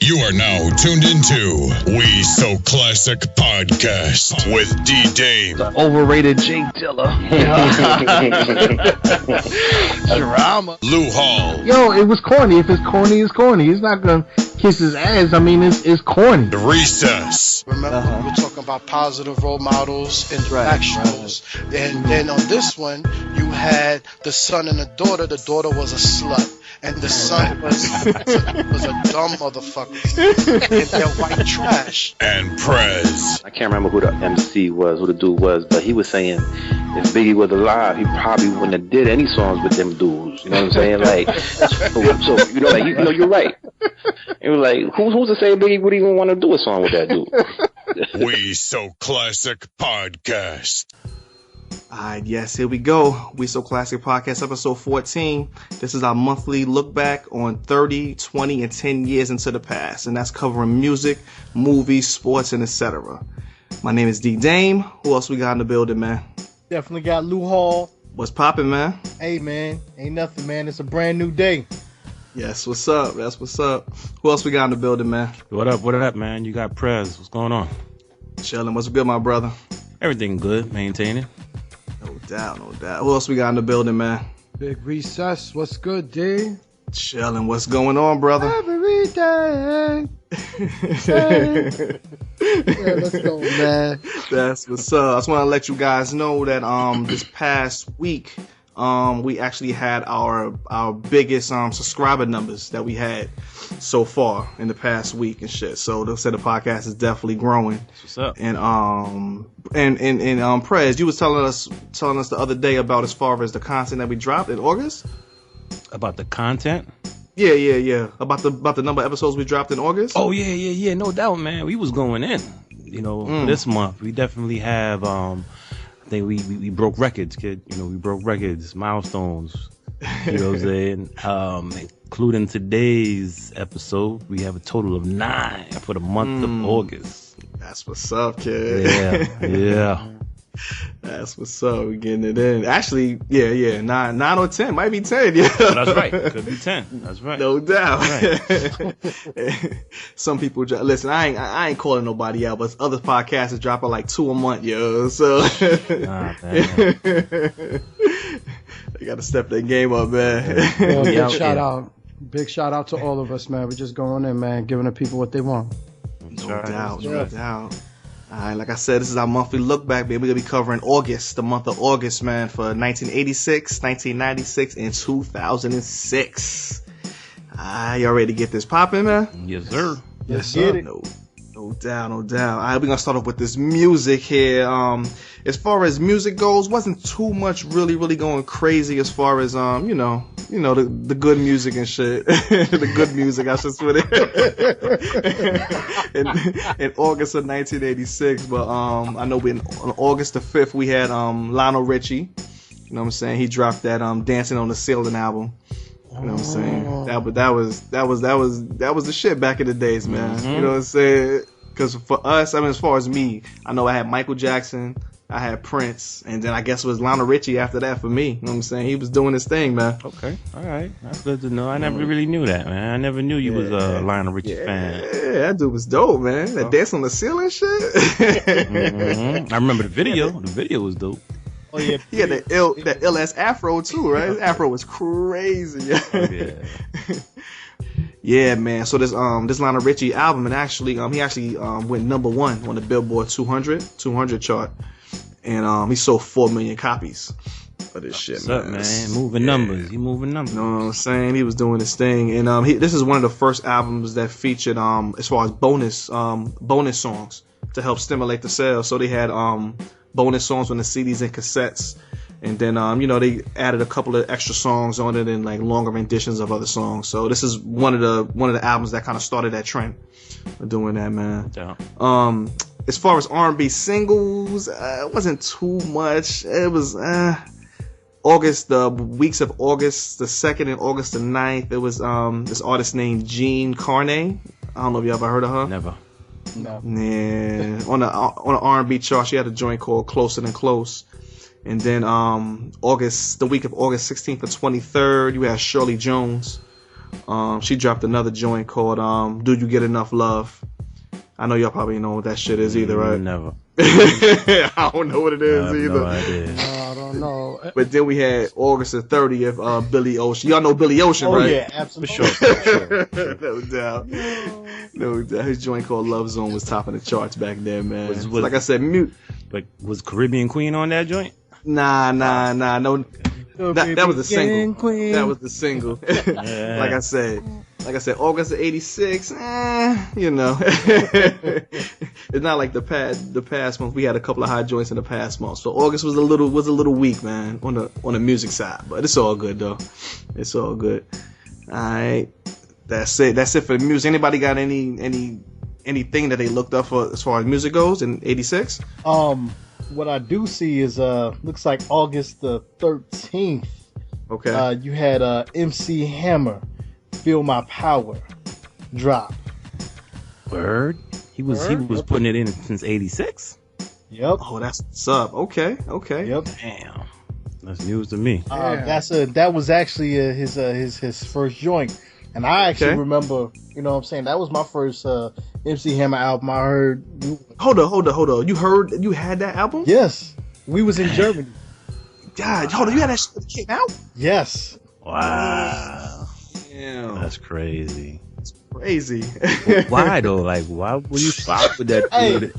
You are now tuned into We So Classic Podcast with Dee Dame. The overrated Jake Dilla. Drama. Lou Hall. Yo, it was corny. If it's corny, it's corny. He's not gonna kiss his ass. I mean, it's corny. The Recess. Remember, we were talking about positive role models and actuals. And then on this one, you had the son and the daughter. The daughter was a slut. And the son was a dumb motherfucker. And they're white trash. And Prez. I can't remember who the MC was, who the dude was, but he was saying if Biggie was alive, he probably wouldn't have did any songs with them dudes. You know what I'm saying? Like, so you know, like, you're right. It was like, who's to say Biggie would even want to do a song with that dude? We So Classic Podcast. Alright, yes, here we go. We So Classic Podcast, episode 14. This is our monthly look back on 30, 20, and 10 years into the past. And that's covering music, movies, sports, and etc. My name is Dee Dame. Who else we got in the building, man? Definitely got Lou Hall. What's poppin', man? Hey, man. Ain't nothing, man. It's a brand new day. Yes, what's up? That's what's up. Who else we got in the building, man? What up, man? You got Prez. What's going on? Chillin'. What's good, my brother? Everything good. Maintaining. No doubt, no doubt. Who else we got in the building, man? Big Recess, what's good, D? Chillin'. What's going on, brother? Every day. Yeah, let's go, man. That's what's up. I just want to let you guys know that this past week we actually had our biggest subscriber numbers that we had so far in the past week and shit. So they'll say the podcast is definitely growing. What's up? And Prez, you was telling us the other day about as far as the content that we dropped in August. About the content? Yeah. About the number of episodes we dropped in August. Oh yeah. No doubt, man. We was going in. You know, this month we definitely have. I think we broke records, kid. You know, we broke records, milestones. You know what I'm saying? Including today's episode, we have a total of 9 for the month of August. That's what's up, kid. Yeah. That's what's up. We're getting it in. Actually, yeah. 9 or 10. Might be 10, yeah. That's right. Could be 10. That's right. No doubt. Right. Some people listen, I ain't calling nobody out, but other podcasts are dropping like 2 a month, yo. So Nah, man. they gotta step their game up, man. Well, big shout out to all of us, man. We're just going in, man, giving the people what they want. No doubt. Alright, like I said, this is our monthly look back, baby. We're gonna be covering August, the month of August, man, for 1986, 1996, and 2006. Y'all ready to get this poppin', man? Yes, sir. Yes, sir. No doubt. Alright, we're gonna start off with this music here. As far as music goes, wasn't too much really going crazy as far as the good music and shit. The good music, I should put it. in August of 1986, but I know on August the 5th we had Lionel Richie. You know what I'm saying? He dropped that Dancing on the Ceiling album. You know what I'm saying? That was the shit back in the days, man. You know what I'm saying? Because for us, I mean, as far as me, I know I had Michael Jackson, I had Prince, and then I guess it was Lionel Richie after that for me. You know what I'm saying? He was doing his thing, man. Okay, all right. That's good to know. I never really knew that, man. I never knew you was a Lionel Richie fan. Yeah, that dude was dope, man. That Dance on the Ceiling shit. I remember the video. The video was dope. Oh yeah, he had that ill ass afro too, right? His afro was crazy. Oh, yeah. Yeah, man. So this Lionel Richie album, and actually he actually went number 1 on the Billboard 200 chart, and he sold 4 million copies of this shit. What's up, man? Moving numbers. He moving numbers. You know what I'm saying? He was doing his thing, and this is one of the first albums that featured as far as bonus songs to help stimulate the sales. So they had bonus songs on the CDs and cassettes, and then they added a couple of extra songs on it and like longer renditions of other songs. So this is one of the albums that kind of started that trend of doing that, man. Yeah. As far as R&B singles, it wasn't too much. It was August, the weeks of August the 2nd and August the 9th. It was this artist named Jean Carney. I don't know if you ever heard of her. Never. No. Yeah, on the R&B chart, she had a joint called Closer Than Close. And then the week of August 16th to 23rd, you had Shirley Jones She dropped another joint called Do You Get Enough Love? I know y'all probably know what that shit is either, right? Never. I don't know what it is either. No idea. I don't know. But then we had August the 30th, Billy Ocean. Y'all know Billy Ocean, right? Oh yeah, absolutely. For sure. No doubt. No doubt. His joint called Love Zone was topping the charts back then, man. Was- like I said, mute. Like, was Caribbean Queen on that joint? Nah. No, that was the single. Queen. That was the single. Yeah. Like I said, August of '86. You know, it's not like the past month. We had a couple of high joints in the past month, so August was a little weak, man, on the music side. But it's all good though. It's all good. All right, that's it. That's it for the music. Anybody got anything that they looked up for as far as music goes in '86? What I do see is looks like August the 13th. Okay. You had MC Hammer, Feel My Power, drop. Word. He was putting it in since '86. Yep. Oh, that's what's up. Okay. Yep. Damn. That's news to me. That was actually his first joint, and I actually Okay. remember. You know what I'm saying? That was my first MC Hammer album. I heard. Hold on. You had that album? Yes, we was in Germany. God, hold on. You had that shit when it came out? Yes. Wow. Damn. That's crazy. Crazy. Why though? Like, why would you fuck with that Hey. dude?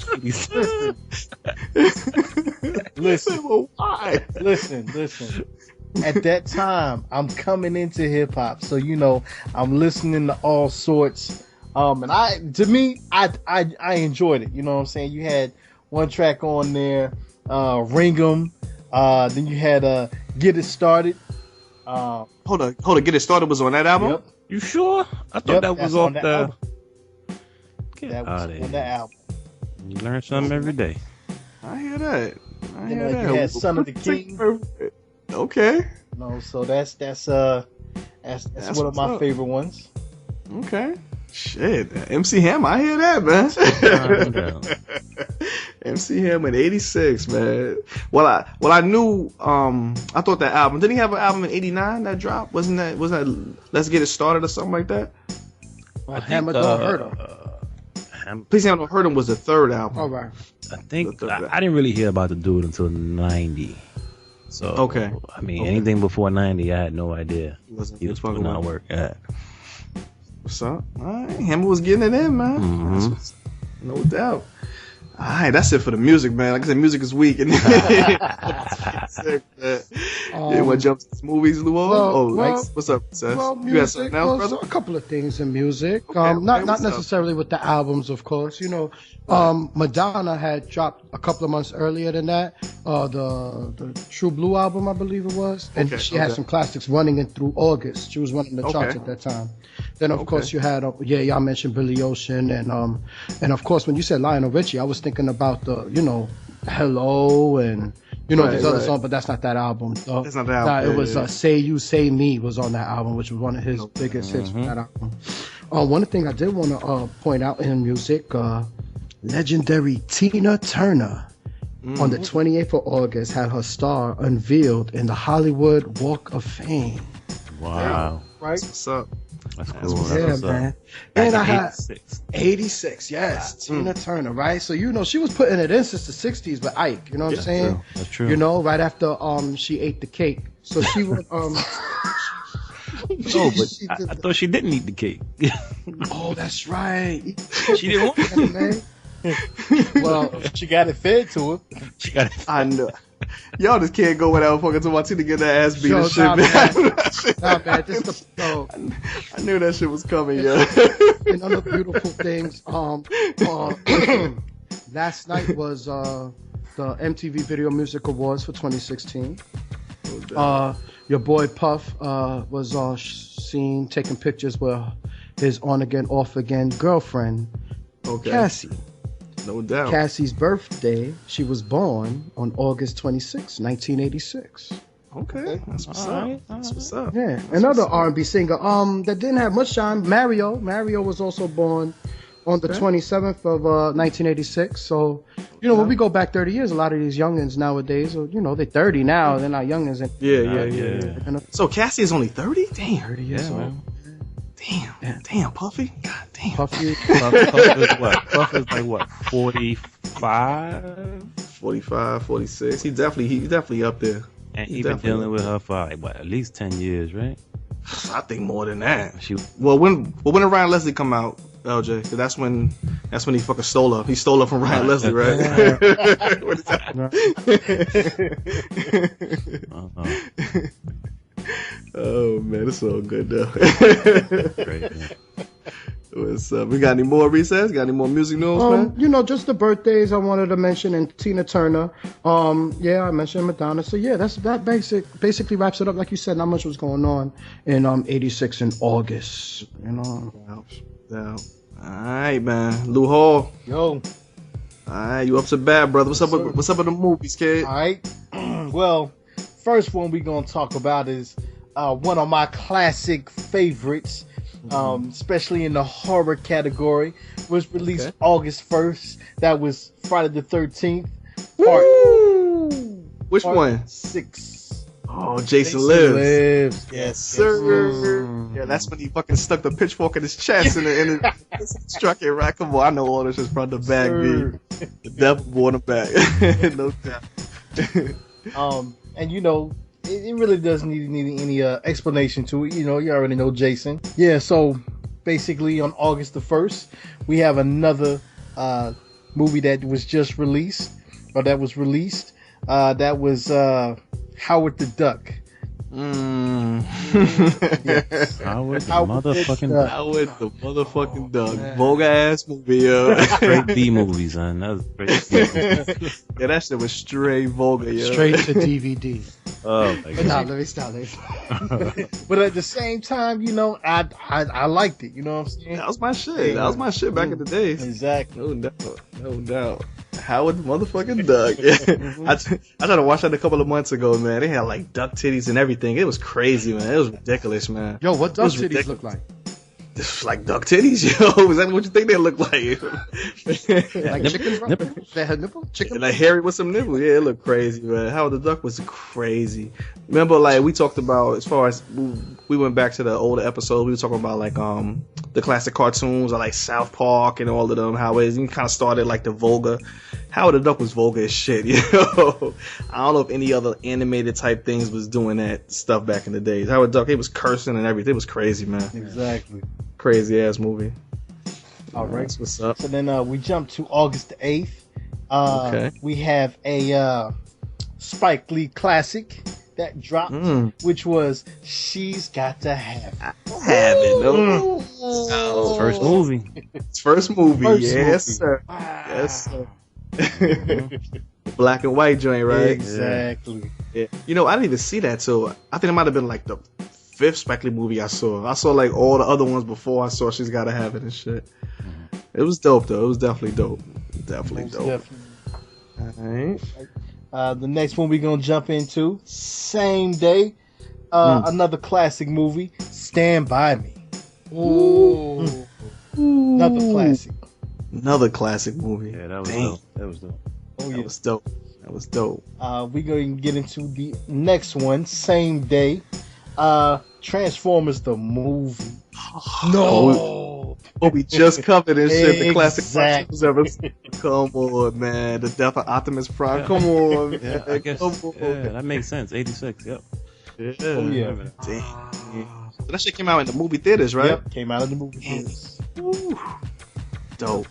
Listen. Well, why? Listen. At that time, I'm coming into hip hop, so I'm listening to all sorts. And I enjoyed it. You know what I'm saying? You had one track on there, Ring 'Em. Then you had Get It Started. Hold on. Get It Started was on that album? Yep. You sure? I thought Yep, that was that's off on that the. album. Get That was outta on here. that album. You learn something every day. I hear that. You had Son of the King. Okay. So that's one of what's my up. favorite ones. Okay. Shit. MC Hammer, I hear that, man. MC Hammer in '86, man. Well, I knew. I thought that album. Didn't he have an album in '89 that dropped? Wasn't that Let's Get It Started or something like that? Hammer Don't Hurt 'Em. Please Hammer Don't Hurt 'Em was the third album. All right. I think The third I didn't really hear about the dude until '90. So Okay. I mean, Okay. anything before '90, I had no idea. Wasn't He was fucking putting out with. work. Yeah. What's up? All right, Hammer was getting it in, man. Mhm. That's what's- no doubt. All right, that's it for the music, man. Like I said, music is weak. And you want to jump to the movies, Luo? What's up, Seth? Well, You got something else, well, brother? a couple of things in music. Okay, not what's up? necessarily with the albums, of course. Madonna had dropped a couple of months earlier than that. The True Blue album, I believe it was, and she had some classics running in through August. She was running the charts at that time. Then of course you had y'all mentioned Billy Ocean and of course when you said Lionel Richie, I was thinking about the Hello and these other songs, but that's not that album. That's not the album. It was Say You Say Me was on that album, which was one of his biggest hits from that album. One thing I did want to point out in music, legendary Tina Turner on the 28th of August had her star unveiled in the Hollywood Walk of Fame. Wow. Right? What's up? That's cool. Yeah, That's man. Back And in I had 86. 86, yes, Tina Turner, right? So she was putting it in since the 60s with Ike. You know what I'm saying? That's true. Right after she ate the cake. So she would No, but I thought she didn't eat the cake. Oh, that's right. She didn't want it. Man. Well, she got it fed to her. She got it. I know. Y'all just can't go without fucking to my Tina get that ass beat Yo, and shit, nah, man. man, this I knew that shit was coming, yeah. and other beautiful things. Last night was the MTV Video Music Awards for 2016. Your boy Puff was seen taking pictures with his on-again, off-again girlfriend, Cassie. No doubt. Cassie's birthday, she was born on August 26, 1986. Okay, that's what's up. That's what's up. Yeah, another R&B singer that didn't have much time, Mario. Mario was also born on the 27th of 1986. So, when we go back 30 years, a lot of these youngins nowadays, they're 30 now. They're not youngins. Yeah. So Cassie is only 30? Damn. 30 years old. Damn, Puffy. God damn. Puffy is what? Puff is like what? 45, 45, 46. He definitely up there. and he been dealing with her for like what? At least 10 years, right? I think more than that. When did Ryan Leslie come out, LJ? 'Cause that's when he fucking stole her. He stole her from Ryan Leslie, right? What is that? Oh man, it's so good though. Great, man. What's up? We got any more recess? Got any more music news, man? Just the birthdays I wanted to mention, and Tina Turner. I mentioned Madonna. So yeah, that basically wraps it up. Like you said, not much was going on in '86 in August. Yeah. All right, man. Lou Hall. Yo. All right, you up to bat, brother? What's up with the movies, kid? All right. Well, first one we're gonna talk about is one of my classic favorites. Especially in the horror category, was released August 1st. That was Friday the 13th. Which one? 6. Oh, Jason Lives. Yes, sir. Yeah, that's when he fucking stuck the pitchfork in his chest and struck it right. Come on, I know all this is from the back, B. The devil brought him back. No doubt. And it really doesn't need any explanation to it. You already know Jason. Yeah, so basically on August the 1st, we have another movie that was just released, or that was released. That was Howard the Duck. Yes. Howard the motherfucking Duck. Vulgar ass movie, yo. Straight B movie, son. That was straight B movie. Yeah, that shit was straight vulgar, yo. Straight to DVD. Oh my god. Let me stop. But at the same time, I liked it. You know what I'm saying? That was my shit. That was my shit back in the days. Exactly. No doubt. Howard the motherfucking Duck. I tried to watch that a couple of months ago, man. They had like duck titties and everything. It was crazy, man. It was ridiculous, man. Yo, what duck titties look like? This like duck titties, yo. Is that what you think they look like? Like chicken nipples? They had nipple? Chicken? Like hairy with some nipple. Yeah, it looked crazy, man. Howard the Duck was crazy. Remember, like, we talked about, as far as we went back to the older episodes, we were talking about like the classic cartoons, or like South Park and all of them, how it kind of started like the vulgar. Howard the Duck was vulgar as shit, I don't know if any other animated type things was doing that stuff back in the days. Howard the Duck, he was cursing and everything. It was crazy, man. Exactly. Crazy ass movie. All right. That's what's up. So then we jump to August the 8th. Okay. We have a Spike Lee classic that dropped, which was She's Got to Have It. Have it. No. First movie. First movie. Yes, sir. Yes, sir. Black and white joint, right? Exactly. Yeah. I didn't even see that till I think it might have been like the 5th Spike Lee movie I saw. I saw like all the other ones before I saw She's Gotta Have It and shit. It was dope though. It was definitely dope. Definitely dope. Alright. The next one we're gonna jump into, same day, another classic movie, Stand By Me. Ooh. Another classic. Another classic movie. Yeah, that was dope. That was dope. Oh, yeah. That was dope. That was dope. We're going to get into the next one, same day. Transformers the movie. No. We just covered this shit. The classic Exactly. classics ever. Come on, man. The death of Optimus Prime. Yeah. Come on, man. Yeah, I guess. Yeah, that makes sense. 86. Yep. Yeah. Oh, yeah. Damn. So that shit came out in the movie theaters, right? Yep, came out of the movie theaters. Dope.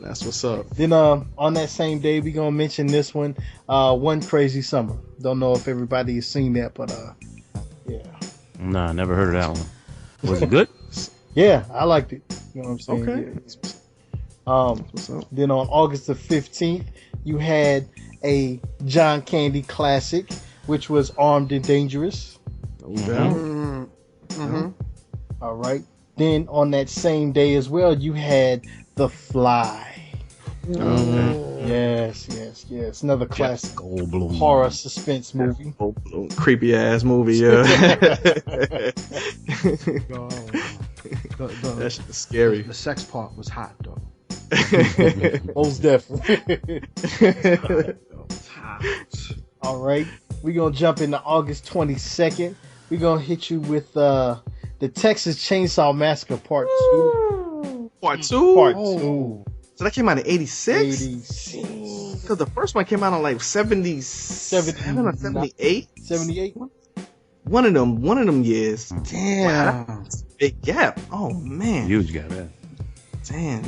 That's what's up. Then on that same day, we're going to mention this one, One Crazy Summer. Don't know if everybody has seen that, but yeah. Nah, never heard of that one. Was it good? Yeah, I liked it. You know what I'm saying? Okay. Yeah. What's up? Then on August the 15th, you had a John Candy classic, which was Armed and Dangerous. All right. Then on that same day as well, you had The Fly. Yes. Another classic Goldblum. horror suspense movie. Creepy ass movie, yeah. That shit was scary. The sex part was hot, though. Most definitely. All right. We're going to jump into August 22nd. We're going to hit you with The Texas Chainsaw Massacre Part 2. Part 2? Part 2. So that came out in 86? 86. Because the first one came out in like 77 or 78? 78? One of them years. Damn. Wow, that's a big gap. Oh, man. Huge guy, man. Damn.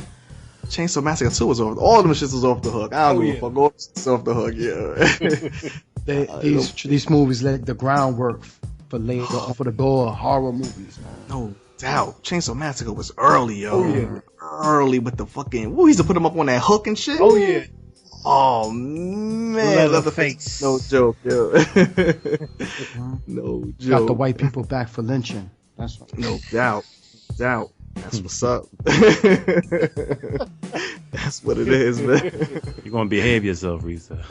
Chainsaw Massacre 2 was off. All them shits was off the hook. I don't give a fuck. All shits off the hook, yeah. These movies laid the groundwork for the door horror movies, man. No doubt. Chainsaw Massacre was early, yo. Oh, yeah. Early with the fucking... Woo, he used to put them up on that hook and shit. Oh, yeah. Oh, man. Leatherface. No joke, yo. No joke. Got the white people back for lynching. That's right. No doubt. That's what's up. That's what it is, man. You're gonna behave yourself, Risa.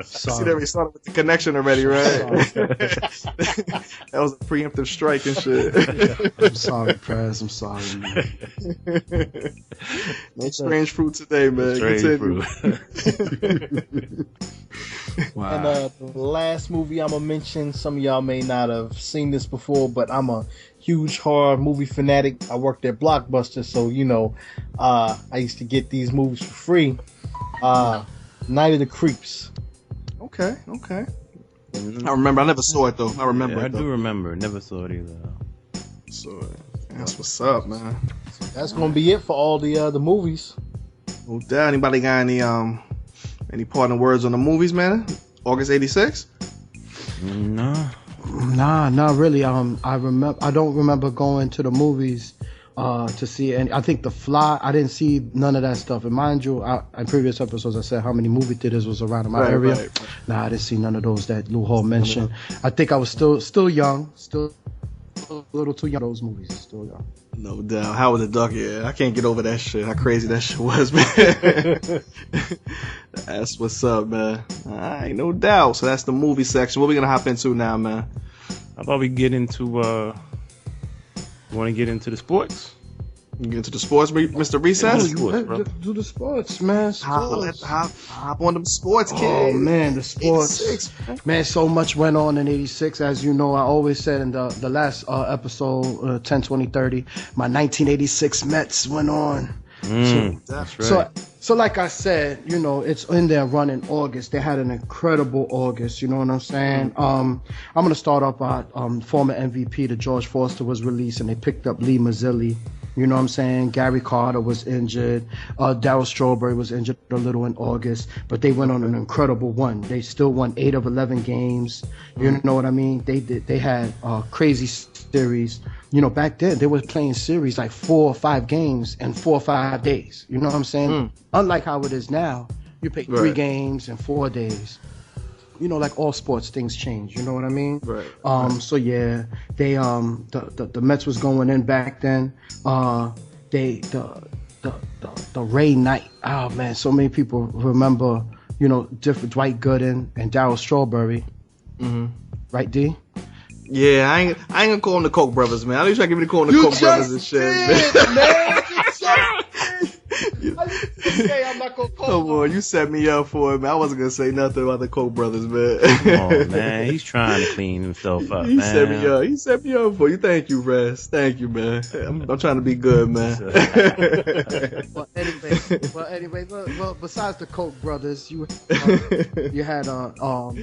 See that we started with the connection already, right? That was a preemptive strike and shit. I'm sorry, Prez. I'm sorry, man. No strange fruit today, man. Strange Continue. fruit. Wow. And the last movie I'm gonna mention, some of y'all may not have seen this before, but I'm a huge horror movie fanatic. I worked at Blockbuster, so I used to get these movies for free. Night of the Creeps. Okay. I remember. I never saw it though. I remember. Yeah, I it, though. do remember. Never saw it either. So that's what's up, man. That's gonna be it for all the movies. No doubt. Anybody got any parting words on the movies, man? August '86. Nah. Nah, not really. I don't remember going to the movies to see any. I think The Fly. I didn't see none of that stuff. And mind you, in previous episodes, I said how many movie theaters was around in my area. Right. Nah, I didn't see none of those that Lou Hall mentioned. I think I was still young, still a little too young for those movies. Still young. No doubt. Howard the Duck, yeah. I can't get over that shit. How crazy that shit was, man. That's what's up, man. Alright, no doubt. So that's the movie section. What we gonna hop into now, man? How about we get into want to get into the sports? You get into the sports, Mr. Recess? Do the sports, man. Hop on them sports, kid. Oh, man, the sports. 86, man, so much went on in 86. As you know, I always said in the last episode, 10, 20, 30, my 1986 Mets went on. That's right. So like I said, it's in their run in August. They had an incredible August, you know what I'm saying? I'm going to start off by former MVP, the George Foster was released, and they picked up Lee Mazzilli. You know what I'm saying? Gary Carter was injured. Darryl Strawberry was injured a little in August, but they went on an incredible run. They still won 8 of 11 games. You know what I mean? They had crazy series. Back then they were playing series like 4 or 5 games in 4 or 5 days. You know what I'm saying? Unlike how it is now, you play 3 games in 4 days. Like all sports, things change. You know what I mean? Right. So yeah, they the Mets was going in back then. The Ray Knight. Oh man, so many people remember. Different Dwight Gooden and Darryl Strawberry. Mm-hmm. Right, D? Yeah, I ain't gonna call them the Koch brothers, man. I know you try to give me the call them the Koch brothers and shit, man. I'm not gonna call Come on, you set me up for it, man. I wasn't gonna say nothing about the Koch brothers, man. Come on, man. He's trying to clean himself up, man. He set me up for you. Thank you, Prez. Thank you, man. I'm trying to be good, man. Well, besides the Koch brothers, you had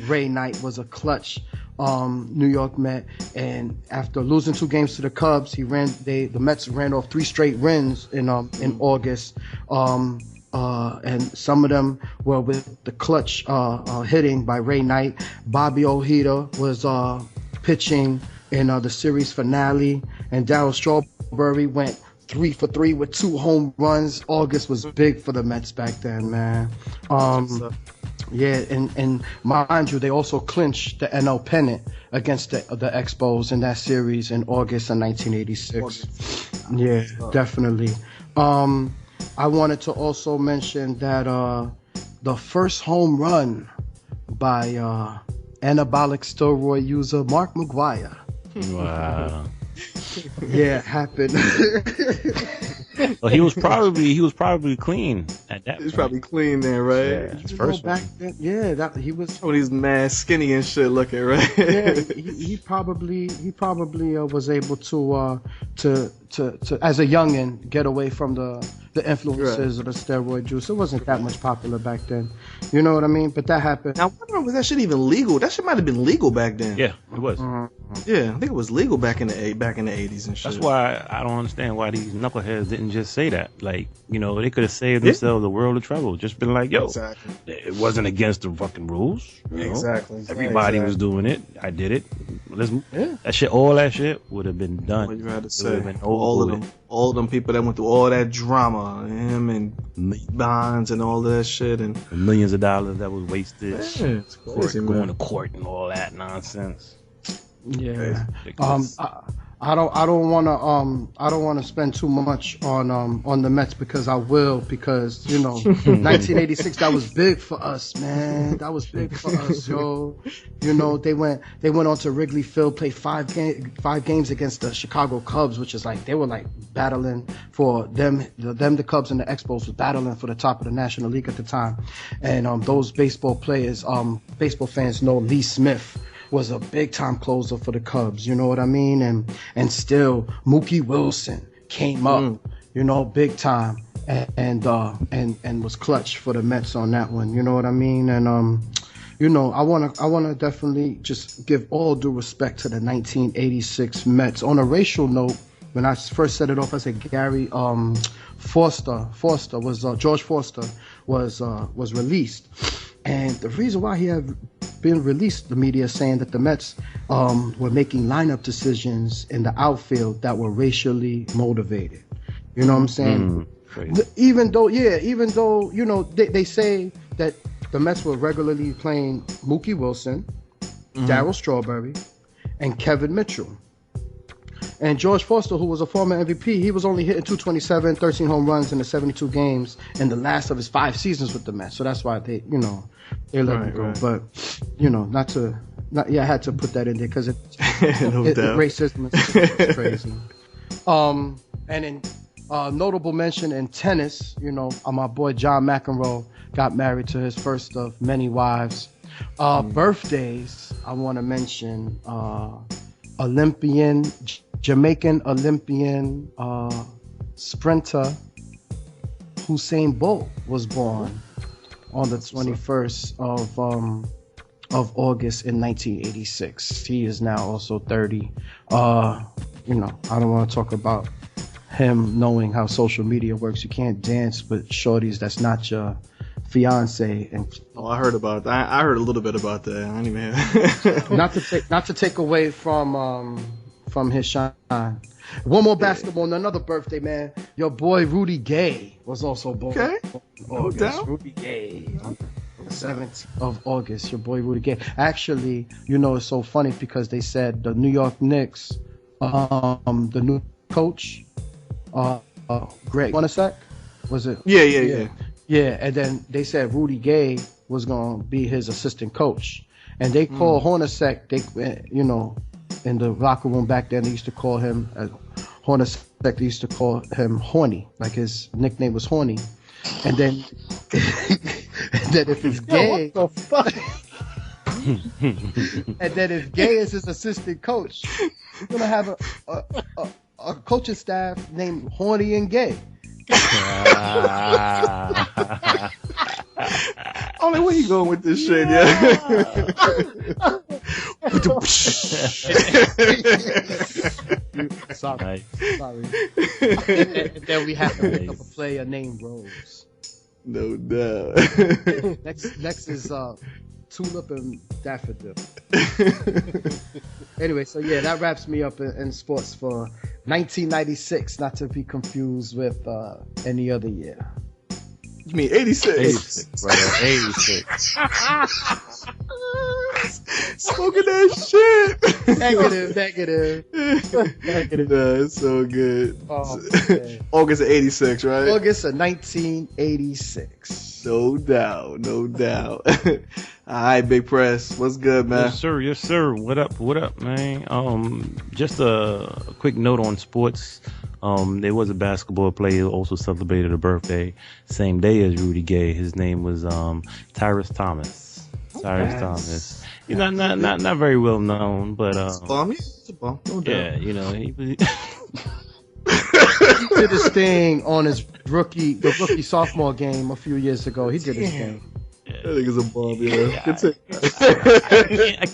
Ray Knight was a clutch New York Met, and after losing 2 games to the Cubs, the Mets ran off 3 straight wins in August, and some of them were with the clutch hitting by Ray Knight. Bobby Ojeda was pitching in the series finale, and Darryl Strawberry went 3 for 3 with 2 home runs. August was big for the Mets back then, man. Yeah, and mind you, they also clinched the NL pennant against the Expos in that series in August of 1986. Yeah, definitely. I wanted to also mention that the first home run by anabolic steroid user Mark McGwire. Wow. Yeah, it happened. So he was probably clean at that. He's point. probably clean there, right? Yeah, his first back one. then, yeah, that he was. Oh, he's mad skinny and shit looking, right? Yeah, he probably was able to as a youngin get away from the influences of the steroid juice. It wasn't that much popular back then, you know what I mean? But that happened. Now, I wonder, was that shit even legal? That shit might have been legal back then. Yeah, it was. Yeah, I think it was legal back in the 80s and shit. That's why I don't understand why these knuckleheads didn't just say that. Like, you know, they could have saved themselves a world of trouble. Just been like, yo, it wasn't against the fucking rules. You know? Exactly. Everybody was doing it. I did it. All that shit would have been done. What you had to say. All of them people that went through all that drama, him and bonds and all that shit, and millions of dollars that was wasted. Yeah, it's crazy, going to court and all that nonsense. Yeah. I don't want to spend too much on the Mets because you know 1986 that was big for us, man. That was big for us, yo. You know they went on to Wrigley Field, played five games against the Chicago Cubs, which is like they were like battling for the Cubs and the Expos were battling for the top of the National League at the time, and those baseball fans know Lee Smith was a big time closer for the Cubs, you know what I mean? And still Mookie Wilson came up, you know, big time and was clutch for the Mets on that one, you know what I mean? And you know, I wanna definitely just give all due respect to the 1986 Mets. On a racial note, when I first set it off, I said Gary Forster was George Forster was released. And the reason why he had been released, the media is saying that the Mets were making lineup decisions in the outfield that were racially motivated. You know what I'm saying? Even though, you know, they say that the Mets were regularly playing Mookie Wilson, Darryl Strawberry, and Kevin Mitchell. And George Foster, who was a former MVP, he was only hitting 227, 13 home runs in the 72 games in the last of his 5 seasons with the Mets. So that's why they let him go. Right. But, you know, I had to put that in there because racism is crazy. And in notable mention in tennis, you know, my boy John McEnroe got married to his first of many wives. Birthdays, I want to mention Jamaican Olympian sprinter Usain Bolt was born on the 21st of August in 1986. He is now also 30. You know, I don't want to talk about him knowing how social media works. You can't dance with shorties that's not your fiance. And I heard about that. I heard a little bit about that. I didn't even not to take away from his shine. One more basketball and another birthday, man. Your boy Rudy Gay was also born. Okay. No doubt. Rudy Gay. 17th of August, your boy Rudy Gay. Actually, you know, it's so funny because they said the New York Knicks, the new coach, Greg Hornacek, was it? Yeah. Yeah, and then they said Rudy Gay was gonna be his assistant coach, and they called Hornacek. They, you know, in the locker room back then, they used to call him Hornacek. They used to call him Horny, like his nickname was Horny. And then, if it's Gay, what the fuck? and then if Gay is his assistant coach, we're gonna have a coaching staff named Horny and Gay. I'm like, where you going with this shit, yeah? Sorry. And then we have to pick up a player named Rose. No doubt. Next is Tulip and Daffodil. Anyway, so yeah, that wraps me up in sports for 1996, not to be confused with any other year. You mean 86? 86, brother. 86. Smoking that shit. Negative. Nah, it's so good. Oh, man. August of 86, right? August of 1986. No doubt. All right, Big Press. What's good, man? Yes, sir. What up, man? Just a quick note on sports. There was a basketball player who also celebrated a birthday same day as Rudy Gay. His name was Tyrus Thomas. Thomas. He's not very well known, but it's a bum. It's a bum. No doubt. Yeah, you know, he was. He did his thing on his rookie sophomore game a few years ago. He did his thing. I think it's a bum, yeah. I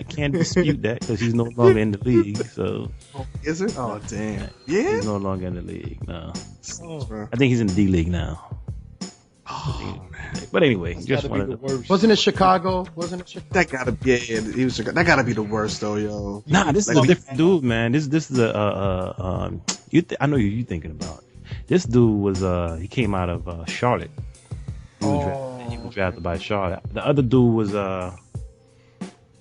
can't dispute that because he's no longer in the league. So is it? Oh damn! Yeah, he's no longer in the league. No, I think he's in the D League now. Oh man! But anyway, just wanted to. Wasn't it Chicago? That gotta be he was. That gotta be the worst though, yo. Nah, this is a different dude, man. This is I know you thinking about. This dude was he came out of Charlotte. He was drafted by Charlotte. The other dude was I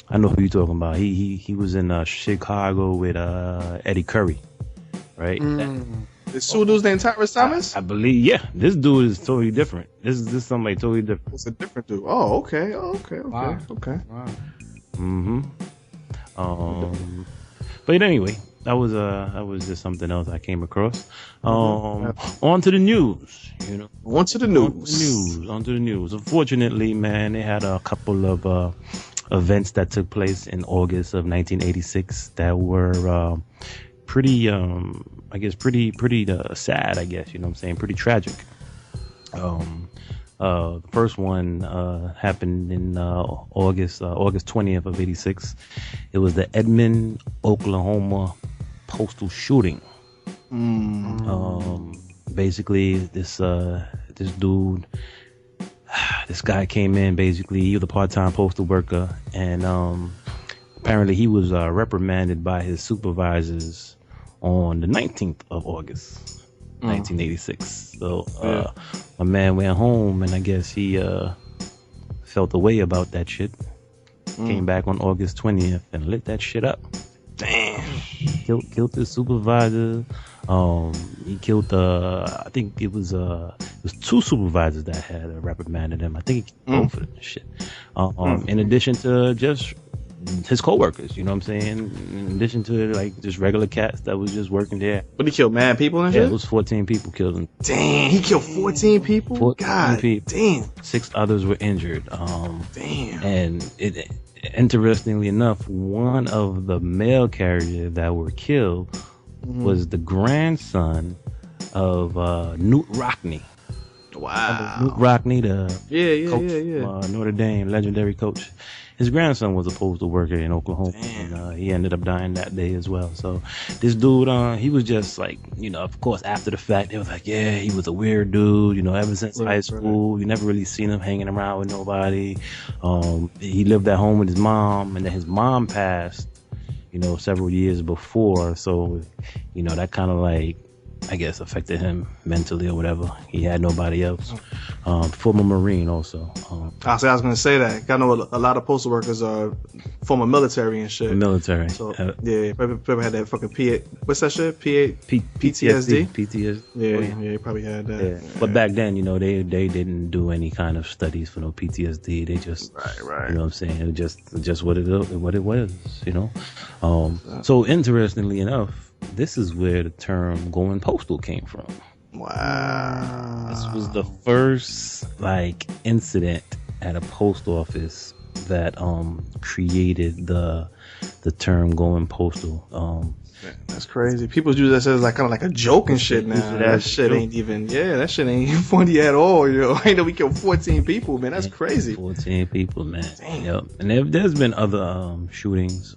know who you're talking about. He was in Chicago with Eddie Curry, right? This two dude's named Tyrus Thomas? I believe, yeah. This dude is totally different. This is somebody totally different. It's a different dude. Oh, okay. Wow. Mm-hmm. But anyway, that was just something else I came across. On to the news. You know, on to the news. Unfortunately, man, they had a couple of events that took place in August of 1986 that were pretty sad, I guess. You know what I'm saying? Pretty tragic. The first one happened in August 20th of 86. It was the Edmond, Oklahoma postal shooting. Basically, this dude, this guy came in. Basically, he was a part-time postal worker, and apparently he was reprimanded by his supervisors on the 19th of August, 1986. So my man went home, and I guess he felt a way about that shit. Came back on August 20th and lit that shit up. Damn. Killed his supervisor. He killed I think it was two supervisors that had reprimanded him. I think he killed both of them shit. In addition to just his coworkers, you know what I'm saying? In addition to like just regular cats that was just working there. But he killed mad people and shit? Yeah, it was 14 people killed him. Damn, he killed 14 people? 14 God people. Damn. 6 others were injured. Damn. And interestingly enough, one of the mail carriers that were killed was the grandson of Newt Rockne. Wow. Newt Rockne, the coach from Notre Dame, legendary coach. His grandson was a postal worker in Oklahoma, and he ended up dying that day as well. So this dude, he was just like, you know, of course, after the fact, it was like, yeah, he was a weird dude, you know, ever since high school. You never really seen him hanging around with nobody. He lived at home with his mom, and then his mom passed, you know, several years before. So, you know, that kind of like, I guess, affected him mentally or whatever. He had nobody else. Former Marine also. I was going to say that. I know a lot of postal workers are former military and shit. Military. So, yeah, probably had that fucking what's that shit? PTSD? PTSD. Yeah, he probably had that. Yeah. But back then, you know, they didn't do any kind of studies for no PTSD. They just, right. You know what I'm saying? It was just what it was, you know? So interestingly enough, this is where the term going postal came from. Wow. This was the first like incident at a post office that created the term going postal. That's crazy. People use that as like kind of like a joke and shit now. That shit ain't even funny at all, yo. I know we killed 14 people, man. That's crazy. 14 people, man. Damn. Yep. And there's been other shootings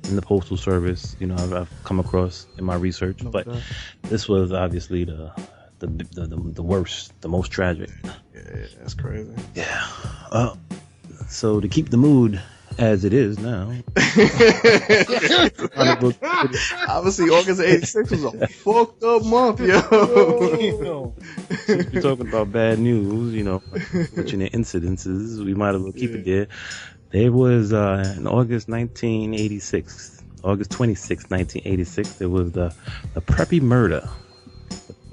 in the postal service, you know, I've come across in my research, but this was obviously the worst, the most tragic. Yeah, that's crazy. Yeah. So to keep the mood as it is now, obviously August 86 was a fucked up month, yo. Since we're talking about bad news, you know, mentioning incidences, we might as well keep it there. There was in August 1986, August 26, 1986, there was the Preppy murder.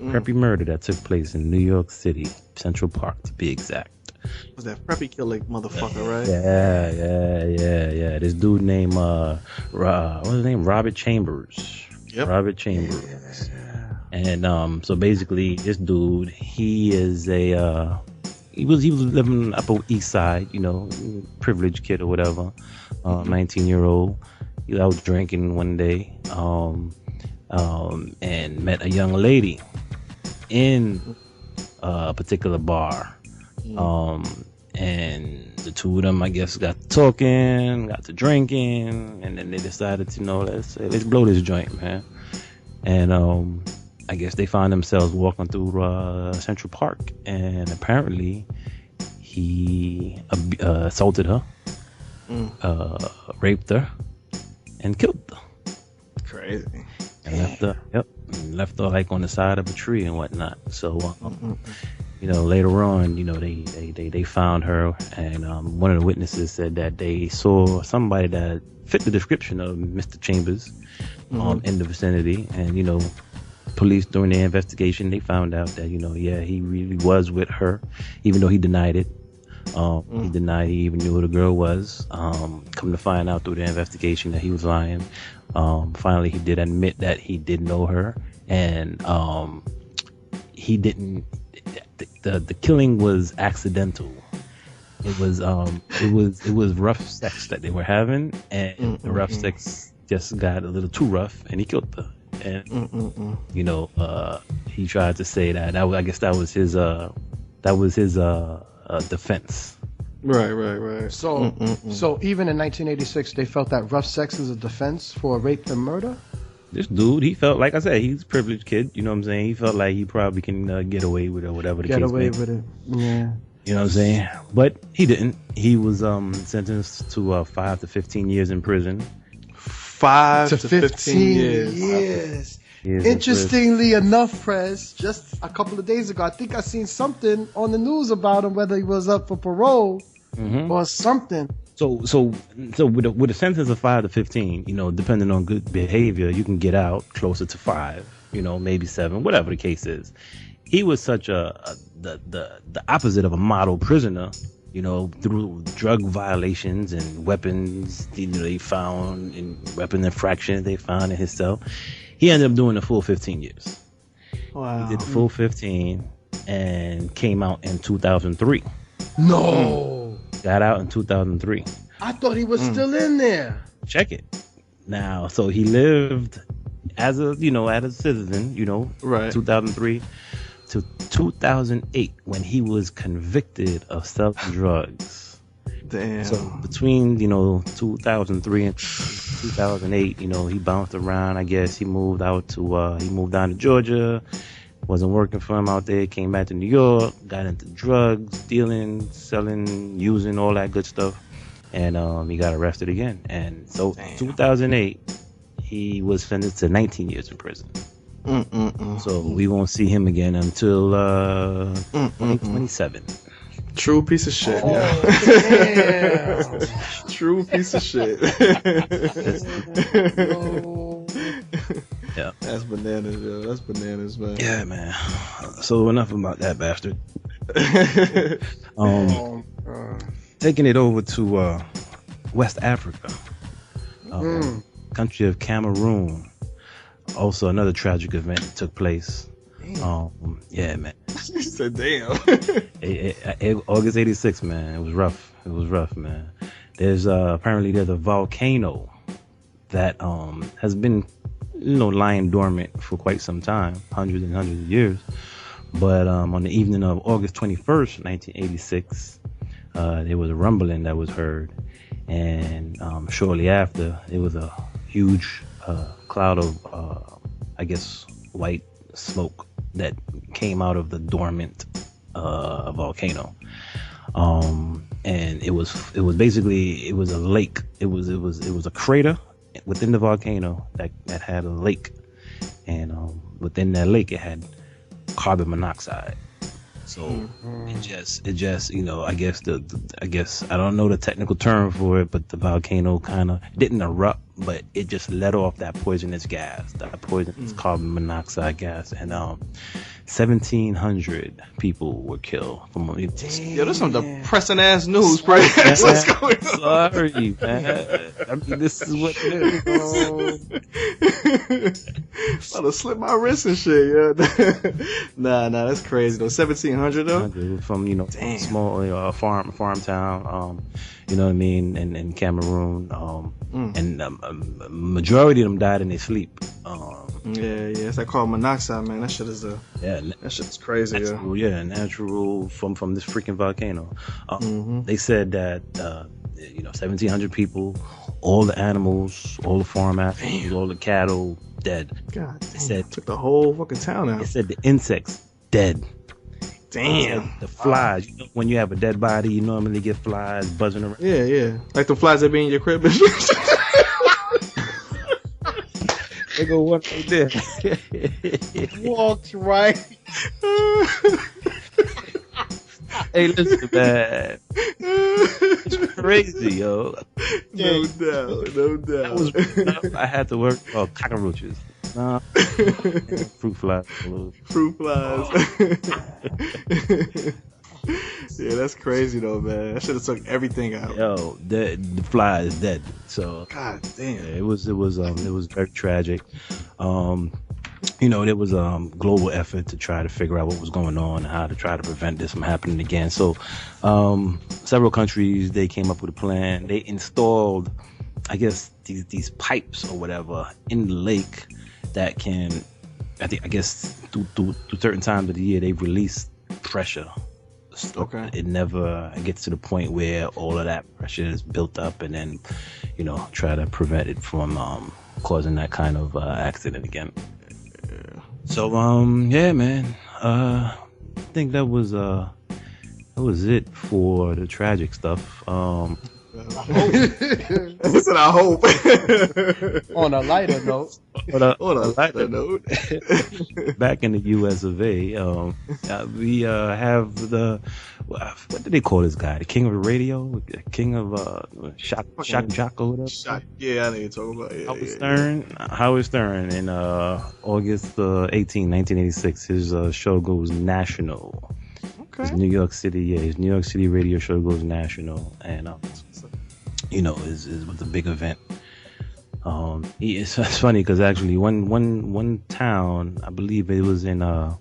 Preppy murder that took place in New York City, Central Park to be exact. Was that Preppy killing motherfucker, right? Yeah. This dude named what's his name? Robert Chambers. Yep. Robert Chambers. And so basically, this dude, he is he was living Upper East Side, you know, privileged kid or whatever, 19-year-old. He was out drinking one day, and met a young lady in a particular bar. And the two of them, I guess, got to talking, got to drinking, and then they decided to, let's blow this joint, man. And I guess they found themselves walking through Central Park, and apparently he assaulted her, raped her, and killed her. Crazy. And left her like on the side of a tree and whatnot. So, later on, they found her, and one of the witnesses said that they saw somebody that fit the description of Mr. Chambers in the vicinity, and police during their investigation, they found out that he really was with her, even though he denied it. He denied he even knew who the girl was. Come to find out through the investigation that he was lying. Finally, he did admit that he did know her, and he didn't. The killing was accidental. It was rough sex that they were having, and the rough sex just got a little too rough, and he killed her. And he tried to say that I guess that was his defense. Right. So even in 1986, they felt that rough sex is a defense for rape and murder. This dude, he felt, like I said, he's a privileged kid. You know what I'm saying? He felt like he probably can get away with it or whatever the case may be. Get away with it. Yeah. You know what I'm saying? But he didn't. He was sentenced to 5 to 15 years in prison. 5 to 15 years. Interestingly enough, Prez, just a couple of days ago, I think I seen something on the news about him, whether he was up for parole or something. So with a sentence of 5 to 15, depending on good behavior, you can get out closer to 5, maybe 7, whatever the case is. He was such the opposite of a model prisoner, through drug violations and weapons they found in weapon infractions they found in his cell. He ended up doing the full 15 years. Wow. He did the full 15 and came out in 2003. No. Got out in 2003. I thought he was still in there. Check it. Now, so he lived as a citizen, right. 2003 to 2008 when he was convicted of selling drugs. Damn. So between 2003 and 2008, he bounced around. I guess he moved down to Georgia. Wasn't working for him out there. Came back to New York. Got into drugs, dealing, selling, using, all that good stuff. And he got arrested again. And so 2008, he was sentenced to 19 years in prison. So we won't see him again until 2027. True piece of shit. True piece of shit. Yeah. That's bananas, yo. That's bananas, man. Yeah, man. So enough about that bastard. Taking it over to West Africa, country of Cameroon. Also, another tragic event took place. Yeah, man. He said, "Damn." August '86, man. It was rough. Man. There's apparently a volcano that has been lying dormant for quite some time, hundreds and hundreds of years. But on the evening of August 21st, 1986, there was a rumbling that was heard, and shortly after, it was a huge cloud of, I guess, white smoke that came out of the dormant volcano. And it was basically a lake. It was a crater within the volcano that had a lake, and within that lake it had carbon monoxide. So it just, I guess I guess I don't know the technical term for it, but the volcano kind of didn't erupt, but it just let off that poisonous gas, that poisonous carbon monoxide gas, and 1,700 people were killed. Yo, that's some depressing ass news, bro. What's going on? Sorry, man. I mean, this is what it is. About to slip my wrist and shit, yeah. Nah, that's crazy though. 1,700 though. From small farm town, you know what I mean, in Cameroon, and majority of them died in their sleep. It's that carbon monoxide, man. That shit is that shit is crazy. Natural from this freaking volcano. They said that 1,700 people, all the animals, all the farm animals, all the cattle dead. God, they said took the whole fucking town out. They said the insects dead. Damn. The flies. When you have a dead body, you normally get flies buzzing around. Yeah. Like the flies that be in your crib. They go one right there. Walked right. Hey, listen, man. It's crazy, yo. No doubt. I had to work cockroaches. Fruit flies. Yeah, that's crazy though, man. I should have took everything out. Yo, the fly is dead. So God damn. Yeah, it was very tragic. There was global effort to try to figure out what was going on and how to try to prevent this from happening again. So several countries, they came up with a plan. They installed, I guess, these pipes or whatever in the lake that can, I guess through certain times of the year, they release pressure. Okay. It never gets to the point where all of that pressure is built up, and then try to prevent it from causing that kind of accident again. So man, I think that was it for the tragic stuff. I said I hope. On a lighter note. Back in the U.S. of A., we have what do they call this guy? The king of the radio? King of shock jock or whatever? Yeah, I know you're talking about. Howard Stern in August 18, 1986. His show goes national. Okay. His New York City radio show goes national, and is was a big event. It's funny because actually one town, I believe it was in I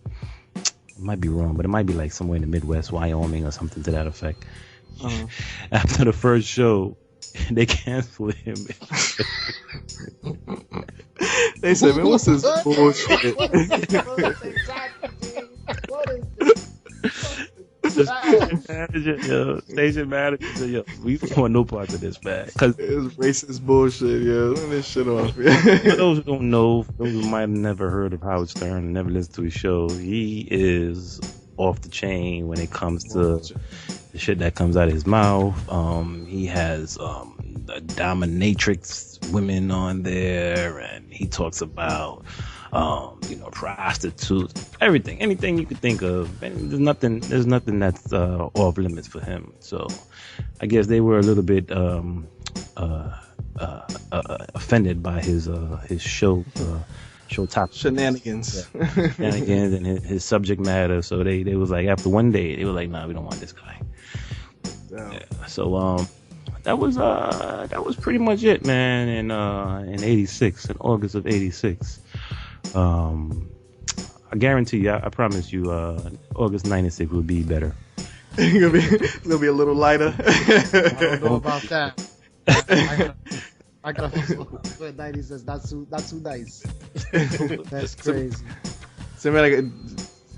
might be wrong, but it might be like somewhere in the Midwest, Wyoming or something to that effect. After the first show, they canceled him. They said, "Man, what's this bullshit?" Station manager said, "Yo, we don't want no part of this, man." Because it's racist bullshit, yo. Turn this shit off. For those who don't know, those who might have never heard of Howard Stern and never listened to his show, he is off the chain when it comes to the shit that comes out of his mouth. He has dominatrix women on there, and he talks about prostitutes, anything you could think of. And there's nothing that's off limits for him. So I guess they were a little bit offended by his show topic shenanigans and his subject matter. So they was like, after one day, they were like, nah, we don't want this guy. Yeah. So that was pretty much it, man. In '86, in August of '86. I guarantee you, I promise you, August 96 will be better. It's gonna be a little lighter. I don't know about that. I got a 96. Not too nice. That's crazy. So, man,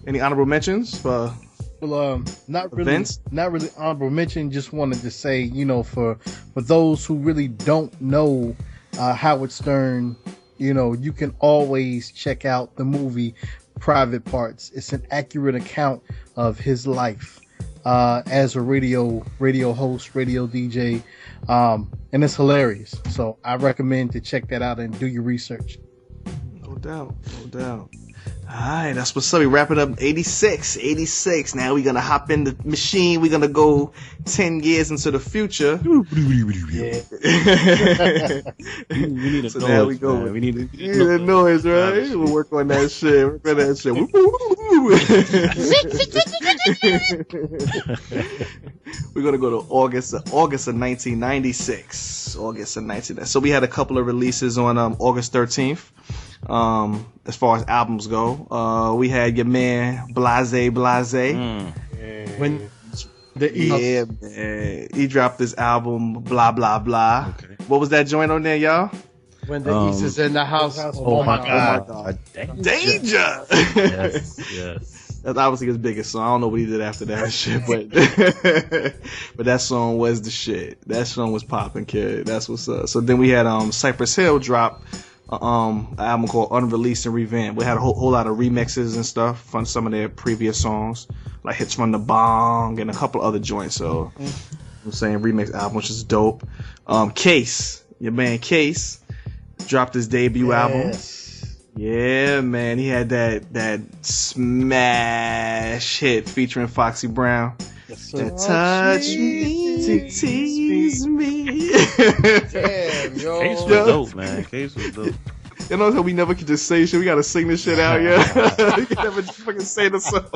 any honorable mentions for? Well, not really events? Not really honorable mention. Just wanted to say, for those who really don't know Howard Stern, you can always check out the movie Private Parts. It's an accurate account of his life as a radio host, radio DJ, and it's hilarious. So I recommend to check that out and do your research. No doubt. Alright, that's what's up. We wrapping up 86. Now we're gonna hop in the machine. We're gonna go 10 years into the future. Yeah. We need a So noise, now we go. man. We need The noise, right? We'll work on that shit. We're gonna go to August of 1996. So we had a couple of releases on August 13th. As far as albums go, we had your man Blase. When the East. Yeah, man. He dropped this album, blah blah blah. Okay. What was that joint on there, y'all? When the East is in the house. Oh my God. Danger. Yes. That's obviously his biggest song. I don't know what he did after that shit, but but that song was the shit. That song was popping, kid. That's what's up. So then we had Cypress Hill drop an album called Unreleased and Revamped. We had a whole lot of remixes and stuff from some of their previous songs, like Hits from the Bong and a couple other joints. So I'm saying remix album, which is dope. Case, your man Case, dropped his debut album. Yeah, man, he had that smash hit featuring Foxy Brown. That touch me, tease me. Damn, yo. Case was dope, man. Case was dope. You know how we never can just say shit. We gotta sing this shit out, yeah. We can never just fucking say the song.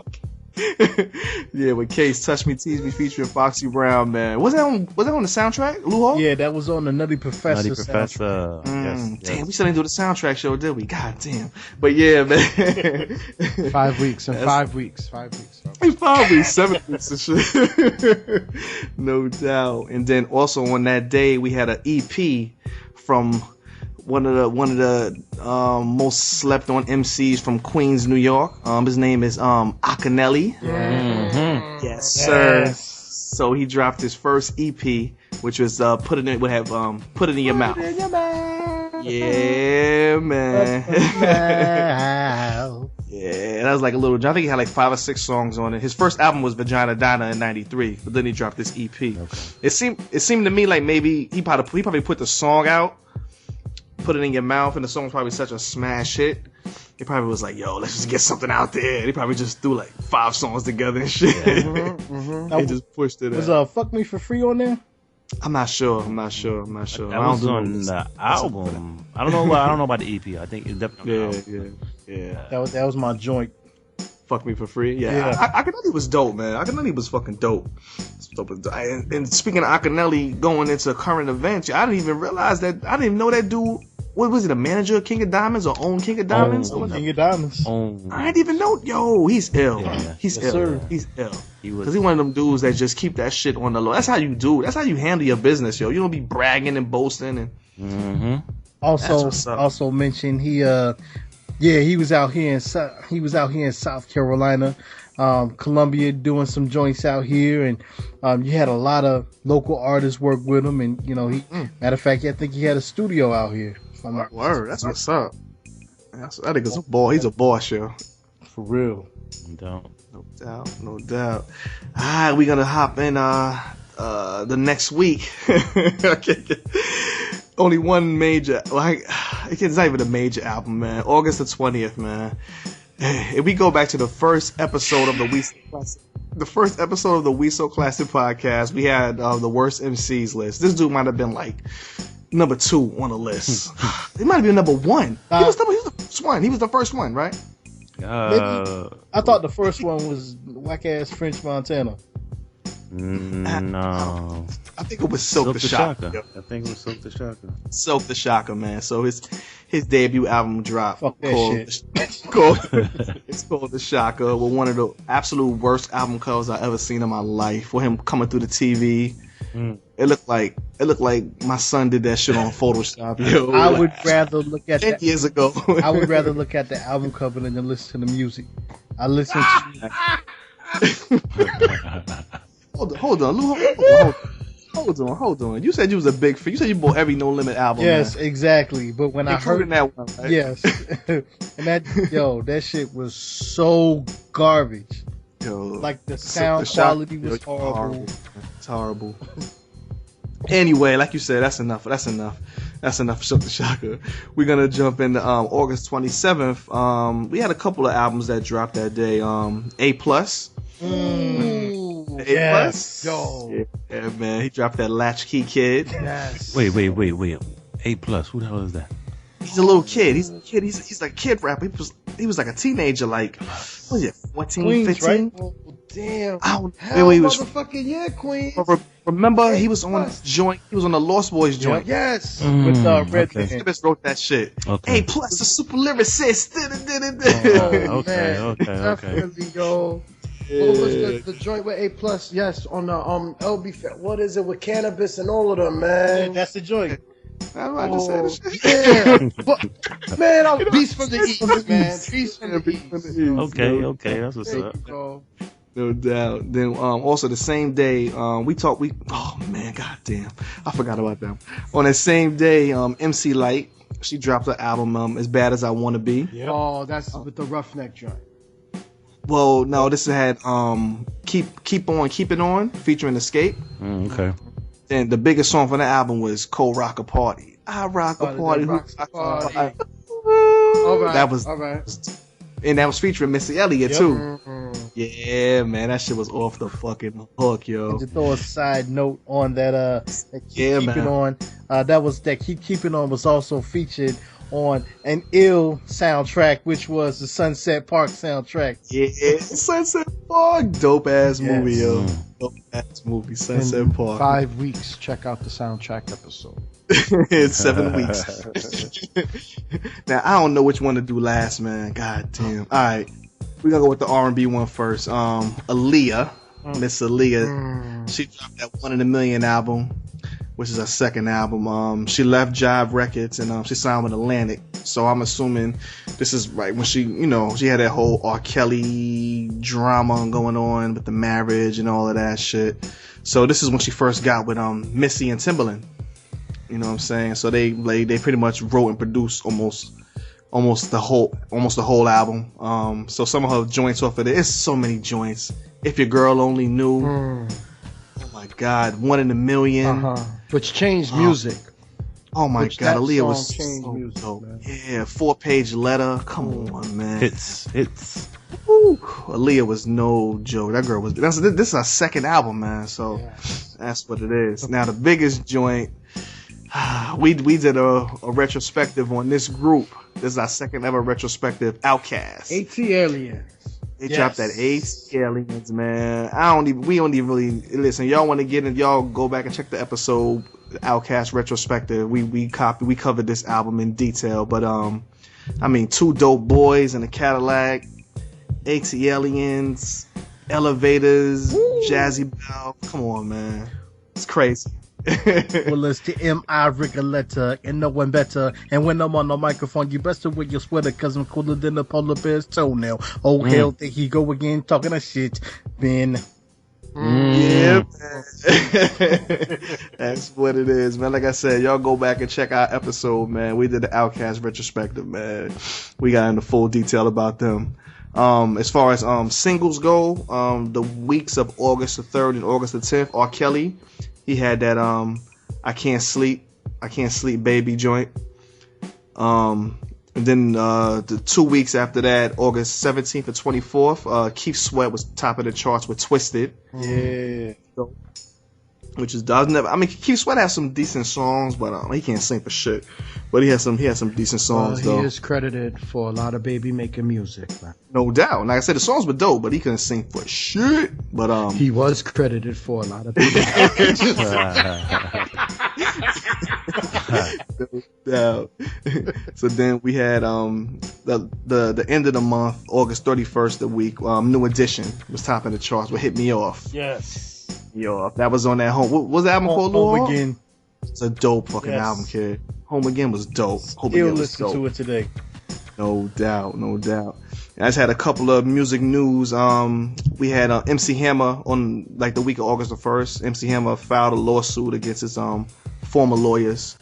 Yeah, with Case, Touch Me, Tease Me, featuring Foxy Brown, man. Was that on the soundtrack, Luho? Yeah, that was on the Nutty Professor. Nutty Professor. Yes. Damn, we still didn't do the soundtrack show, did we? God damn. But yeah, man. 5 weeks and 5 weeks. 5 weeks. 5 weeks, 7 weeks and shit. No doubt. And then also on that day, we had an EP from one of the most slept on MCs from Queens, New York. His name is Akinelli. Mm-hmm. Yes, sir. So he dropped his first EP, which was Put It in Your Mouth. Yeah, man. Yeah, that was like a little. I think he had like 5 or 6 songs on it. His first album was Vagina Dina in '93, but then he dropped this EP. Okay. It seemed to me like maybe he probably put the song out, Put It in Your Mouth, and the song was probably such a smash hit. He probably was like, "Yo, let's just get something out there." And he probably just threw like 5 songs together and shit. He just pushed it. Was "Fuck Me for Free" on there? I'm not sure. That was on the album. I don't know about the EP. I think it's definitely yeah. That was my joint. Fuck Me for Free. Yeah. Akinelli was dope, man. Akinelli was fucking dope. And speaking of Akinelli going into current events, I didn't even realize that. I didn't even know that dude. What was he, the manager of King of Diamonds or own King of Diamonds? King of Diamonds. I didn't even know. Yo, he's ill. Yeah. He's ill. Sir. He's ill. Because he's one of them dudes that just keep that shit on the low. That's how you do. That's how you handle your business, yo. You don't be bragging and boasting and. Mm-hmm. Also mentioned he was out here in South Carolina, Columbia, doing some joints out here, and you had a lot of local artists work with him, and matter of fact, I think he had a studio out here. Word, that's what's up. I think it's a ball. He's a boss, yo. For real. No doubt. Alright, we're gonna hop in the next week. Only one major, it's not even a major album, man. August the 20th, man. If we go back to the first episode of the We So Classic podcast, we had the worst MCs list. This dude might have been like number 2 on the list. It might have been number 1. He was the first one. He was the first one, right? I thought the first one was whack ass French Montana. No. I think it was Silk the Shocker. I think it was Silk the Shocker. Silk the Shocker, man. So his debut album dropped. Fuck that shit. It's called The Shocker, with one of the absolute worst album covers I ever seen in my life. For him coming through the TV. It looked like my son did that shit on Photoshop. Yo, I would rather look at 10 years ago. I would rather look at the album cover than listen to the music. I listen to. Hold on, Lou. Hold on. You said you was a big fan. You said you bought every No Limit album. Yes, man. Exactly. But when I heard that one, right? Yes, and that shit was so garbage. Yo, like the sound quality was horrible. It's horrible. Anyway, like you said, that's enough. That's enough for Shook the Shocker. We're gonna jump into August 27th. We had a couple of albums that dropped that day. A Plus. Yes. Yo. Yeah, man. He dropped that Latchkey Kid. Yes. Wait. A plus. Who the hell is that? He's a little kid. He's a kid. He's like a kid rapper. He was like a teenager, like what was it, 14, Queens, 15? right? Oh, damn. I don't Hell, he was. motherfucking yeah, Queen. Remember, he was on joint. He was on the Lost Boys joint. Yes. With Red okay. Man. Just wrote that shit. Okay. A Plus, a super lyricist. Oh, Okay, man. okay. Definitely, yo. What was the joint with A Plus? Yes, on the LB. What is it with Cannabis and all of them, man? That's the joint. I just said this shit. Yeah, but man, I'm Beast from the East, man. Beast from the East. Okay, that's what's Thank up. you, bro. No doubt. Then also the same day, oh man, goddamn, I forgot about them. On that same day, MC Light, she dropped the album As Bad as I Wanna Be. Yep. Oh, that's with the Roughneck joint. Well, no, this had Keep On Keeping On featuring Escape. Okay. And the biggest song from the album was Cold Rock a Party. I rock a party. Rocks the party. All All right. That was all right. And that was featuring Missy Elliott Yep. too. Mm-hmm. Yeah, man, that shit was off the fucking hook, yo. To throw a side note on that, Yeah, Keep It man. On, that Keep It On was also featured on an ill soundtrack, which was the Sunset Park soundtrack. Yeah, Sunset Park, dope ass Yes. movie, yo. Dope ass movie, Sunset In Park. 5 weeks, check out the soundtrack episode. It's 7 weeks. Now I don't know which one to do last, man. God damn. All right, we gonna go with the R&B one first. Aaliyah, Miss Aaliyah, she dropped that One in a Million album, which is her second album. She left Jive Records and she signed with Atlantic. So I'm assuming this is right when she had that whole R. Kelly drama going on with the marriage and all of that shit. So this is when she first got with Missy and Timbaland. You know what I'm saying? So they pretty much wrote and produced almost the whole album. So some of her joints off of it. It's so many joints. If Your Girl Only Knew. Oh my God, One in a Million. Which changed music. Oh my Which God, that Aaliyah was song changed so music, dope. man. Yeah, 4-page letter. Come on, man. Hits. Woo. Aaliyah was no joke. That girl was. This is her second album, man. So that's what it is. Now the biggest joint. We did a retrospective on this group. This is our second ever retrospective. Outkast. AT Aliens. They dropped that AT Aliens, man. We don't even really listen. Y'all want to get in? Y'all go back and check the episode, Outkast retrospective. We covered this album in detail. But I mean, two dope boys in a Cadillac, AT Aliens, Elevators, Jazzy Bell. Come on, man, it's crazy. Well, it's the M.I. Ricoletta and no one better. And when I'm on the microphone, you best to wear your sweater, cause I'm cooler than a polar bear's toenail. Oh, hell, there he go again, talking a shit. Ben. Yeah, man. That's what it is, man. Like I said, y'all go back and check our episode, man. We did the Outkast retrospective, man. We got into full detail about them. As far as singles go, the weeks of August the 3rd and August the 10th, R. Kelly, he had that I Can't Sleep Baby joint. And then the 2 weeks after that, August 17th and 24th, Keith Sweat was top of the charts with Twisted. Yeah. Which is Keith Sweat has some decent songs, but he can't sing for shit. But he has some decent songs though. He is credited for a lot of baby making music, man. No doubt. Like I said, the songs were dope, but he couldn't sing for shit. But he was credited for a lot of baby making No doubt. So then we had the end of the month, August 31st, the week. New Edition was topping the charts with Hit Me Off. Yes. Yo, that was on that home. What was the album called? Home Again. It's a dope fucking album, kid. Home Again was dope. Home Still Again was listen dope. to it today. No doubt. I just had a couple of music news. We had MC Hammer on like the week of August the 1st. MC Hammer filed a lawsuit against his former lawyers,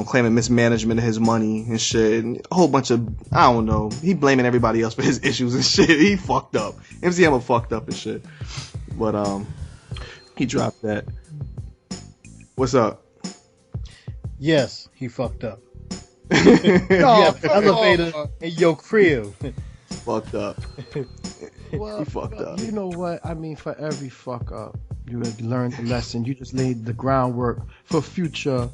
claiming mismanagement of his money and shit. And a whole bunch of, I don't know. He blaming everybody else for his issues and shit. He fucked up. MC Hammer fucked up and shit. But he dropped that. What's up? Yes, he fucked up. No, You have an elevator in your crib. Fucked up. Well, He fucked up. You know what? I mean, for every fuck up, you had learned the lesson. You just laid the groundwork for future,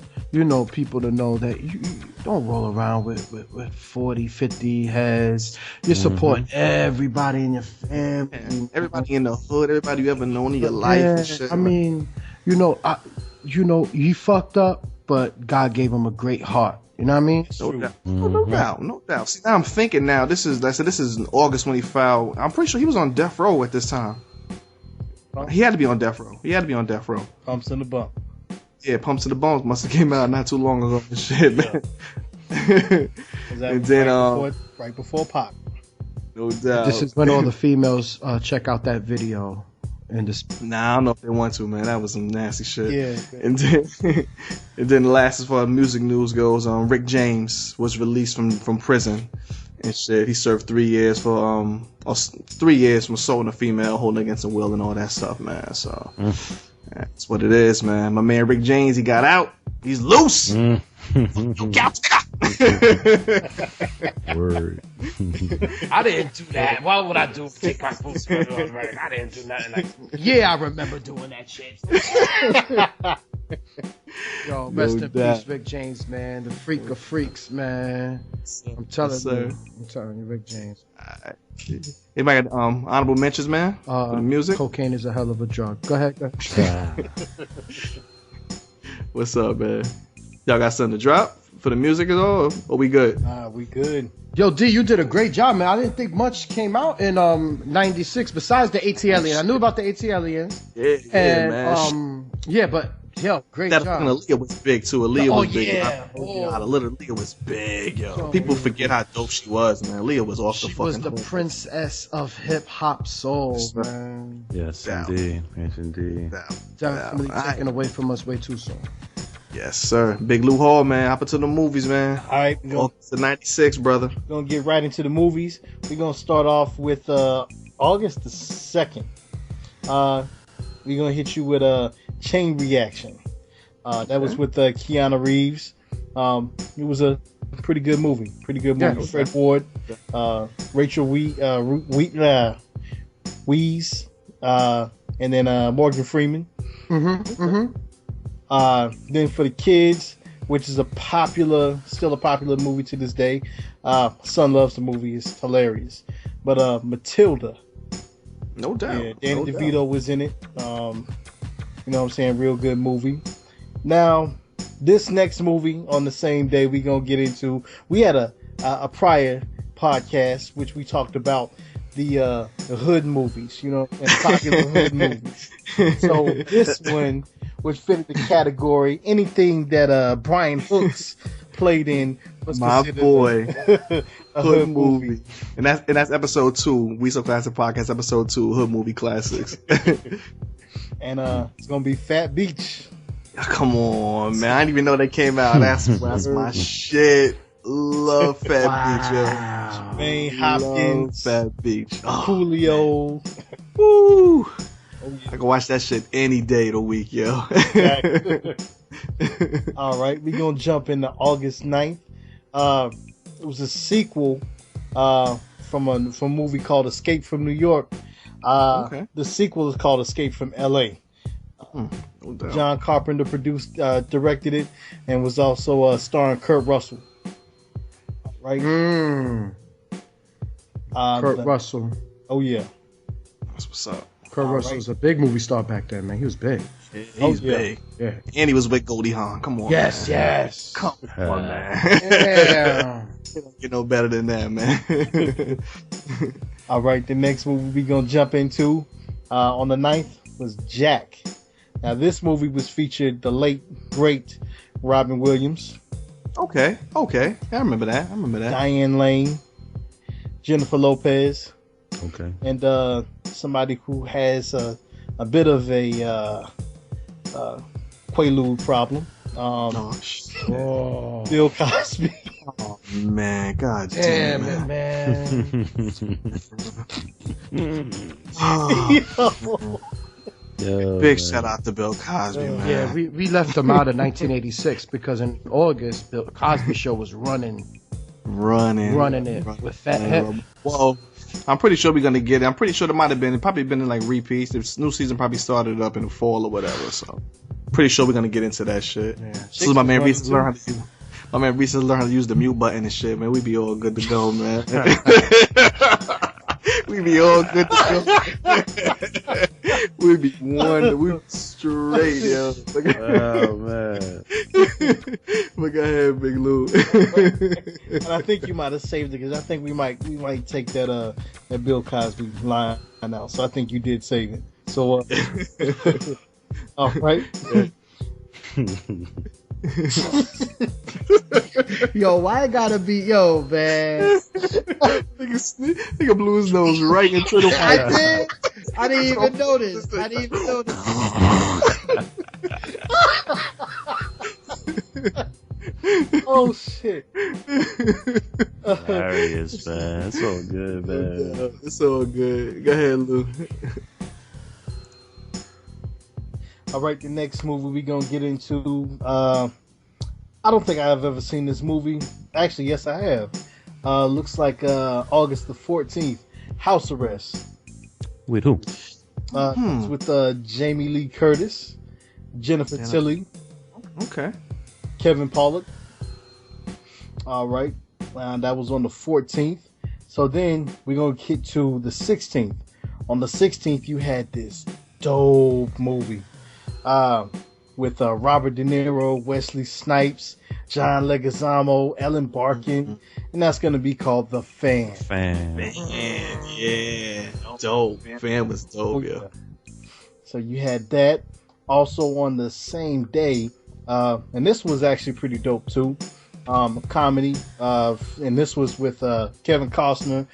people to know that you don't roll around with 40, 50 heads. You support everybody in your family. Everybody in the hood, everybody you ever known in your life and shit. I mean, he fucked up, but God gave him a great heart. You know what I mean? No doubt. See, now I'm thinking now, this is in August when he filed. I'm pretty sure he was on death row at this time. He had to be on death row. Pumps in the bump. Yeah, Pumps in the Bones must have came out not too long ago and shit, man. And then, right before Pop. No doubt. This is when all the females check out that video. And Nah, I don't know if they want to, man. That was some nasty shit. Yeah. And then last, as far as music news goes, Rick James was released from prison and shit. He served 3 years for 3 years from assaulting a female, holding against a will, and all that stuff, man. So that's what it is, man. My man Rick James, he got out. He's loose. You couch, nigga. Word. I didn't do that. Why would I take my boots? I didn't do nothing like. Yeah, I remember doing that shit. Yo, rest in peace, Rick James, man. The freak of freaks, man. I'm telling you, Rick James. Anybody got honorable mentions, man? For the music? Cocaine is a hell of a drug. Go ahead. What's up, man? Y'all got something to drop for the music at all? Or we good? Nah, we good. Yo, D, you did a great job, man. I didn't think much came out in '96 besides the ATLiens. I knew about the ATLiens. Yeah, man. Yeah, but great that job. Aaliyah was big too. Aaliyah was big. Yeah. Aaliyah was big, yo. People forget how dope she was, man. Aaliyah was off the fucking. She was the princess of hip hop soul, man. Yes, indeed. Yes, indeed. Definitely taken away from us way too soon. Yes, sir. Big Lou Hall, man. Hop into the movies, man. All right, August of '96, brother. We're gonna get right into the movies. We're gonna start off with August the 2nd. We're gonna hit you with a Chain Reaction. That was with Keanu Reeves. It was a pretty good movie. Yeah, Fred Ward, Rachel Weisz, and then Morgan Freeman. Then for the kids, which is still a popular movie to this day. Son loves the movie; it's hilarious. But Matilda, no doubt. Yeah, Danny DeVito was in it. You know what I'm saying? Real good movie. Now, this next movie on the same day we're gonna get into. We had a prior podcast which we talked about the hood movies, and popular hood movies. So this one would fit the category. Anything that Brian Hooks played in was my boy a hood movie. And that's episode 2. We So Classic Podcast, episode 2, Hood Movie Classics. And it's gonna be Fat Beach. Come on, man. I didn't even know they came out. That's my shit. Love Fat Beach, yo. Jermaine Hopkins. Love Fat Beach. Julio. Woo. I can watch that shit any day of the week, yo. Exactly. All right, we're going to jump into August 9th. It was a sequel from a movie called Escape from New York. The sequel is called Escape from L.A. John Carpenter directed it, and was also starring Kurt Russell. Right? Kurt Russell. Oh, yeah. That's what's up. Kurt Russell was a big movie star back then, man. He was big. He's big. Yeah. And he was with Goldie Hawn. Come on. Yes, man. yes. Come on, man. Yeah. You know better than that, man. All right, the next movie we're going to jump into on the 9th was Jack. Now, this movie was featured the late, great Robin Williams. Okay. I remember that. Diane Lane, Jennifer Lopez. Okay. And somebody who has a bit of a Quaalude problem. Bill Cosby. Oh, man. God damn it, it, man. Yo, Big man. shout out to Bill Cosby, man. Yeah, we left him out in 1986 because in August, Bill Cosby Show was running it with Fat Hip. Well, I'm pretty sure we're gonna get it. I'm pretty sure it probably been in like repeats. The new season probably started up in the fall or whatever. So, pretty sure we're gonna get into that shit. Yeah. So my man Reese learned how to use the mute button and shit, man. We be all good to go, man. We be all good to go. We be straight, yo. Oh man. But go ahead, Big Lou. And I think you might have saved it because I think we might take that Bill Cosby line out. So I think you did save it. So all right. Yo, why it gotta be man? Nigga blew his nose right into the fire. I did. I didn't even notice. Oh shit. Hilarious, man. It's all good, man. It's all good. Go ahead, Lou. All right, the next movie we gonna get into. I don't think I've ever seen this movie. Actually, yes, I have. Looks like August the 14th. House Arrest. With who? It's with Jamie Lee Curtis, Jennifer Tilly, Okay. Kevin Pollak. All right, that was on the 14th. So then we're gonna get to the 16th. On the 16th, you had this dope movie with Robert De Niro, Wesley Snipes, John Leguizamo, Ellen Barkin, and that's gonna be called The Fan. Yeah. Dope. Fan was dope, yeah. So you had that. Also on the same day, and this was actually pretty dope too. Comedy, and this was with Kevin Costner,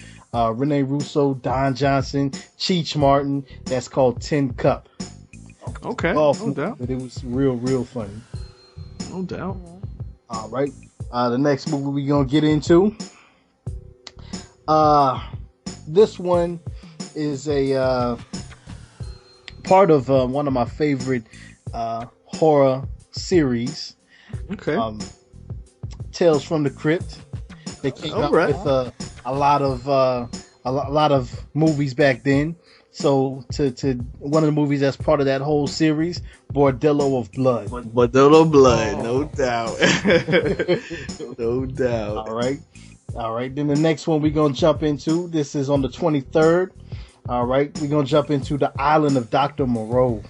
Rene Russo, Don Johnson, Cheech Martin. That's called Tin Cup. Okay. No doubt. But it was real funny. No doubt. All right. The next movie we're going to get into. This one is a part of one of my favorite horror series. Okay. Tales from the Crypt. They came out right. with a lot of movies back then. So to one of the movies that's part of that whole series, Bordello of Blood. Bordello of Blood, no doubt. No doubt. All right. Then the next one we're gonna jump into. This is on the 23rd. All right, we're gonna jump into The Island of Dr. Moreau.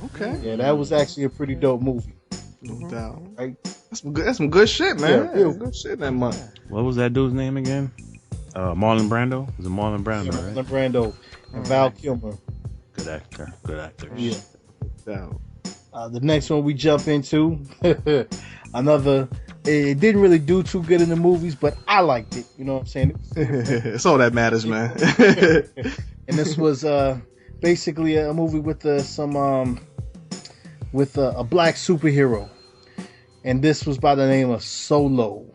Okay. Yeah, that was actually a pretty dope movie. No doubt. Right. That's some good shit, man. Yeah, real good shit that month. What was that dude's name again? Marlon Brando? Was it Marlon Brando, right? Marlon Brando and Val Kilmer. Good actor. Yeah. No doubt. The next one we jump into, another. It didn't really do too good in the movies, but I liked it. You know what I'm saying? It's all that matters, man. And this was basically a movie with a black superhero, and this was by the name of Solo,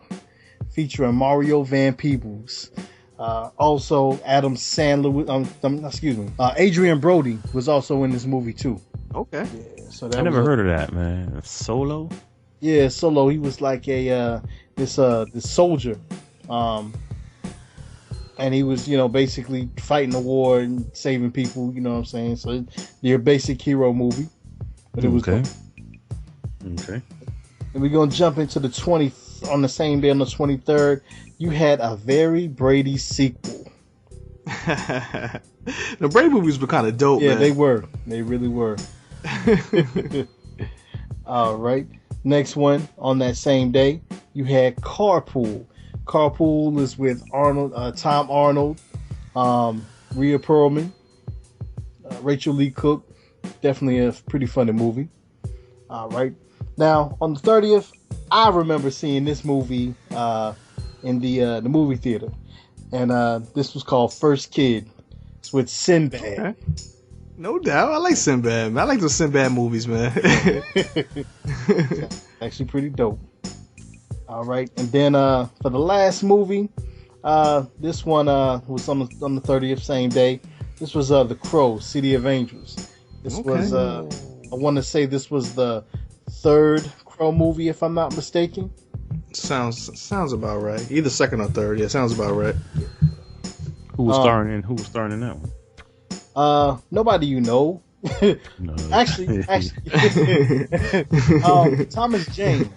featuring Mario Van Peebles. Also, Adam Sandler. Adrian Brody was also in this movie too. Okay. Yeah, so I never heard of that, man. Solo? Yeah, Solo. He was like this soldier, and he was basically fighting the war and saving people. You know what I'm saying? So your basic hero movie, but it was okay. Dope. Okay. And we're gonna jump into the 20th on the same day on the 23rd. You had a Very Brady sequel. The Brady movies were kind of dope, Yeah, man. they were. They really were. All right. Next one on that same day, you had Carpool. Carpool is with Tom Arnold, Rhea Perlman, Rachel Lee Cook. Definitely a pretty funny movie. All right. Now on the 30th, I remember seeing this movie in the movie theater, and this was called First Kid. It's with Sinbad. Okay. No doubt. I like Sinbad, man. I like those Sinbad movies, man. Actually pretty dope. All right. And then for the last movie, this one was on the 30th, same day. This was The Crow, City of Angels. This was I want to say this was the third Crow movie, if I'm not mistaken. Sounds about right. Either second or third. Yeah, sounds about right. Who was starring in that one? Nobody you know. No. actually, Thomas Jane.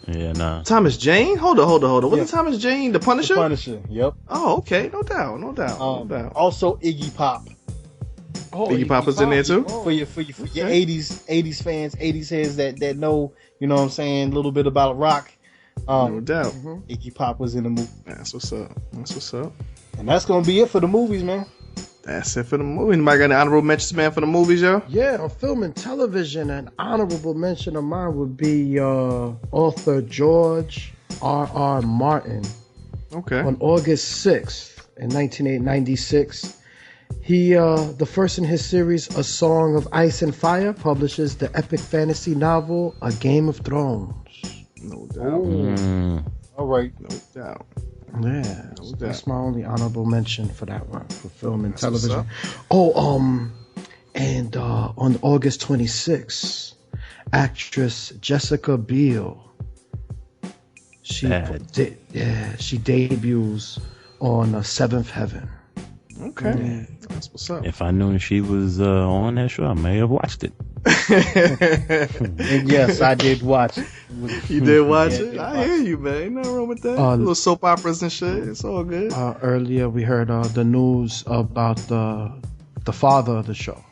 Yeah, nah. Thomas Jane? Hold on. Wasn't Thomas Jane the Punisher? The Punisher, yep. Oh, okay. No doubt. Also Iggy Pop. Oh, Iggy Pop was in there too? For your 80s fans, 80s heads that know, you know what I'm saying, a little bit about rock. No doubt. Iggy Pop was in the movie. That's what's up. And that's gonna be it for the movies, man. That's it for the movie. Anybody got any honorable mentions, man, for the movies, yo? Yeah, on film and television, an honorable mention of mine would be author George R.R. Martin. Okay. On August 6th in 1996, he, the first in his series, A Song of Ice and Fire, publishes the epic fantasy novel A Game of Thrones. No doubt. All right. No doubt. Yeah, that's my only honorable mention for that one, for film and television. And on August 26th, actress Jessica Biel, she debuts on Seventh Heaven. Okay, Yeah. that's what's up. If I knew she was on that show, I may have watched it. And yes, I did watch it. You did watch it? I hear you, man. Ain't nothing wrong with that. Little soap operas and shit. It's all good. Earlier, we heard the news about the father of the show.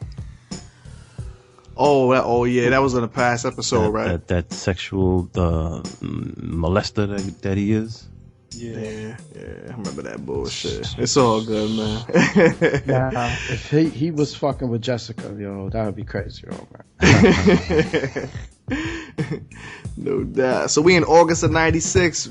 Oh yeah, that was in the past episode, right? That sexual molester that he is. Yeah, I remember that bullshit. It's all good, man. Now, if he was fucking with Jessica, yo, that would be crazy, yo, man. No doubt. So we in August of '96.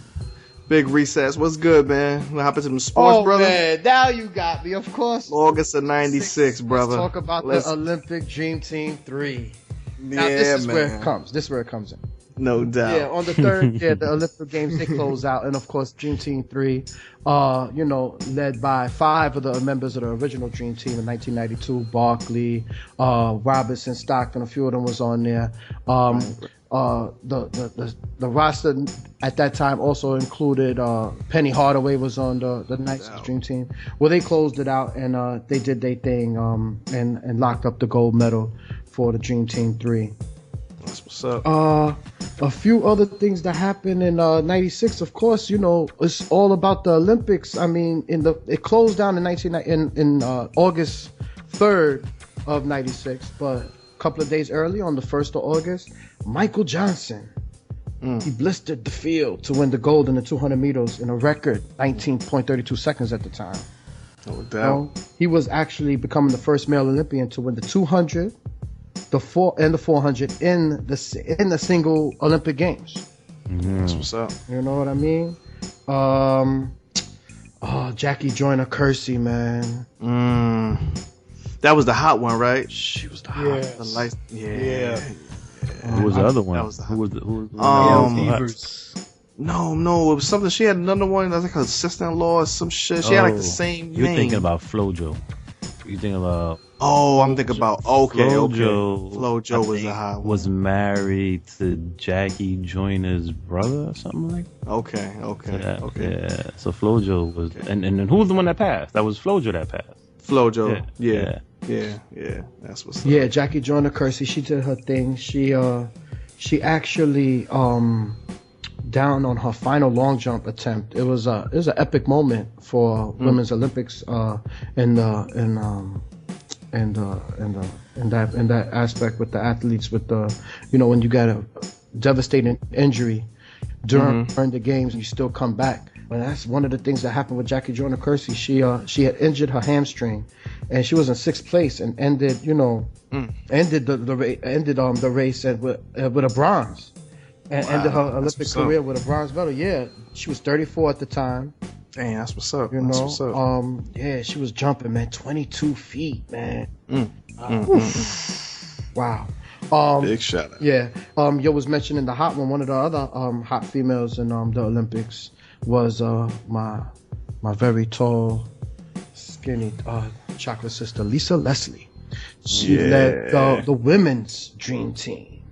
Big recess. What's good, man? What happened to them sports, brother? Man, now you got me, of course. August of '96, brother. Let's talk about the Olympic Dream Team 3. Now, this is where it comes. This is where it comes in. No doubt. Yeah, on the third, the Olympic Games, they close out. And, of course, Dream Team 3, led by 5 of the members of the original Dream Team in 1992, Barkley, Robinson, Stockton, a few of them was on there. The roster at that time also included Penny Hardaway was on the Knights Dream Team. Well, they closed it out and they did their thing and locked up the gold medal for the Dream Team 3. That's what's up. A few other things that happened in '96. Of course, it's all about the Olympics. I mean, it closed down in August 3rd of '96, but a couple of days early, on the 1st of August, Michael Johnson, he blistered the field to win the gold in the 200 meters in a record 19.32 seconds at the time. No doubt. He was actually becoming the first male Olympian to win the 200. The 400 in the single Olympic Games. That's what's up. You know what I mean? Jackie Joyner Kersey, man. That was the hot one, right? She was the hot one. Yeah. Who was the other one? That was the hot Who was the No, it was something. She had another one. That's like her sister-in-law or some shit. She had like the same You're name. thinking about FloJo. You thinking about? Oh, I'm thinking about FloJo. FloJo was the hot one. Was married to Jackie Joyner's brother or something like that. Okay. Yeah. So FloJo was, and who was the one that passed? That was FloJo that passed. FloJo. Yeah. That's what's up. Yeah, Jackie Joyner Kersey. She did her thing. She actually down on her final long jump attempt. It was an epic moment for women's Olympics in that aspect with the athletes, with the when you got a devastating injury during the games and you still come back. And that's one of the things that happened with Jackie Joyner Kersey. She had injured her hamstring, and she was in 6th place and ended the race with a bronze, and ended her Olympic career with a bronze medal. Yeah, she was 34 at the time. Dang, that's what's up. That's what's up. Yeah, she was jumping, man, 22 feet, man. Wow. Big shout out. Yeah. You was mentioning the hot one. One of the other hot females in the Olympics was my very tall, skinny chocolate sister, Lisa Leslie. She led the women's dream team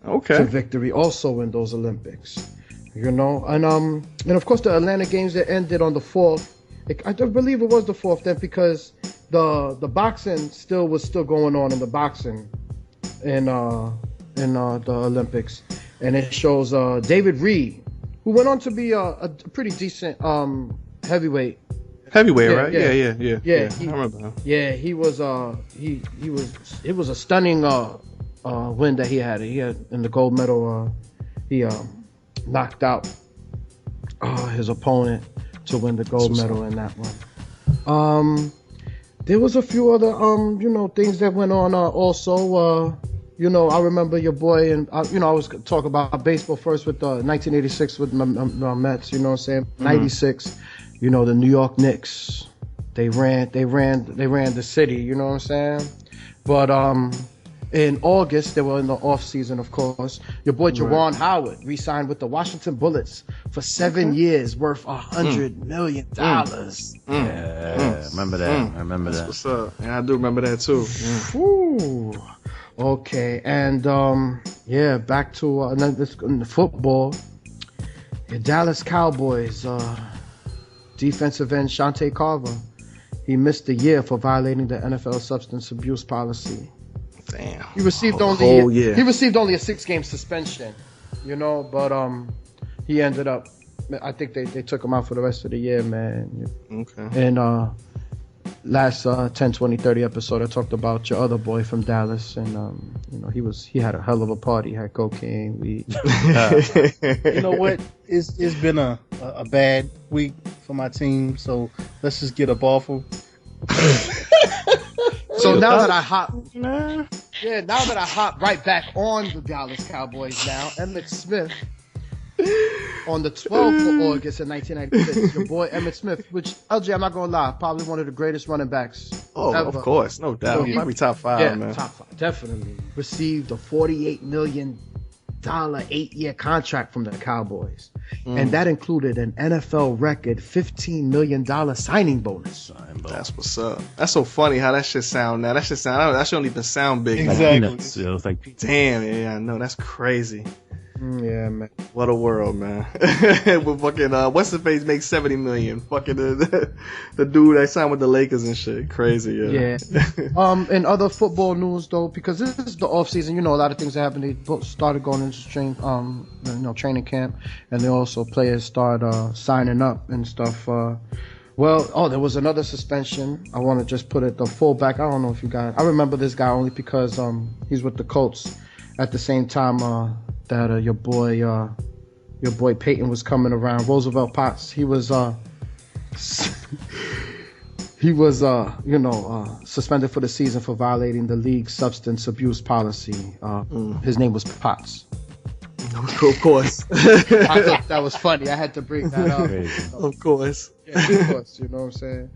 to victory also in those Olympics. You know, and of course the Atlanta Games that ended on the 4th. I believe it was the 4th then, because the boxing was still going on in the boxing in the Olympics, and it shows David Reed, who went on to be a pretty decent heavyweight. Heavyweight, right? Yeah. I remember him. Yeah, he was. It was a stunning win that he had. He had in the gold medal. He knocked out his opponent to win the gold medal in that one. There was a few other things that went on also. I remember your boy, and I was talking about baseball first with 1986 with my Mets. You know what I'm saying? 96. The New York Knicks. They ran the city. You know what I'm saying? But in August, they were in the off season, of course. Your boy Juwan Howard re-signed with the Washington Bullets for 7 years, worth $100 million. Yeah, remember that. I remember that. What's up? Yeah, I do remember that too. Ooh. Okay, and back to in the football. Your Dallas Cowboys defensive end Shante Carver, he missed a year for violating the NFL substance abuse policy. Damn. He received only a 6-game suspension, but he ended up. I think they took him out for the rest of the year, man. Okay. And last 10, 20, 30 episode, I talked about your other boy from Dallas, and he had a hell of a party, had cocaine, weed. You know what? It's been a bad week for my team, so let's just get up off him. So now that I hop right back on the Dallas Cowboys now, Emmitt Smith, on the 12th of August in 1996, your boy Emmitt Smith, which, LJ, I'm not going to lie, probably one of the greatest running backs ever. Of course, no doubt. He might be top 5, man. Top 5, definitely. Received a $48 million 8-year contract from the Cowboys. And that included an NFL record $15 million signing bonus. That's what's up. That's so funny how that shit sound now. That shouldn't even sound big. Exactly. It was like, damn, yeah, I know. That's crazy. Yeah, man. What a world, man. With fucking what's the face makes $70 million. Fucking the dude that signed with the Lakers and shit. Crazy, yeah. In other football news though, because this is the off season, a lot of things that happened. They both started going into training camp, and they also players start signing up and stuff. There was another suspension. I want to just put it the fullback. I don't know if you guys. I remember this guy only because he's with the Colts at the same time that your boy Peyton was coming around. Roosevelt Potts. He was suspended for the season for violating the league's substance abuse policy. His name was Potts. Of course. I thought that was funny. I had to bring that up. Of course. Yeah, of course. You know what I'm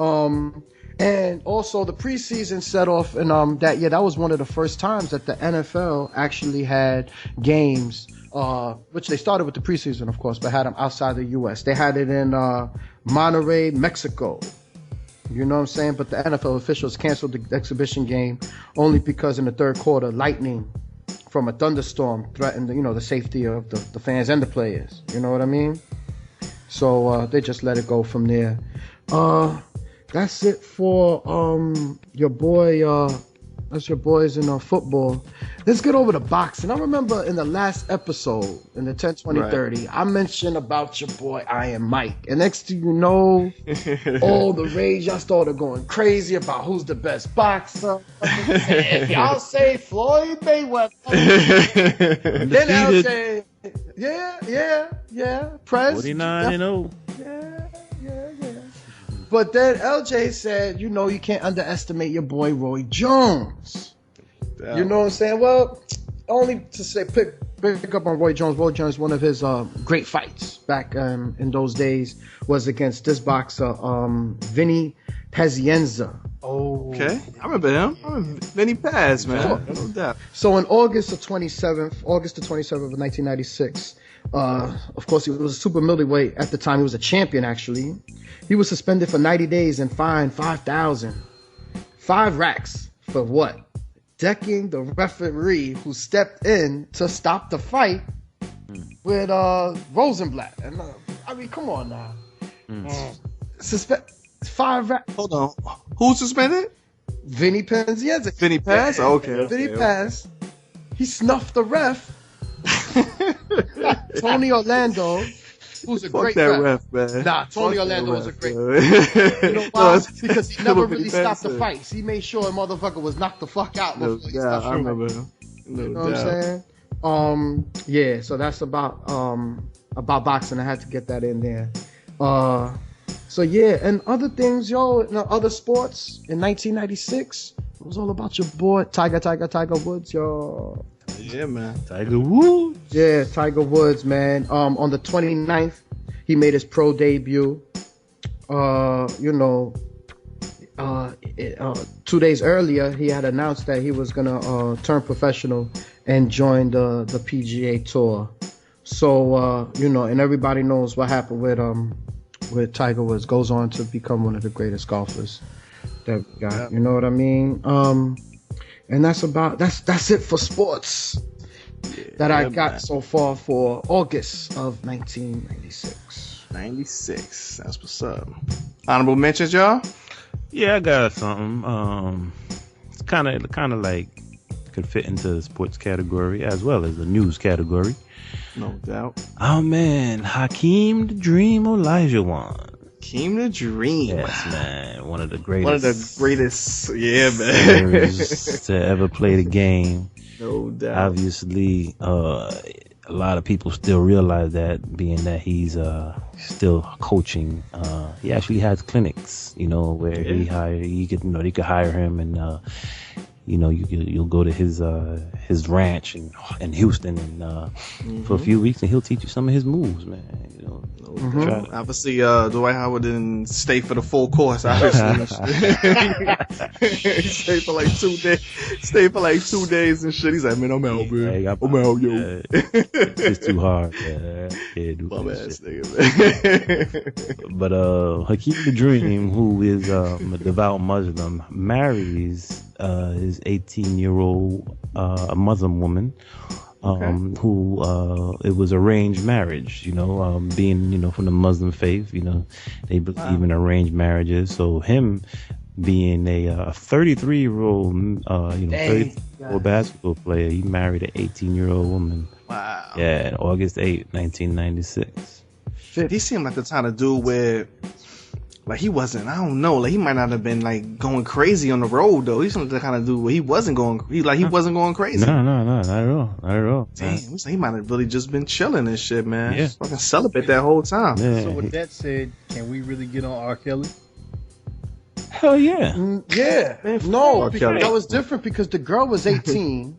saying? And also the preseason set off, and that year, that was one of the first times that the NFL actually had games, which they started with the preseason, of course, but had them outside the U.S. They had it in Monterrey, Mexico. You know what I'm saying? But the NFL officials canceled the exhibition game only because in the third quarter, lightning from a thunderstorm threatened, the safety of the fans and the players. You know what I mean? So they just let it go from there. That's it for your boy. That's your boys in football. Let's get over to boxing. I remember in the last episode, in the 10, 20, 30, I mentioned about your boy Iron Mike. And next thing you know, all the rage, y'all started going crazy about who's the best boxer. If y'all say Floyd Mayweather, then I'll say, yeah, Prez. 49-0. Yeah. But then LJ said, you can't underestimate your boy Roy Jones. Damn. You know what I'm saying? Well, only to say pick up on Roy Jones. Roy Jones, one of his great fights back in those days was against this boxer, Vinny Pazienza. Oh, okay. I remember him. Vinny Paz, man. No doubt. So on August the 27th of 1996, of course, he was a super middleweight at the time. He was a champion, actually. He was suspended for 90 days and fined $5,000. 5 racks for what? decking the referee who stepped in to stop the fight with Rosenblatt. And I mean, come on now. Hold on. Who's suspended? Vinny Penzienza. Vinny Paz? Okay. Vinny Paz. He snuffed the ref. Tony Orlando, who's a great ref, man. Nah, Tony Orlando was a great ref. You know why? Because he never really stopped the fights. He made sure a motherfucker was knocked the fuck out before he stopped I remember him. You know what I'm saying? Yeah, so that's about boxing. I had to get that in there. So yeah, and other things, yo, other sports in 1996, it was all about your boy Tiger Woods, yo. Yeah, man. Tiger Woods. Yeah, Tiger Woods, man. On the 29th, he made his pro debut. 2 days earlier, he had announced that he was gonna turn professional and join the PGA Tour. So and everybody knows what happened with Tiger Woods. Goes on to become one of the greatest golfers that we got. Yeah. You know what I mean? And that's it for sports that I got so far for August of 1996. 96. That's what's up. Honorable mentions, y'all? Yeah, I got something. It's kind of like could fit into the sports category as well as the news category. No doubt. Oh man, Hakeem the Dream Olajuwon. Hakeem the Dream. Yes, man. One of the greatest. Yeah, man. to ever play the game. No doubt. Obviously, a lot of people still realize that, being that he's still coaching. He actually has clinics, where they could hire him, and you'll go to his ranch in Houston and for a few weeks, and he'll teach you some of his moves, man. Obviously, Dwight Howard didn't stay for the full course. Obviously, he stayed for like 2 days. Stayed for like 2 days and shit. He's like, man, I'm out, man. I'm out, yo. It's too hard. Bum ass nigga, man. But Hakeem the Dream, who is a devout Muslim, marries his 18-year-old Muslim woman. Who it was arranged marriage, being from the Muslim faith, they believe in arranged marriages. So him being a 33-year-old 33-year-old basketball player, he married an 18-year-old woman. Wow. Yeah, August 8, 1996. Shit, he seemed like the kind of dude where, like, he wasn't, I don't know, like, he might not have been, like, going crazy on the road, though. He's the kind of dude where he wasn't going crazy. No, not at all. Damn, he might have really just been chilling and shit, man. Yeah. Just fucking celibate that whole time. Yeah. So with that said, can we really get on R. Kelly? Hell yeah. Yeah. Man, no, because that was different because the girl was 18.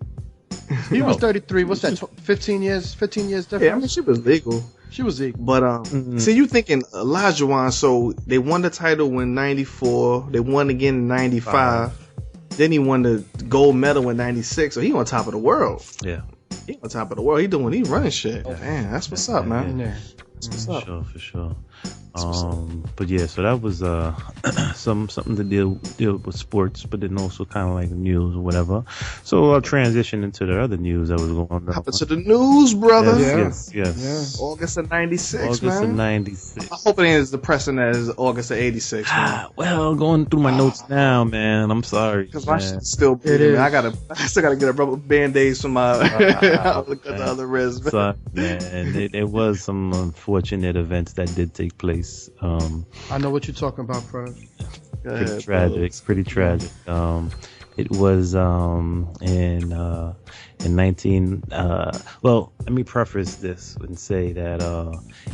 He was 33. What's that, 15 years difference? Yeah, I mean, she was legal. She was legal. But, see, you thinking Olajuwon, so they won the title in 94, they won again in 95, then he won the gold medal in 96, so he on top of the world. Yeah. He on top of the world. He running shit. Yeah. Man, that's what's up, man. Yeah. That's what's up. For sure. But yeah, so that was something to deal with sports, but then also kind of like news or whatever. So I'll transition into the other news that was going on. Happened to the news, brother. Yes. August of 96, August man. of 96. I hope it ain't as depressing as August of 86, man. Well, going through my notes now, man. I'm sorry. Because my shit's still bleeding, man. I still gotta get a rubber band-aids from my look at the other wrist, man. So, man, there was some unfortunate events that did take place. I know what you're talking about, Prez. Pretty tragic. It was in 19. Well, let me preface this and say that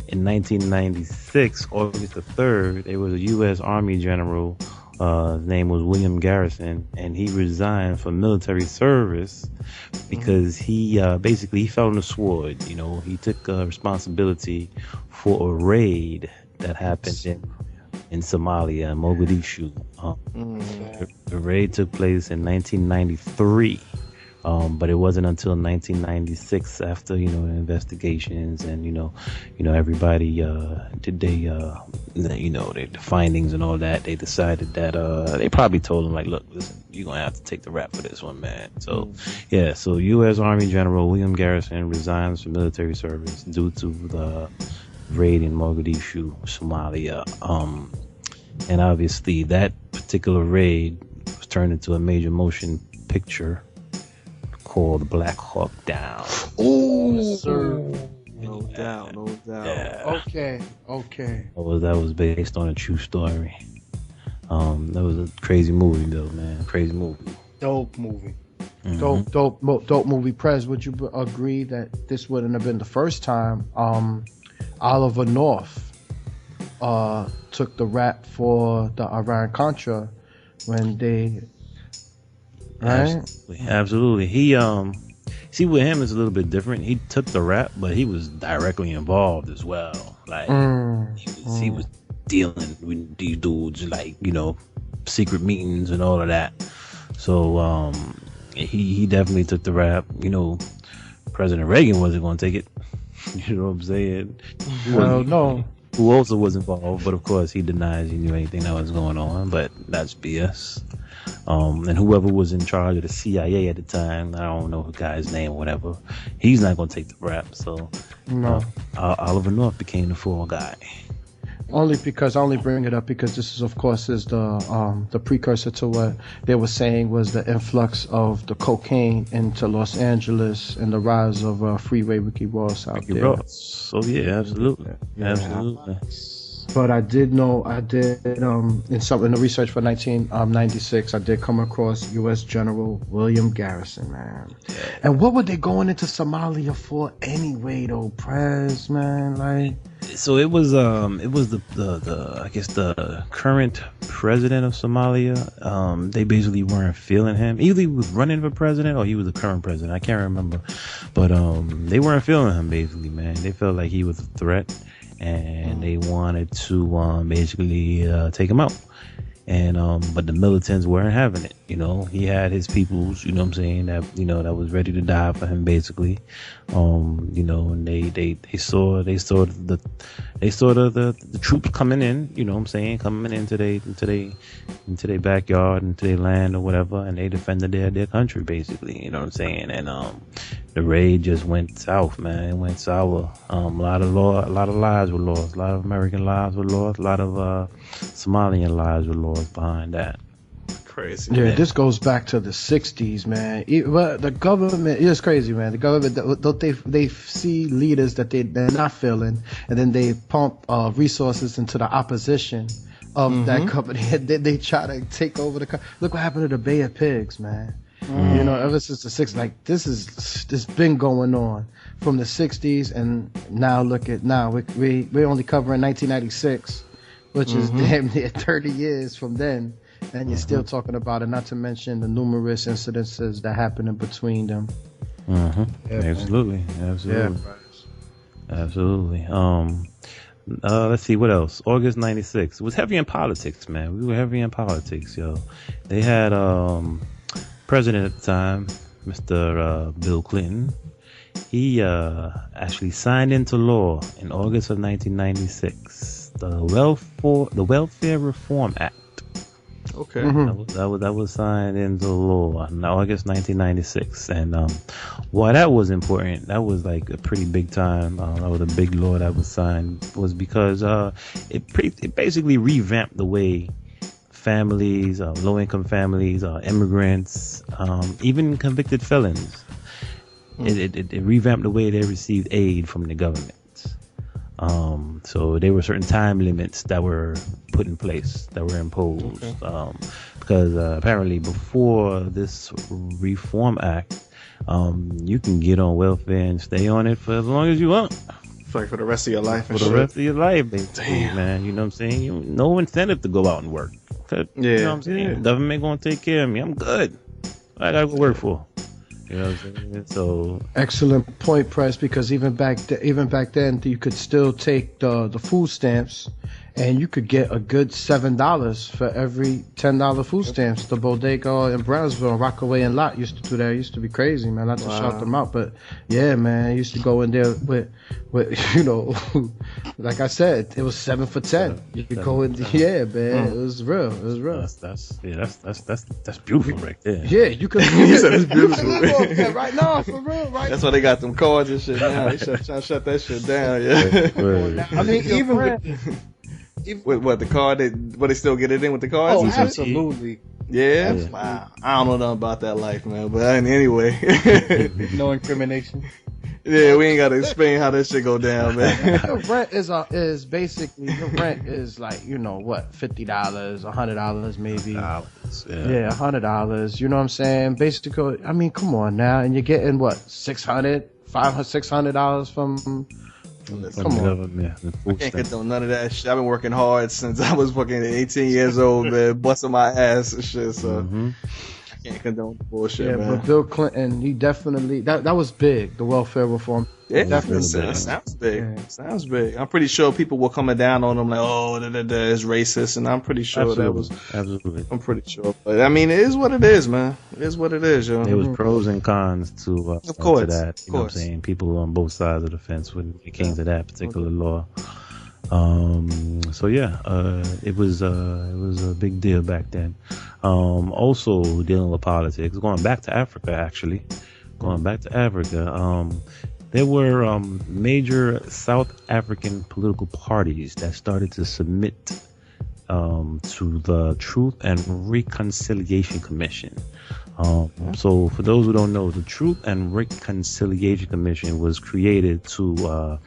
in 1996, August the 3rd, there was a U.S. Army general. His name was William Garrison, and he resigned from military service because he basically he fell on the sword. He took responsibility for a raid that happened in Somalia, Mogadishu. The raid took place in 1993. But it wasn't until 1996, after investigations and everybody did the findings and all that, they decided that they probably told him, like, look, listen, you're gonna have to take the rap for this one, man. So so U.S. Army General William Garrison resigns from military service due to the raid in Mogadishu, Somalia. And obviously that particular raid was turned into a major motion picture called Black Hawk Down. Oh, sir. No doubt. Yeah. Okay. That was based on a true story. That was a crazy movie, though, man. Crazy movie. Dope movie. Mm-hmm. Dope movie. Prez, would you agree that this wouldn't have been the first time Oliver North took the rap for the Iran-Contra when they... Right? Absolutely. He see, with him it's a little bit different. He took the rap, but he was directly involved as well. Like he was dealing with these dudes, like secret meetings and all of that. So he definitely took the rap. President Reagan wasn't going to take it. You know what I'm saying? Well, no. Who also was involved, but of course he denies he knew anything that was going on. But that's BS. And whoever was in charge of the CIA at the time, I don't know the guy's name or whatever, he's not going to take the rap. So Oliver North became the fall guy. I only bring it up because this is, of course, the precursor to what they were saying was the influx of the cocaine into Los Angeles and the rise of Freeway Ricky Ross out there. So yeah, absolutely. But I did in the research for 1996, I did come across U.S. General William Garrison, man. And what were they going into Somalia for anyway, though, Prez, man? Like, so it was the I guess the current president of Somalia. They basically weren't feeling him. Either he was running for president or he was the current president. I can't remember, but they weren't feeling him. Basically, man, they felt like he was a threat. And they wanted to basically take him out. And but the militants weren't having it. He had his peoples, that that was ready to die for him, basically. And they saw the troops coming in, coming into their backyard, into their land or whatever, and they defended their country, basically. And the raid just went south, man. It went sour. A lot of lives were lost. A lot of American lives were lost. A lot of Somalian lives were lost behind that. Crazy. Yeah, this goes back to the 60s, man. But the government, it's crazy, man. The government, don't they see leaders that they're not feeling, and then they pump resources into the opposition of that company. They try to take over the country. Look what happened to the Bay of Pigs, man. Ever since the 60s, like this been going on from the 60s, and now look at now. We're only covering 1996, which is damn near 30 years from then, and you're still talking about it. Not to mention the numerous incidences that happen in between them. Yeah, absolutely. Let's see what else. August 96 was heavy in politics, man. We were heavy in politics, yo. They had president at the time, Mr. Bill Clinton. He actually signed into law in August of 1996 the Welfare Reform Act. Okay. That was signed into law in August 1996, and why that was important, that was like a pretty big time. That was a big law that was signed, was because it basically revamped the way families, low-income families, immigrants, even convicted felons. It revamped the way they received aid from the government. So there were certain time limits that were put in place, that were imposed. Because apparently before this Reform Act, you can get on welfare and stay on it for as long as you want. Like for the rest of your life. For the rest of your life, basically, man. You know what I'm saying? No incentive to go out and work. You know what I'm saying? The government gonna take care of me. I'm good. I gotta go work for. You know what I'm saying? So excellent point, Prez. Because even back then, you could still take the food stamps And you could get a good $7 for every $10 food stamps. The bodega in Brownsville, Rockaway and Lot used to do that. It used to be crazy, man. Not to shout them out, but yeah, man, I used to go in there with you know, like I said, it was 7 for 10. You could go in, yeah, man, it was real. It was real. That's beautiful right there. Yeah, you could. You said it's beautiful. Right now, for real, right? That's why they got them cards and shit now. They trying to shut that shit down. Yeah. I mean, even with What the card? They still get it in with the cards? oh, absolutely. Yeah? Wow. I don't know nothing about that life, man. But anyway. No incrimination. Yeah, we ain't got to explain how that shit go down, man. The rent is basically, the rent is like, you know what, $50, $100 maybe. Yeah. Yeah, $100. You know what I'm saying? Basically, I mean, come on now, and you're getting what, $600 from. Come on. I can't condone none of that shit. I've been working hard since I was fucking 18 years old, man, busting my ass and shit. So I can't condone the bullshit, yeah, man. but Bill Clinton, he definitely that was big. The welfare reform. Yeah, definitely. That sounds big. Yeah. Sounds big. I'm pretty sure people were coming down on him like, oh, it's racist, and I'm pretty sure that was. Absolutely. I'm pretty sure, but I mean, it is what it is, man. It is what it is, yo. There was pros and cons to of course, to that. You know what I'm saying? People on both sides of the fence when it came to that particular law. So yeah, it was a big deal back then. Also dealing with politics, going back to Africa, actually, there were major South African political parties that started to submit to the Truth and Reconciliation Commission. So for those who don't know, the Truth and Reconciliation Commission was created to,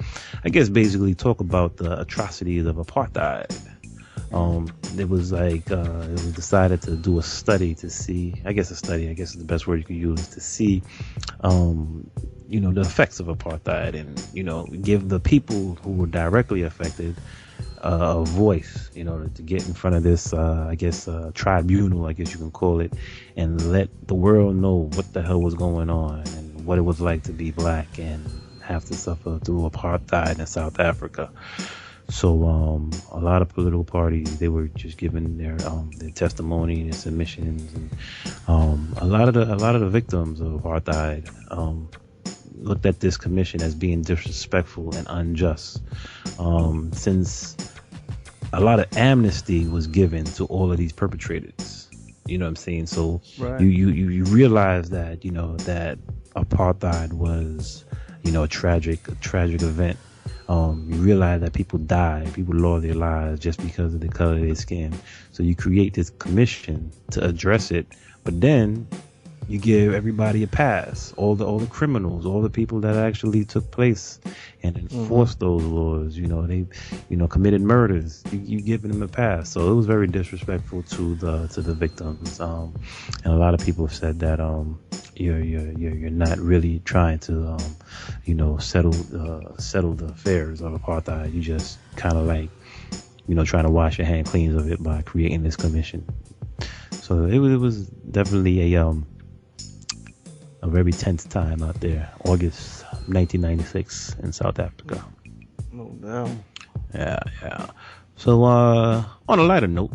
I guess, basically talk about the atrocities of apartheid. It was decided to do a study to see, I guess is the best word you could use, to see, the effects of apartheid and, give the people who were directly affected a voice, to get in front of this, tribunal, I guess you can call it, and let the world know what the hell was going on and what it was like to be black and have to suffer through apartheid in South Africa. So a lot of political parties, they were just giving their testimony, their submissions, and a lot of the victims of apartheid looked at this commission as being disrespectful and unjust, since a lot of amnesty was given to all of these perpetrators. You know what I'm saying? So right. you realize that that apartheid was a tragic event. You realize that people died, people lost their lives just because of the color of their skin. So you create this commission to address it, but then you give everybody a pass, all the criminals, all the people that actually took place and enforced those laws. They committed murders. You giving them a pass. So it was very disrespectful to the victims. And a lot of people have said that you're not really trying to settle the affairs of apartheid. You just kind of like trying to wash your hand clean of it by creating this commission. So it was definitely a very tense time out there. August 1996 in South Africa. No doubt. Yeah. So on a lighter note.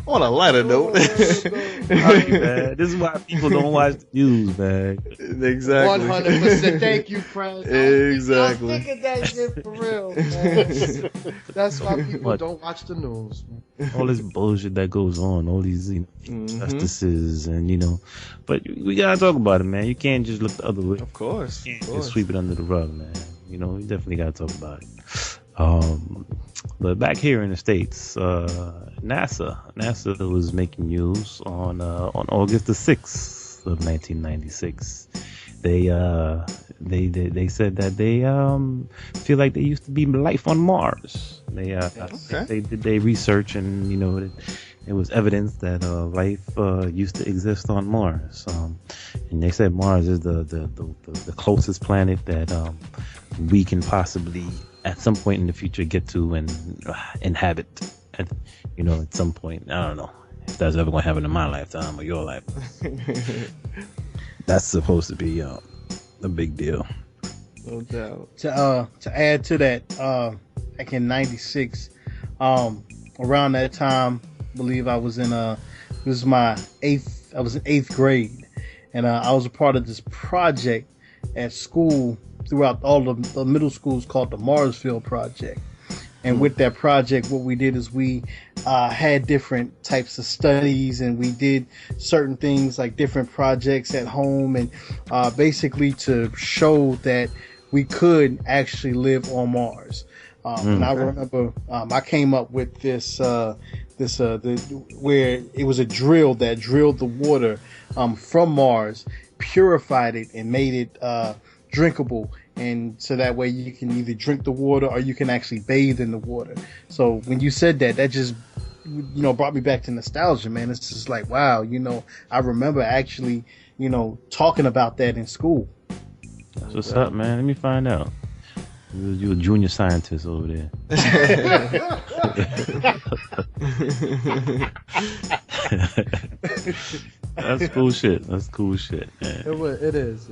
On a lighter note. Man, this is why people don't watch the news, man. Exactly. 100%. Thank you, Prez. Exactly. I'm thinking that shit for real, man. That's why people don't watch the news, man. All this bullshit that goes on, all these justices, and but we gotta talk about it, man. You can't just look the other way. Of course. Just sweep it under the rug, man. You definitely gotta talk about it. But back here in the States, NASA was making news on August the 6th of 1996. They said that they feel like there used to be life on Mars. They did their research, and it was evidence that life used to exist on Mars. And they said Mars is the closest planet that we can possibly at some point in the future get to and inhabit at some point. I don't know if that's ever going to happen in my lifetime or your life. That's supposed to be a big deal. No doubt. To add to that, back in '96. Around that time, I believe I was in this was my eighth. I was in 8th grade, and I was a part of this project at school throughout all of the middle schools called the Marsfield Project. And with that project, what we did is we had different types of studies, and we did certain things like different projects at home, and basically to show that we could actually live on Mars. And I remember I came up with this where it was a drill that drilled the water from Mars, purified it, and made it drinkable. And so that way you can either drink the water or you can actually bathe in the water. So when you said that, that just, brought me back to nostalgia, man. It's just like, wow, I remember actually, talking about that in school. That's what's up, man. Let me find out. You a junior scientist over there. That's cool shit. That's cool shit, man. It is.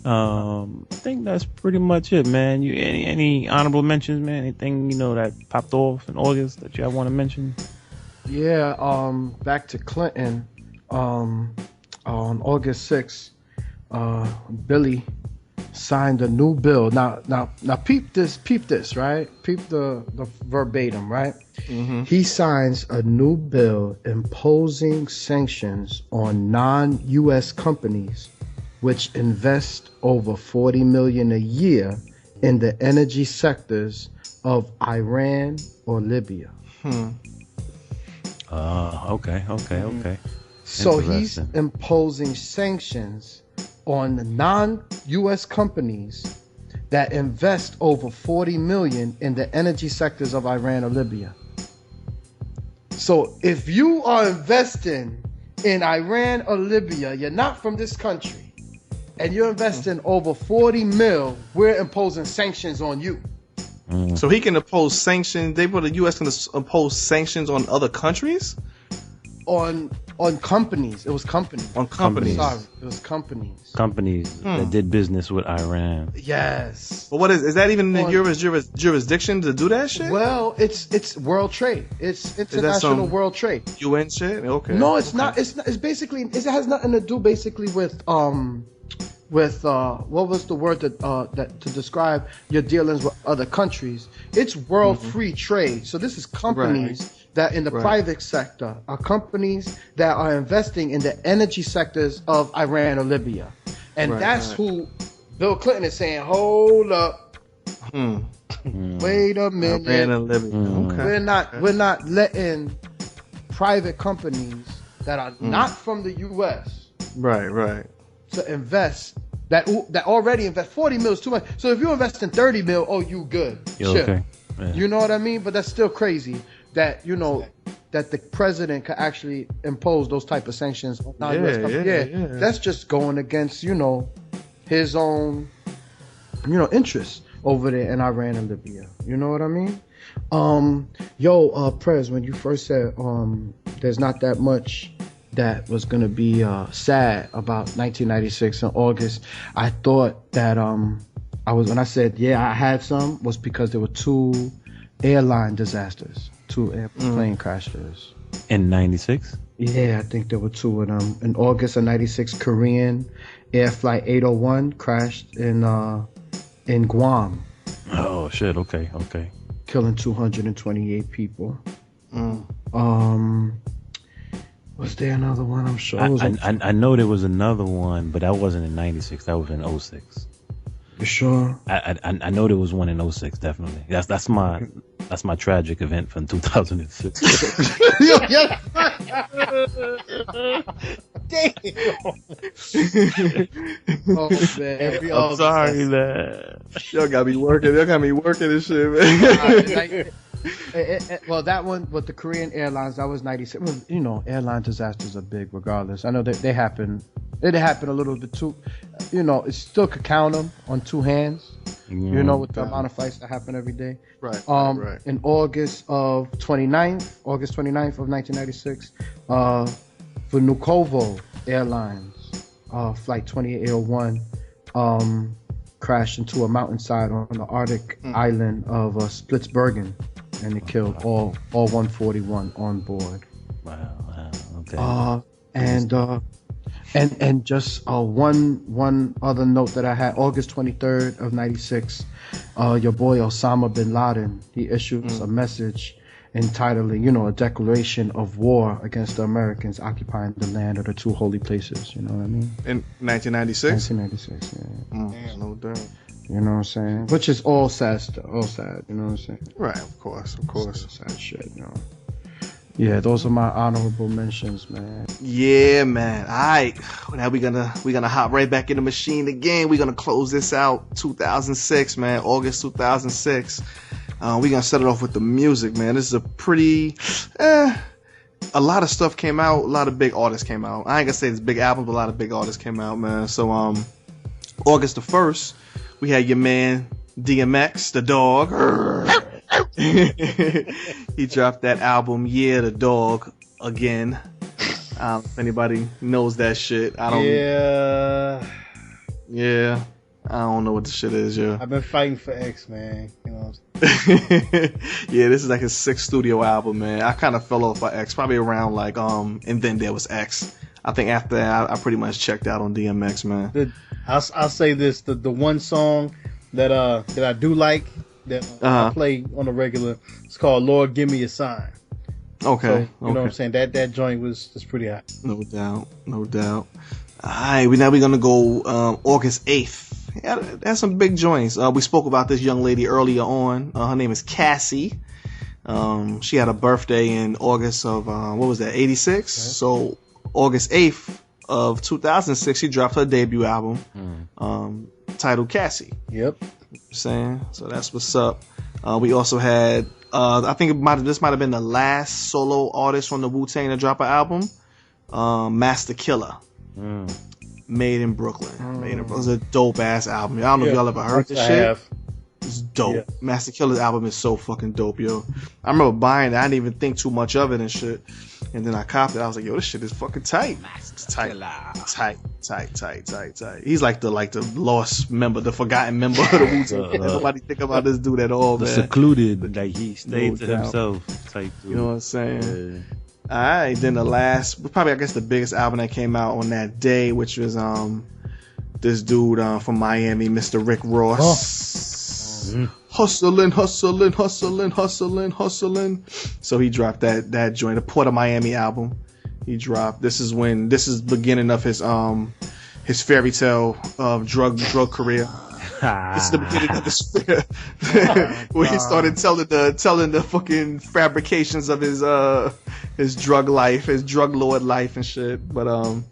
I think that's pretty much it, man. You any honorable mentions, man? Anything that popped off in August that you want to mention? Yeah. Back to Clinton. On August 6th, Billy signed a new bill. Now, peep this, right? Peep the verbatim, right? Mm-hmm. He signs a new bill imposing sanctions on non-U.S. companies which invest over $40 million a year in the energy sectors of Iran or Libya. Okay. So he's imposing sanctions on non-U.S. companies that invest over $40 million in the energy sectors of Iran or Libya. So if you are investing in Iran or Libya, you're not from this country, and you're investing over $40 million, we're imposing sanctions on you. So he can impose sanctions. The U.S. can impose sanctions on other countries? On companies. It was companies. On companies. Sorry, it was companies. Companies that did business with Iran. Yes. But is that even in your jurisdiction to do that shit? Well, it's world trade. It's international world trade. UN shit? Okay. No, it's not. It's basically, it has nothing to do basically with what was the word that to describe your dealings with other countries? It's world free trade. So this is companies that in the private sector are companies that are investing in the energy sectors of Iran or Libya. And that's who Bill Clinton is saying, hold up. Wait a minute. Iran and Libya. Okay. We're not letting private companies that are not from the US to invest that already invest. $40 million is too much. So if you invest in $30 million, you good. Okay. Yeah. You know what I mean? But that's still crazy that that the president could actually impose those type of sanctions on non-US companies. That's just going against his own interests over there in Iran and Libya. You know what I mean? Prez, when you first said there's not that much that was gonna be sad about 1996 in August, I thought that when I said I had some was because there were 2 airline disasters, 2 airplane crashes. In 96? Yeah, I think there were 2 of them. In August of 96, Korean Air Flight 801 crashed in Guam. Oh shit, okay. Killing 228 people. Was there another one? I'm sure. I know there was another one, but that wasn't in 96. That was in 06. You sure? I know there was one in 06, definitely. That's my tragic event from 2006. Damn. Oh man. I'm sorry, man. Y'all got me working. This shit, man. Well, that one with the Korean Airlines, that was 96. Well, airline disasters are big regardless. I know that they happen. It happened a little bit too. It still could count them on 2 hands. With the amount of flights that happen every day. Right. In August 29th of 1996, Vnukovo Airlines, flight 2801, crashed into a mountainside on the Arctic island of Spitsbergen, and it killed all 141 on board. Wow. Okay. And just one other note that I had, August 23rd of 96, your boy Osama bin Laden, he issues a message entitling, a declaration of war against the Americans occupying the land of the two holy places, you know what I mean? In 1996? 1996, yeah. No doubt. You know what I'm saying? Which is all sad stuff, you know what I'm saying? Right, of course. Sad shit, Yeah, those are my honorable mentions, man. Yeah, man. All right. Now we're gonna hop right back in the machine again. We're gonna close this out 2006, man. August 2006. We're gonna set it off with the music, man. This is a pretty a lot of stuff came out, a lot of big artists came out. I ain't gonna say it's big albums, but a lot of big artists came out, man. So August the 1st, we had your man DMX, the dog. He dropped that album, Yeah, the Dog, again. If anybody knows that shit, I don't. Yeah, I don't know what the shit is, yo. I've been fighting for X, man. Yeah, this is like his 6th studio album, man. I kind of fell off by X, probably around like and then there was X. I think after that, I pretty much checked out on DMX, man. I'll say this: the one song that I do like, that I play on a regular, it's called "Lord Give Me a Sign." Okay, so, you know what I'm saying? That joint was pretty hot. No doubt. All right, now we're gonna go August 8th. Yeah, that's some big joints. We spoke about this young lady earlier on. Her name is Cassie. She had a birthday in August of 86. Okay. So August 8th of 2006, she dropped her debut album, titled Cassie. Yep. Saying, so that's what's up. We also had I think this might have been the last solo artist from the Wu-Tang to drop an album, Master Killer, Made in Brooklyn. It was a dope ass album. I don't know if y'all ever heard this shit. It's dope. Yeah. Master Killer's album is so fucking dope, yo. I remember buying it. I didn't even think too much of it and shit. And then I copped it. I was like, yo, this shit is fucking tight. It's tight. He's like the lost member, the forgotten member of the Wu-Tang. Nobody think about this dude at all, man. Secluded, like he stayed to himself type dude. You know what I'm saying? Yeah. Alright, then the last, probably I guess the biggest album that came out on that day, which was this dude from Miami, Mr. Rick Ross. Hustling. So he dropped that joint, the Port of Miami album. He dropped. This is the beginning of his fairy tale drug career. This is the beginning of his where he started telling the fucking fabrications of his drug life, his drug lord life and shit. But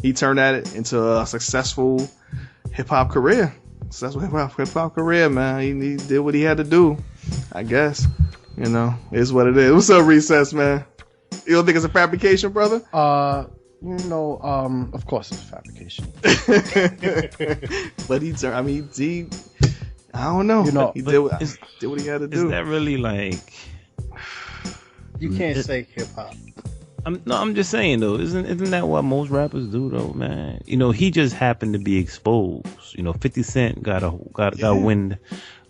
he turned that into a successful hip hop career. Successful hip hop career, man. He did what he had to do, I guess. You know, it's what it is. What's up, Recess, man? You don't think it's a fabrication, brother? Of course it's a fabrication. But I don't know. He did what he had to do. Is that really like? You can't say hip hop. I'm just saying though. Isn't that what most rappers do though, man? He just happened to be exposed. 50 Cent got wind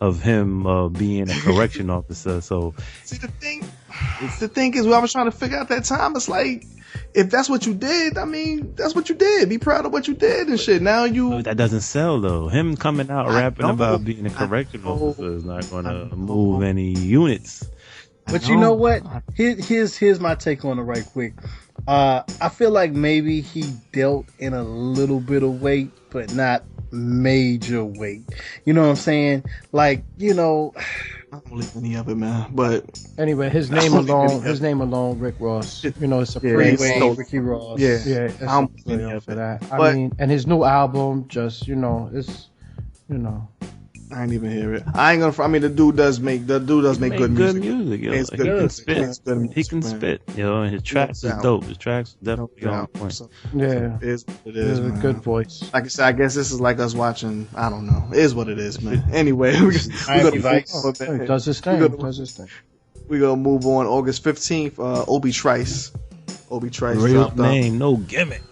of him being a correction officer. So see, the thing is, what I was trying to figure out that time, it's like, if that's what you did, I mean, that's what you did. Be proud of what you did and shit. Now that doesn't sell though. Him coming out rapping about being a correction officer is not going to move any units. But you know what? Here's my take on it right quick. I feel like maybe he dealt in a little bit of weight, but not major weight. You know what I'm saying? Like, I don't believe any of it, man. But anyway, his name alone, Rick Ross. It's a pretty Ricky Ross. Yeah. I'm for that. I mean, and his new album, just it's. I ain't even hear it. I ain't gonna. I mean, the dude does make good music. Yo. He can spit. And his tracks is dope. His tracks definitely on point. Yeah, it is what it is. Man. A good voice. Like I said, I guess this is like us watching. I don't know. It is what it is, man. Anyway, we does his thing. We're gonna move on. August 15th. Obi Trice. Real name, no gimmick.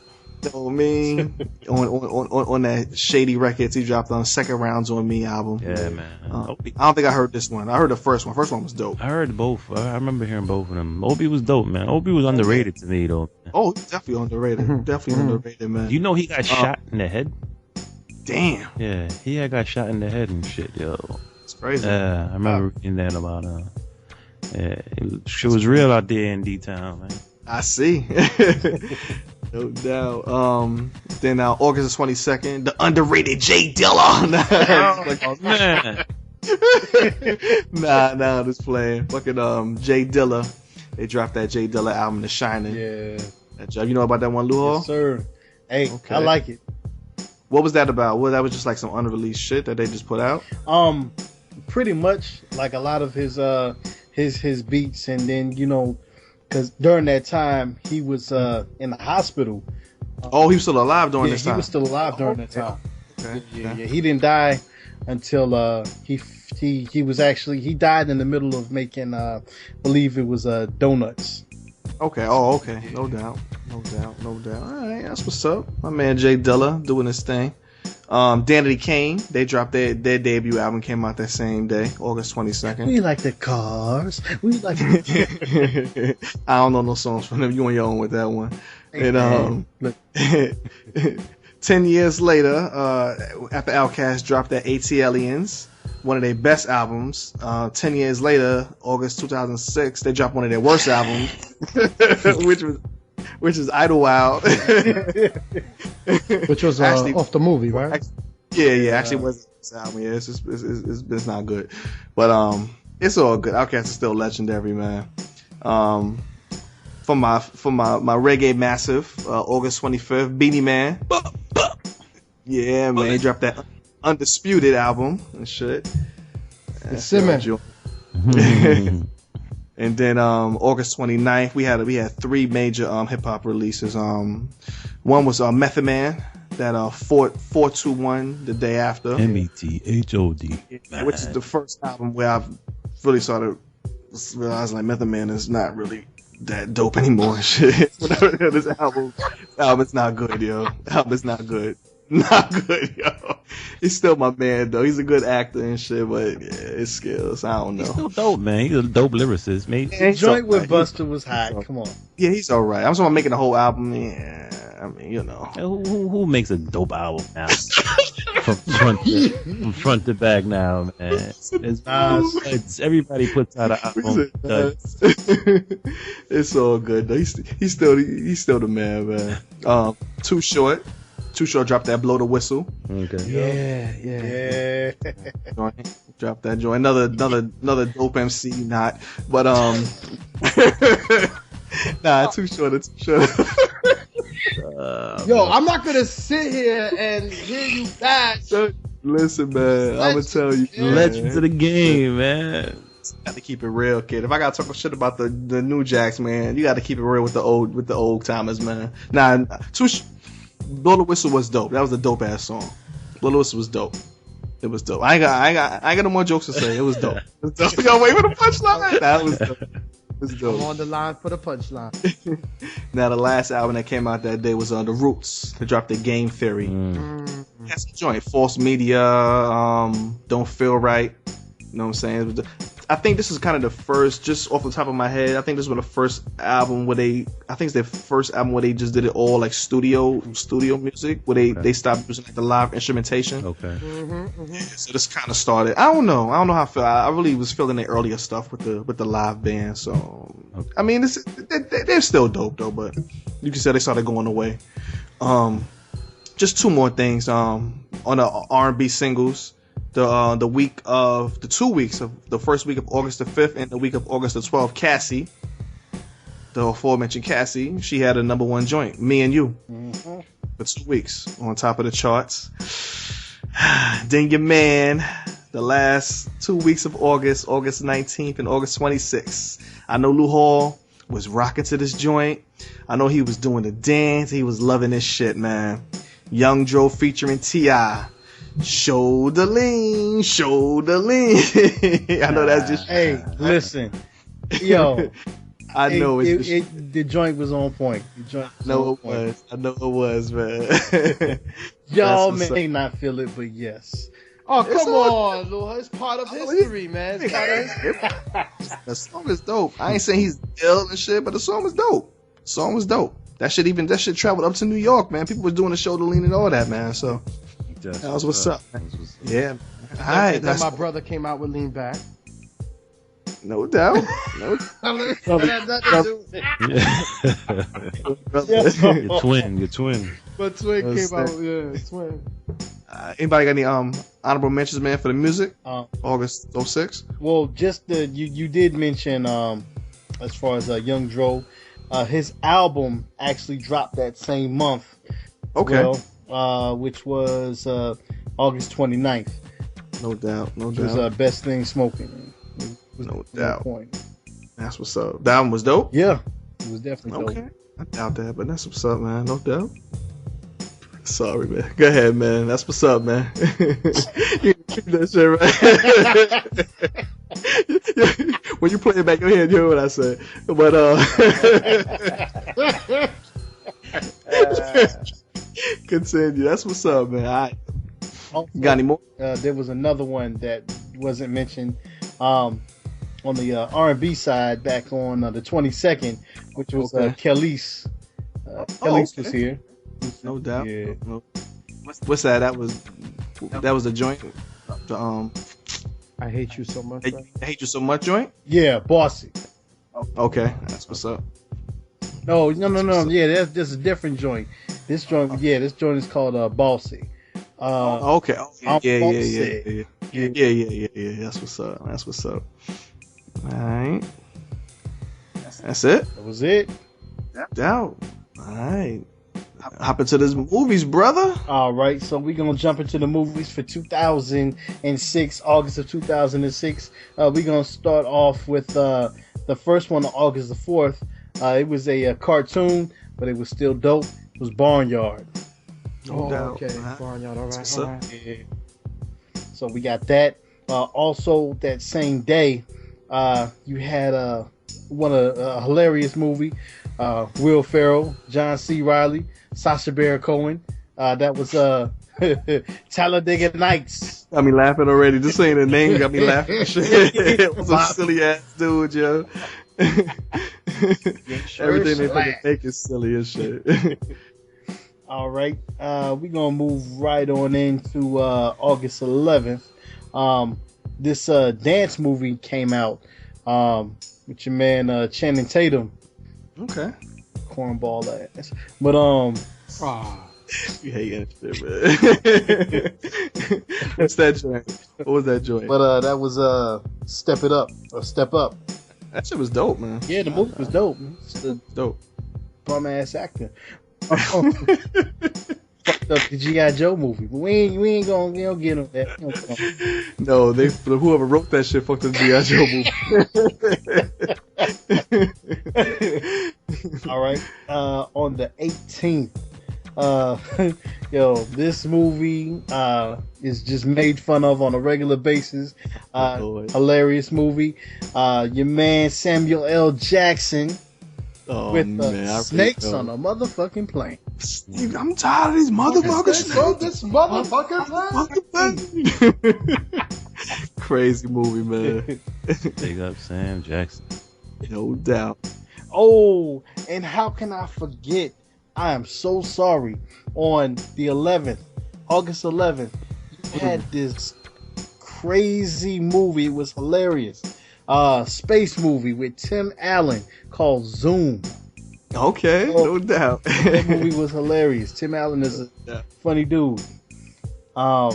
know me on that Shady Records. He dropped on Second Rounds on Me album. Yeah, man. I don't think I heard this one. I heard the first one. First one was dope. I heard both. I remember hearing both of them. Obi was dope, man. Obi was underrated to me, though. Oh, he's definitely underrated. Definitely underrated, man. You know he got shot in the head? Damn. Yeah, he had got shot in the head and shit, yo. It's crazy. I remember reading that about shit was real out there in D-Town, man. I see. No doubt. Then August the 22nd, the underrated Jay Dilla. Oh, man. Nah, just playing. Fucking Jay Dilla. They dropped that Jay Dilla album, The Shining. Yeah. That job. You know about that one, Lou Hall? Yes, sir. Hey, Okay. I like it. What was that about? Well, that was just like some unreleased shit that they just put out? Pretty much like a lot of his beats, and then, you know, because during that time he was in the hospital. Oh, he was still alive during this time? He was still alive during that time. Okay. Yeah, he didn't die until he died in the middle of making believe it was donuts. Okay. Oh, okay. No doubt. All right, that's what's up. My man Jay Dilla doing his thing. Danity Kane, they dropped their debut album, came out that same day, August 22nd. We like the cars. We like. I don't know no songs from them. You on your own with that one. And 10 years later, after Outkast dropped that ATLiens, one of their best albums. 10 years later, August 2006, they dropped one of their worst albums, which is Idlewild. Which was actually off the movie, right? Yeah, actually was this album. Yeah, it's not good, but it's all good. Outkast is still legendary, man. For my reggae massive, August 25th, Beanie Man. Yeah, man, he dropped that Undisputed album and shit. And then August 29th, we had three major hip hop releases. One was Method Man, that 421 the day after. METHOD. Which is the first album where I've really started realizing like Method Man is not really that dope anymore and shit. This album's not good, yo. Album's not good. Not good, yo. He's still my man, though. He's a good actor and shit, but yeah, his skills, I don't know. He's still dope, man. He's a dope lyricist, mate. The joint with Buster was hot. Come on. Yeah, he's alright. I'm talking about making a whole album. Yeah, I mean, you know. Who makes a dope album now? from front to back now, man. It's everybody puts out an album. It's all good, though. He's still the man. Too Short. Too Short dropped that Blow the Whistle. Okay. Yeah. Dropped that joint. Another dope MC, not. But Too Short. Yo, I'm not gonna sit here and hear you bash. Listen, man, I'm gonna tell you. Legends of the game, man. Got to keep it real, kid. If I gotta talk shit about the new jacks, man, you got to keep it real with the old timers, man. Nah, Blow the Whistle was dope. That was a dope ass song. Blow the Whistle was dope. It was dope. I ain't got no more jokes to say. It was dope. Yo, wait for the punchline. That was dope. It was dope. I'm on the line for the punchline. Now the last album that came out that day was The Roots. They dropped the Game Theory. That's the joint. False Media. Don't Feel Right. You know what I'm saying? I think this is kind of the first, just off the top of my head, I think this was the first album where it's their first album where they just did it all like studio music, where they stopped using like the live instrumentation. Okay. Yeah, so this kind of started. I don't know how I feel. I really was feeling the earlier stuff with the live band. So I mean, they're still dope though, but you can say they started going away. Just two more things. On the R&B singles. The 2 weeks of the first week of August the 5th and the week of August the 12th, Cassie, the aforementioned Cassie, she had a number one joint, Me and You, for 2 weeks on top of the charts. Then your man, the last 2 weeks of August 19th and August 26th. I know Lou Hall was rocking to this joint. I know he was doing the dance. He was loving this shit, man. Young Dro featuring T.I. Shoulder lean. I know that's just. Hey, listen, yo, I know the joint was on point. The joint was on point. I know it was, man. Y'all may not feel it, but yes. Oh, come on, Lord. It's part of history, man. It's part of history. The song is dope. I ain't saying he's ill and shit, but the song was dope. The song was dope. That shit traveled up to New York, man. People was doing the shoulder lean and all that, man. So that was what's up, man. Yeah. All right. Then my brother came out with Lean Back. No doubt. Your twin. But Twin came out, Twin. Anybody got any honorable mentions, man, for the music? August 06? Well, just you did mention as far as Young Dro, his album actually dropped that same month. Okay. Which was August 29th. No doubt. Which was Best Thing Smoking. No doubt. That's what's up. That one was dope? Yeah. It was definitely dope. Okay. I doubt that, but that's what's up, man. No doubt. Sorry, man. Go ahead, man. That's what's up, man. You keep that shit right. When you play it back in your head, you hear what I said. But continue. That's what's up, man. All right. Also, got any more? There was another one that wasn't mentioned on the R&B side back on the 22nd, which was Khalees. Khalees was here. No doubt. Yeah. What's that? That was the joint. I Hate You So Much. I Hate You So Much joint. Yeah, Bossy. Okay, that's what's up. No. Yeah, that's a different joint. This joint is called Bossy. Okay. Yeah. That's what's up. All right. That's it. That was it. Doubt. All right. Hop into this movies, brother. All right, so we're going to jump into the movies for 2006, August of 2006. We're going to start off with the first one on August the 4th. It was a cartoon, but it was still dope. It was Barnyard. Okay. Barnyard, all right. Yeah. So we got that. Also, that same day, you had a hilarious movie. Will Ferrell, John C. Reilly, Sacha Baron Cohen. That was Talladega Nights. Got me laughing already. Just saying the name got me laughing. It was a silly ass dude, yo. Everything they fucking make is silly as shit. All right, we're gonna move right on into August 11th. This dance movie came out with your man Channing Tatum. Okay. Cornball ass. But you hate that shit, man. What's that joint? What was that joint? But that was Step It Up or Step Up. That shit was dope, man. Yeah, the movie was dope. It's a dope. Bum ass actor. Fucked up the G.I. Joe movie. But we ain't gonna get on that. No, whoever wrote that shit fucked up the G.I. Joe movie. All right. On the 18th, this movie is just made fun of on a regular basis. Hilarious movie. Your man Samuel L. Jackson with snakes on a motherfucking plane. I'm tired of these motherfuckers. This motherfucking plane. Crazy movie, man. Big up Sam Jackson. No doubt. Oh, and how can I forget? I am so sorry. On the 11th, August 11th, you had this crazy movie. It was hilarious. Space movie with Tim Allen called Zoom. Okay, no doubt. That movie was hilarious. Tim Allen is a funny dude. So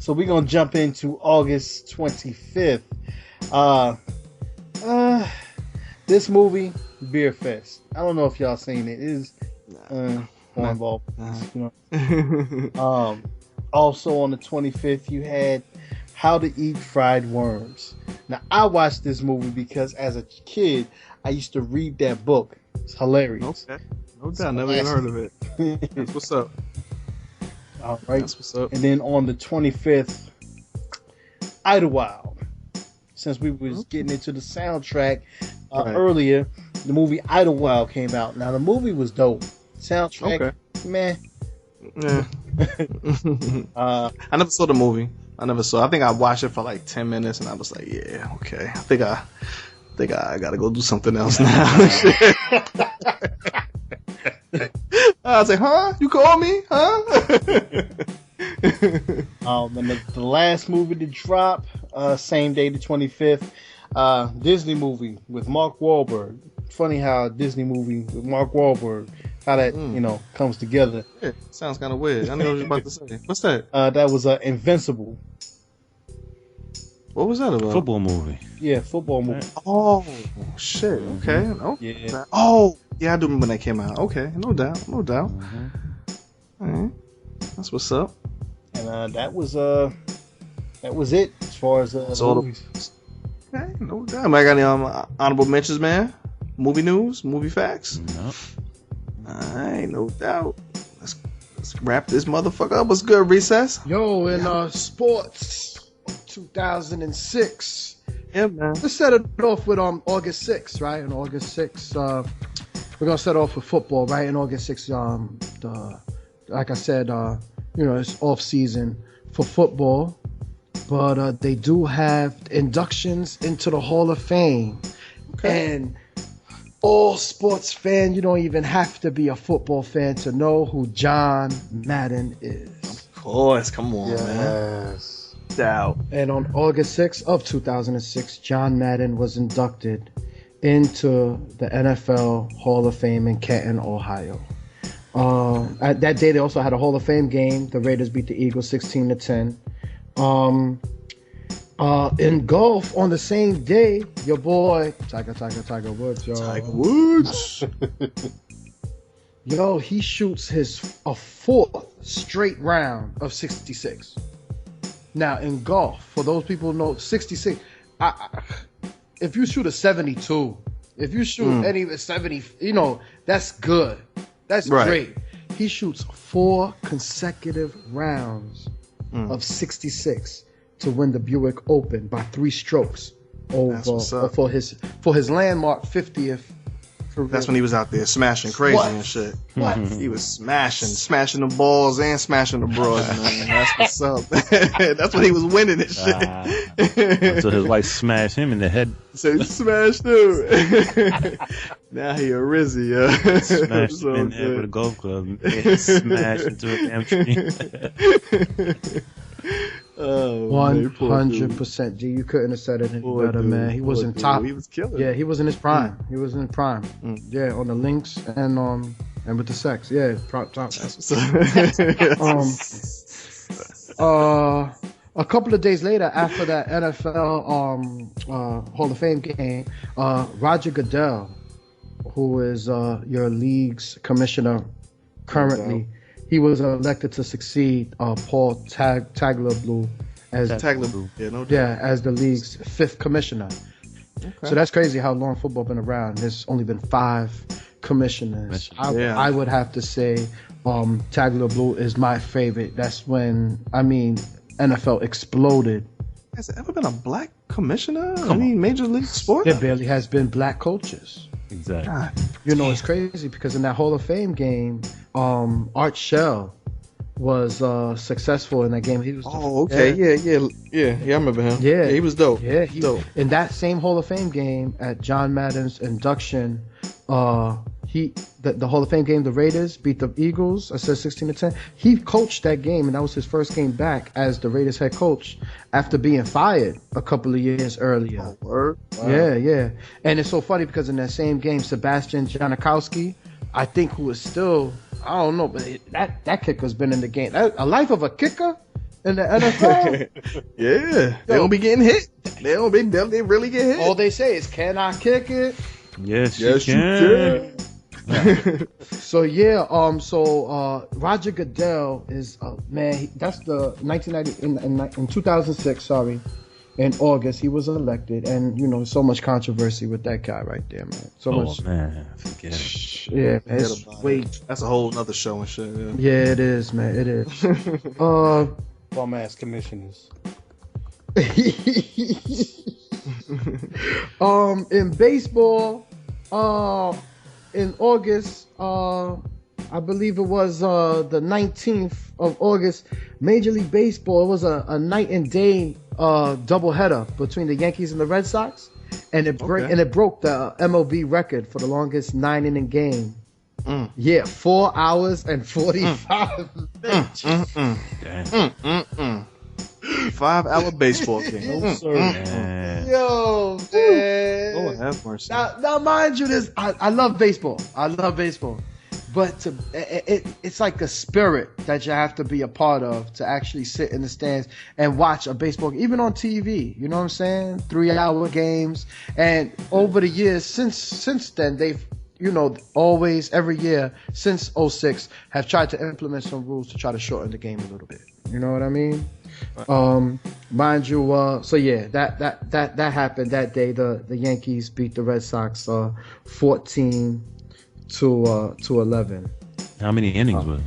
we're gonna jump into August 25th. This movie, Beer Fest. I don't know if y'all seen it. It is involved. Also on the 25th, you had How to Eat Fried Worms. Now I watched this movie because as a kid, I used to read that book. It's hilarious. Okay. No doubt. Never even heard of it. That's what's up. All right. That's what's up. And then on the 25th, Idlewild. Since we was getting into the soundtrack earlier, the movie Idlewild came out. Now the movie was dope. Soundtrack, man. Yeah. I never saw the movie. I think I watched it for like 10 minutes, and I was like, yeah, okay. I think I gotta go do something else now. I was like, huh? You call me? Huh? And the last movie to drop, same day, the 25th, Disney movie with Mark Wahlberg. Funny how a Disney movie with Mark Wahlberg, how that, comes together. Yeah, sounds kind of weird. I know what you were about to say. What's that? That was Invincible. What was that about? Football movie. Yeah, football movie. Oh, shit. Okay. Oh, yeah. Oh, yeah, I do remember when that came out. Okay, no doubt. Mm-hmm. All right. That's what's up. And that was it as far as the movies. Okay, no doubt. I got any honorable mentions, man? Movie news, movie facts. No. Alright, no doubt. Let's wrap this motherfucker up. What's good, Recess? Yo, in sports, 2006. Yeah, man. Let's set it off with August 6th, right? On August 6th, we're gonna set off with football, right? In August 6th, like I said, it's off season for football, but they do have inductions into the Hall of Fame. Okay. And all sports fan, you don't even have to be a football fan to know who John Madden is. Of course, come on, man. Doubt. And on August 6th of 2006, John Madden was inducted into the NFL Hall of Fame in Canton, Ohio. At that day, they also had a Hall of Fame game. The Raiders beat the Eagles 16-10. In golf, on the same day, your boy Tiger Woods, yo. Tiger Woods. Yo, he shoots a fourth straight round of 66. Now, in golf, for those people who know, 66, if you shoot a 72, if you shoot any 70, that's good. That's great. He shoots 4 consecutive rounds of 66 to win the Buick Open by 3 strokes over for his landmark 50th career. That's when he was out there smashing crazy and shit. What? He was smashing the balls and smashing the broads, man. That's what's up. That's when he was winning and shit. So his wife smashed him in the head. So he smashed him. Now he a Rizzy, yo. Smashed him in the head with a golf club. Smashed into a damn tree. 100%. G, you couldn't have said it any better, man. He was in top. He was killing. Yeah, he was in his prime. He was in prime. Yeah, on the links and with the sex. Yeah, top. That's what's up. A couple of days later, after that NFL Hall of Fame game, Roger Goodell, who is your league's commissioner currently. He was elected to succeed Paul Tagliabue as no doubt. as the league's 5th commissioner. Okay. So that's crazy how long football been around. There's only been 5 commissioners. I would have to say Tagliabue is my favorite. That's when NFL exploded. Has there ever been a black commissioner? Major league sports? There barely has been black coaches. Exactly. God, it's crazy because in that Hall of Fame game, Art Shell was successful in that game. He was yeah, I remember him. Yeah, he was dope. Yeah, dope. In that same Hall of Fame game at John Madden's induction, the Hall of Fame game, the Raiders beat the Eagles. I said 16-10. He coached that game, and that was his first game back as the Raiders head coach after being fired a couple of years earlier. Oh, word? Wow. Yeah. And it's so funny because in that same game, Sebastian Janikowski, I think, who is still, I don't know, but that kicker's been in the game. A life of a kicker in the NFL? Yeah. They don't be getting hit. They really get hit. All they say is, can I kick it? Yes, you can. So Roger Goodell is man. That's the 1990 in 2006. Sorry, in August he was elected, and so much controversy with that guy right there, man. So much. Man, forget it. Yeah, man. That's a whole other show and shit. Yeah, it is, man. It is. Bum ass commissioners. In baseball, in August, I believe it was the 19th of August, Major League Baseball, it was a night and day doubleheader between the Yankees and the Red Sox, and it broke the MLB record for the longest 9-inning game. Yeah, 4 hours and 45 minutes. 5-hour baseball game. No, sir. Yo, man. Lord have mercy. Now, mind you, I love baseball. But it's like a spirit that you have to be a part of to actually sit in the stands and watch a baseball, even on TV. You know what I'm saying? 3-hour games. And over the years, since then, they've, always, every year since 06, have tried to implement some rules to try to shorten the game a little bit. You know what I mean? Mind you, so yeah, that happened that day. The Yankees beat the Red Sox 14 to 11. How many innings was it?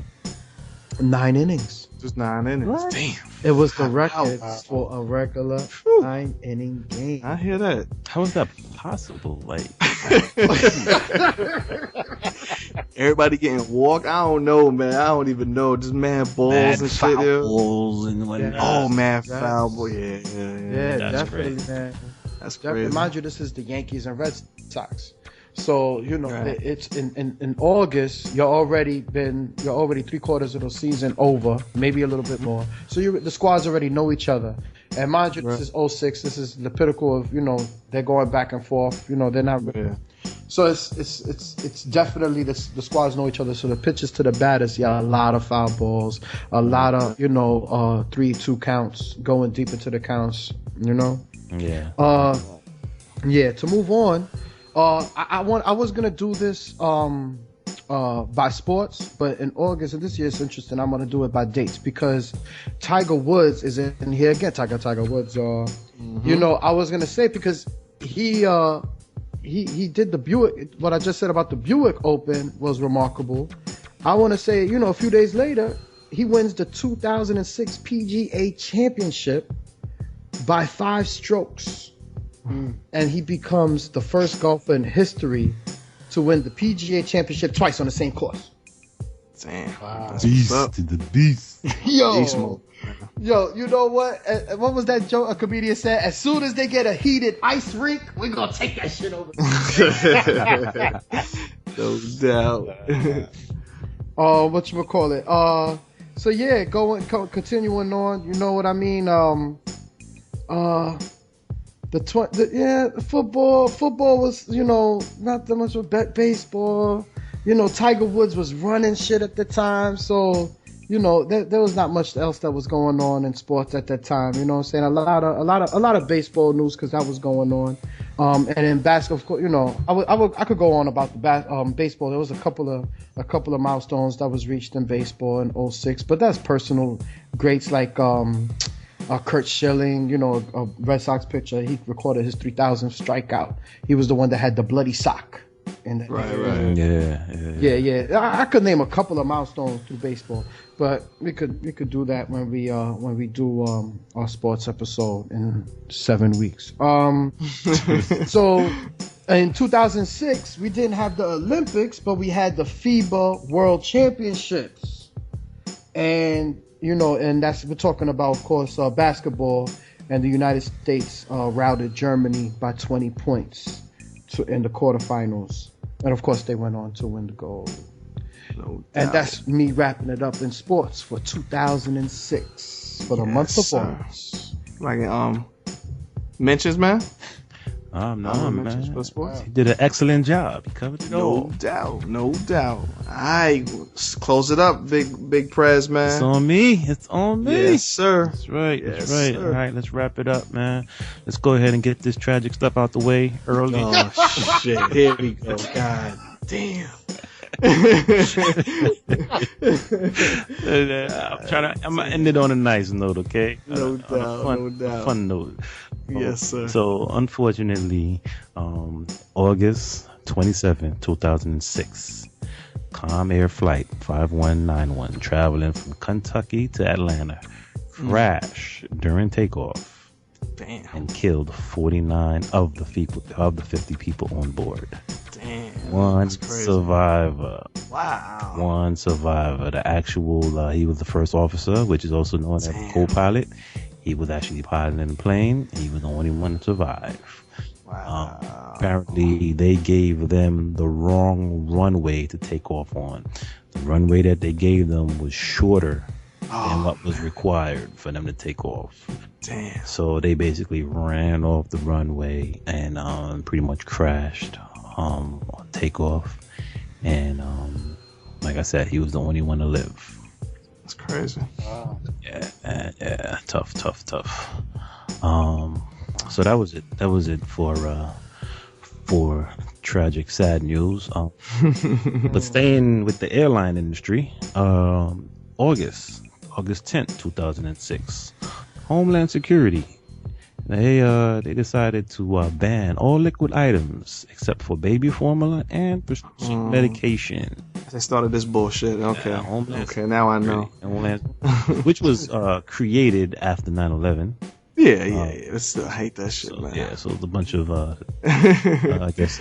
9 innings. Just 9 innings. What? Damn. It was the record for a regular 9-inning game. I hear that. How is that possible? Like, everybody getting walked. I don't know, man. I don't even know. Just mad balls and shit. Balls and whatnot. Oh, man, foul ball. Yeah, That's definitely, crazy. Man. That's crazy. Mind you, this is the Yankees and Red Sox. So it's in August. You're already 3/4 of the season over, maybe a little bit more. So the squads already know each other. And mind you, this is 06. This is the pinnacle of they're going back and forth. They're not. Yeah. So it's definitely the squads know each other. So the pitches to the batters, a lot of foul balls, a lot of 3-2 counts, going deep into the counts. Yeah. To move on. I was gonna do this by sports, but in August, and this year it's interesting. I'm gonna do it by dates because Tiger Woods is in here again. Tiger Woods, y'all. I was gonna say because he did the Buick. What I just said about the Buick Open was remarkable. I want to say, a few days later, he wins the 2006 PGA Championship by 5 strokes. And he becomes the first golfer in history to win the PGA Championship twice on the same course. Damn. Wow. Beast to the beast. Yo, you know what? What was that joke a comedian said? As soon as they get a heated ice rink, we're going to take that shit over. No doubt. Whatchamacallit? So yeah, continuing on, you know what I mean? Football was, not that much of baseball. Tiger Woods was running shit at the time, so there was not much else that was going on in sports at that time. You know what I'm saying? A lot of baseball news because that was going on. And in basketball, I could go on about the baseball. There was a couple of milestones that was reached in baseball in 06, but that's personal greats like Kurt Schilling, a Red Sox pitcher. He recorded his 3,000th strikeout. He was the one that had the bloody sock. Right. Yeah. I could name a couple of milestones through baseball, but we could do that when we do our sports episode in 7 weeks. So in 2006 we didn't have the Olympics, but we had the FIBA World Championships, and and we're talking about, of course, basketball, and the United States routed Germany by 20 points in the quarterfinals. And of course, they went on to win the gold. No doubt. And that's me wrapping it up in sports for 2006 for the month of August. Like, mentions, man? No, man. For sports? He did an excellent job. He covered it all. No doubt. All right, close it up, big Prez, man. It's on me. Yes, sir. That's right. Yes, Sir. All right, let's wrap it up, man. Let's go ahead and get this tragic stuff out the way early. Oh, shit. Here we go. God damn. I'm gonna end it on a nice note, okay? No doubt. Fun note. Yes, sir. So, unfortunately, August 27, 2006, Calm Air Flight 5191 traveling from Kentucky to Atlanta crashed during takeoff. Damn. And killed 49 of the 50 people on board. Damn. One that's crazy. survivor. Wow. One survivor. The actual, he was the first officer, which is also known as co-pilot. He was actually piloting the plane. He was the only one to survive. Wow. Apparently, they gave them the wrong runway to take off on. The runway that they gave them was shorter than what was required for them to take off. Damn. So they basically ran off the runway and pretty much crashed on takeoff. And like I said, he was the only one to live. That's crazy. Wow. Yeah, tough. So that was it. That was it for tragic, sad news. But staying with the airline industry, August 10th, 2006, Homeland Security, they decided to ban all liquid items except for baby formula and prescription medication. They started this bullshit. Okay. Okay, now I know. Which was created after 9/11. Yeah. I hate that shit, man. Yeah, so it's a bunch of, I guess,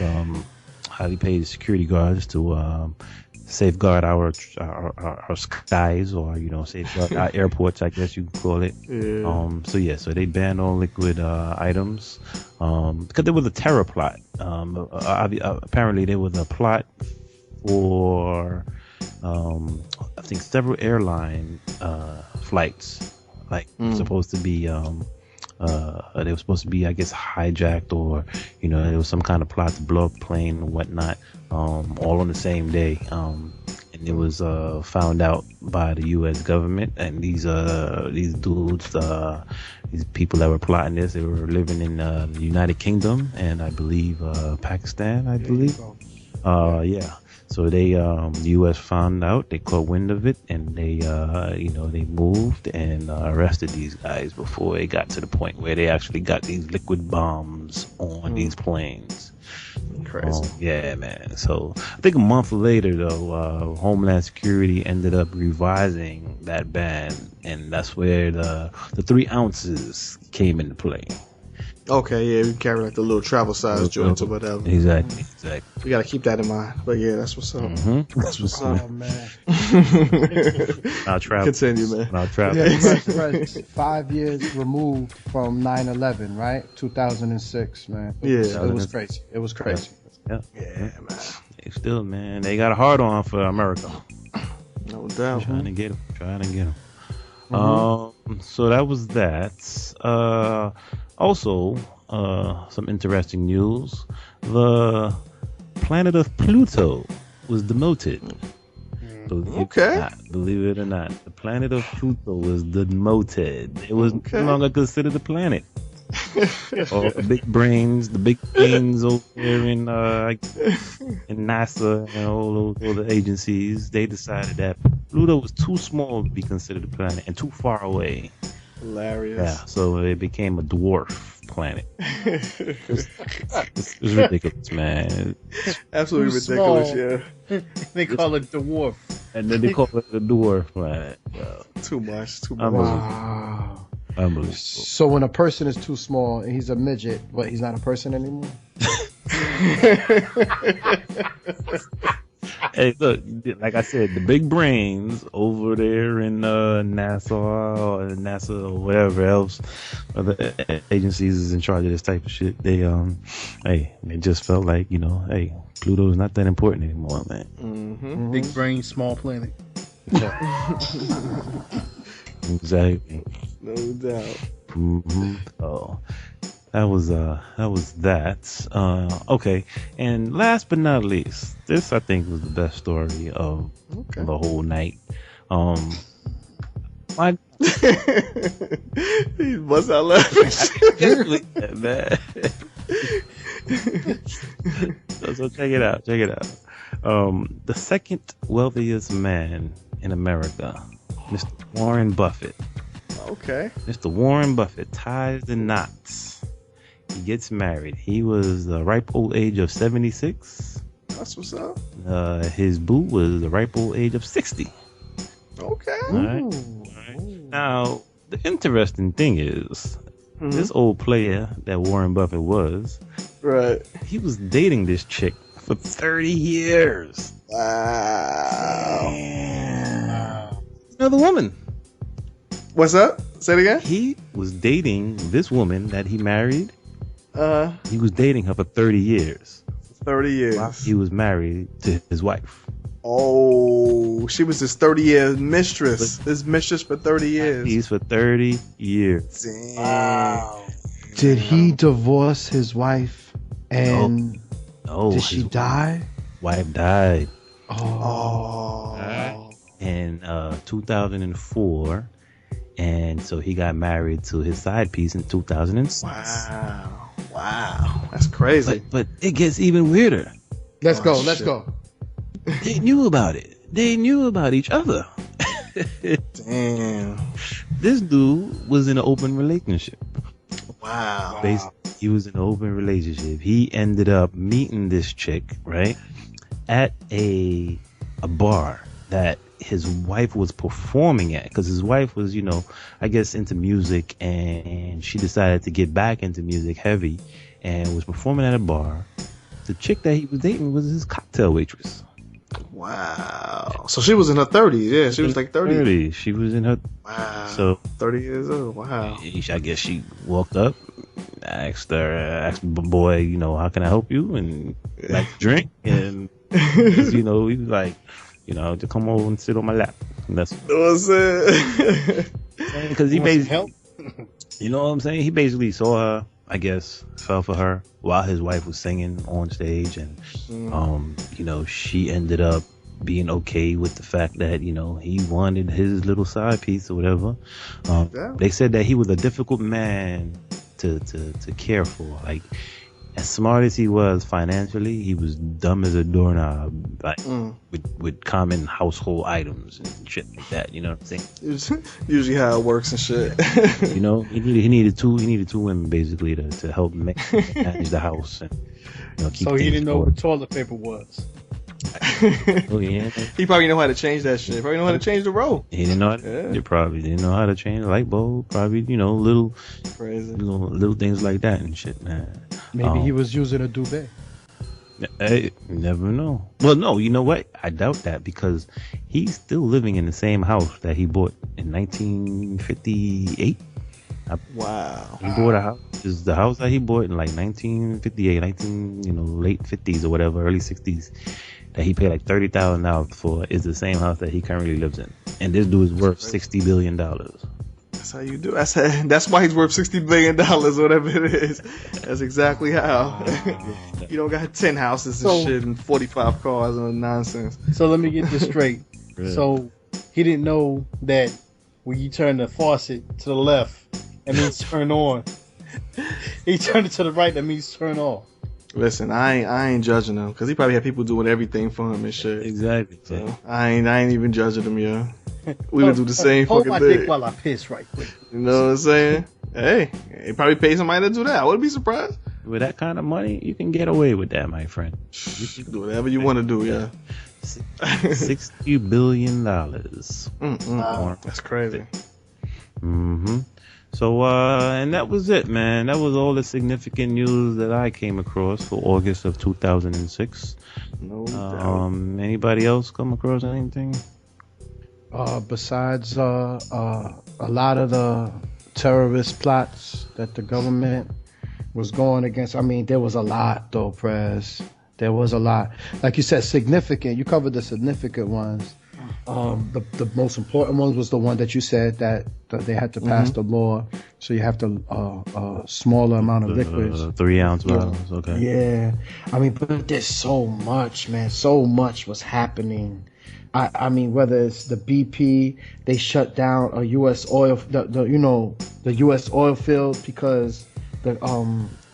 highly paid security guards to safeguard our skies, or safeguard our airports, I guess you could call it. Yeah. So they banned all liquid items because there was a terror plot. Apparently, there was a plot for I think several airline flights, like supposed to be they were supposed to be, I guess, hijacked, or there was some kind of plot to blow up a plane and whatnot, all on the same day. And it was found out by the U.S. government, and these dudes, these people that were plotting this, they were living in the United Kingdom and I believe Pakistan, I believe. Yeah. So they, the U.S. found out, they caught wind of it, and they, they moved and arrested these guys before it got to the point where they actually got these liquid bombs on these planes. Crazy. Yeah, man. So I think a month later, though, Homeland Security ended up revising that ban, and that's where the 3 ounces came into play. Okay, yeah, we carry like the little travel size joints or whatever. Exactly. We gotta keep that in mind. But yeah, that's what's up. That's what's up. Oh man. I'll travel. Continue, man. I'll travel. Yeah, Prez, 5 years removed from 9/11, right? 2006, man. It was crazy. It was crazy. Yeah, man. They still, man, they got a hard on for America. No doubt. Trying to get them. So that was that. Also, some interesting news. The planet of Pluto was demoted. Believe it or not, the planet of Pluto was demoted. It was no longer considered a planet. All the big brains over there in NASA and all the agencies, they decided that Pluto was too small to be considered a planet and too far away. Hilarious. Yeah, so it became a dwarf planet. It's ridiculous, man. Absolutely ridiculous, yeah. They call it dwarf. And then they call it the dwarf planet. Too much. Wow. Unbelievable. So when a person is too small and he's a midget, but he's not a person anymore? Hey, look, like I said, the big brains over there in NASA or whatever else other agencies is in charge of this type of shit. They they just felt like, Pluto is not that important anymore, man. Mm-hmm. Big brain, small planet. Exactly. No doubt. Mm-hmm. Oh, that was that. Okay, and last but not least, this I think was the best story of the whole night. He must out laughing. Man. So check it out. The second wealthiest man in America, Mr. Warren Buffett. Okay. Mr. Warren Buffett ties the knots. He gets married. He was the ripe old age of 76. That's what's up. His boo was the ripe old age of 60. Okay. All right. Now, the interesting thing is, this old player that Warren Buffett was, right? He was dating this chick for 30 years. Wow. Another woman. What's up? Say it again. He was dating this woman that he married. He was dating her for 30 years. 30 years. While he was married to his wife. Oh, she was his 30-year mistress. His mistress for 30 years. He's for 30 years. Damn. Wow. Did he divorce his wife? And No, did she die? Wife died Oh. in 2004, and so he got married to his side piece in 2006. Wow. That's crazy. But it gets even weirder. Let's go. shit. Let's go. They knew about it. They knew about each other. Damn. This dude was in an open relationship. Wow. Basically, he was in an open relationship. He ended up meeting this chick, right, at a bar that his wife was performing at, because his wife was, I guess into music, and she decided to get back into music heavy and was performing at a bar. The chick that he was dating was his cocktail waitress. Wow. So she was in her 30s. Yeah, she was like 30. She was in her. Wow. So 30 years old. Wow. I guess she walked up, asked the boy, how can I help you? And like to drink, and he was like, to come over and sit on my lap. And that's what I'm saying. Because he basically help. You know what I'm saying? He basically saw her, I guess, fell for her while his wife was singing on stage, and she ended up being okay with the fact that he wanted his little side piece or whatever. They said that he was a difficult man to care for. Like, as smart as he was financially, he was dumb as a doorknob, like with common household items and shit like that. You know what I'm saying? It's usually how it works and shit. He needed two women basically to help manage the house and keep. So he didn't know what order. toilet paper was. Oh yeah. He probably know how to change that shit. Probably know how to change the roll. He didn't know how to, probably didn't know how to change a light bulb. Probably, little crazy, little things like that and shit, man. Maybe he was using a duvet. Hey, you never know. Well, no, you know what? I doubt that, because he's still living in the same house that he bought in 1958. Wow. He bought a house. Is the house that he bought in like 1958, late 50s or whatever, early 60s, that he paid like $30,000 for, is the same house that he currently lives in. And this dude is worth $60 billion. That's how you do. That's why he's worth $60 billion, whatever it is. That's exactly how. You don't got 10 houses and shit and 45 cars and nonsense. So let me get this straight. Really? So he didn't know that when you turn the faucet to the left, that means turn on. He turned it to the right, that means turn off. Listen, I ain't judging him, because he probably had people doing everything for him and shit. Exactly. So I ain't even judging him, yo. We gonna do the same fucking Hold my thing. dick while I piss right quick. You know what I'm saying? Hey, he probably paid somebody to do that. I wouldn't be surprised. With that kind of money, you can get away with that, my friend. You can do whatever you want to do, yeah. $60 billion. Wow, that's crazy. Mm-hmm. So, and that was it, man. That was all the significant news that I came across for August of 2006. No doubt. Anybody else come across anything? Besides a lot of the terrorist plots that the government was going against, I mean, there was a lot, though, Prez. There was a lot. Like you said, significant. You covered the significant ones. The most important one was the one that you said that they had to pass the law, so you have to smaller amount of liquids. 3 ounce bottles. Okay. Yeah, I mean, but there's so much, man. So much was happening. I mean, whether it's the BP, they shut down a U.S. oil, the U.S. oil field because it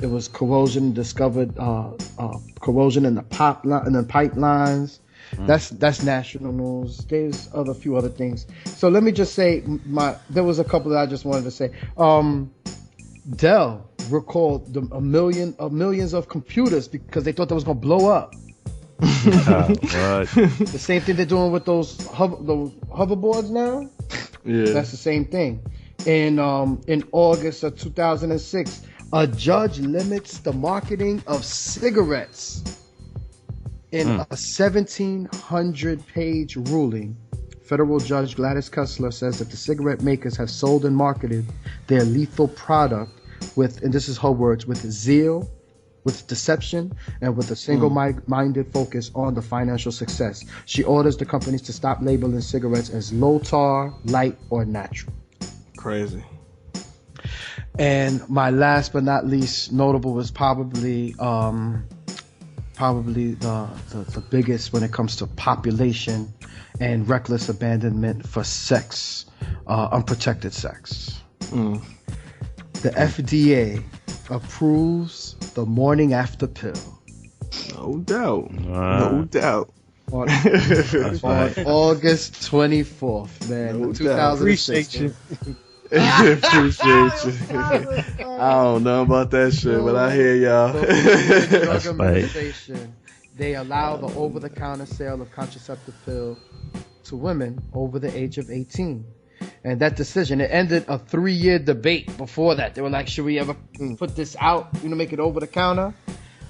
was corrosion discovered, corrosion in the pipelines. That's national news. There's a few other things. So let me just say, there was a couple that I just wanted to say. Dell recalled millions of computers because they thought that was going to blow up. The same thing they're doing with those hoverboards now. Yeah, that's the same thing. In August of 2006, a judge limits the marketing of cigarettes. In a 1,700-page ruling, federal judge Gladys Kessler says that the cigarette makers have sold and marketed their lethal product with, and this is her words, with zeal, with deception, and with a single-minded focus on the financial success. She orders the companies to stop labeling cigarettes as low tar, light, or natural. Crazy. And my last but not least notable was probably the biggest when it comes to population and reckless abandonment for sex, unprotected sex. The FDA approves the morning after pill. No doubt. No doubt. On August 24th, man. No 2006. Appreciate you. Appreciate you. I don't know about that shit, but I hear y'all. The Drug Administration, they allow the over-the-counter sale of contraceptive pill to women over the age of 18. And that decision, it ended a 3-year debate before that. They were like, should we ever put this out, make it over the counter?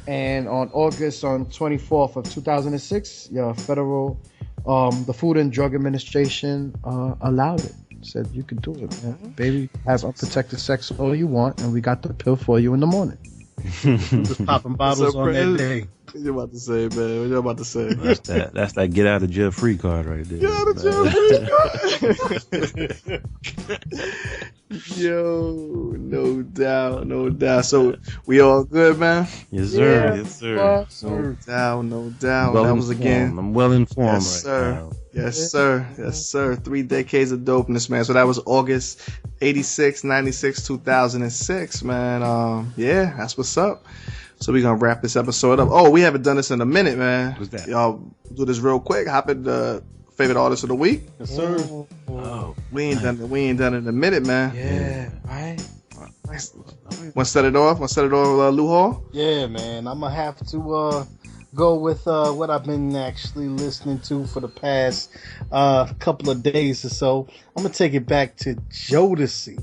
And on August 24th of 2006, federal, the Food and Drug Administration allowed it. Said you could do it, man. Baby, have unprotected sex all you want, and we got the pill for you in the morning. Just popping bottles on that day. What you about to say, man? What you about to say? That's that get out of jail free card right there. Get out of jail free card. Yo, no doubt. So we all good, man? Yes, sir. Yes, sir. No doubt. Well, that was again. I'm well informed, yes, sir. Now. Yes, sir. 3 decades of dopeness, man. So that was August 86, 96, 2006, man. Yeah, that's what's up. So we're going to wrap this episode up. Oh, we haven't done this in a minute, man. What's that? Y'all do this real quick. Hop in the favorite artist of the week. Yes, sir. Oh, we ain't done it in a minute, man. Yeah, right. Want to set it off? Lou Hall? Yeah, man. I'm going to have to go with what I've been actually listening to for the past couple of days or so. I'm going to take it back to Jodeci.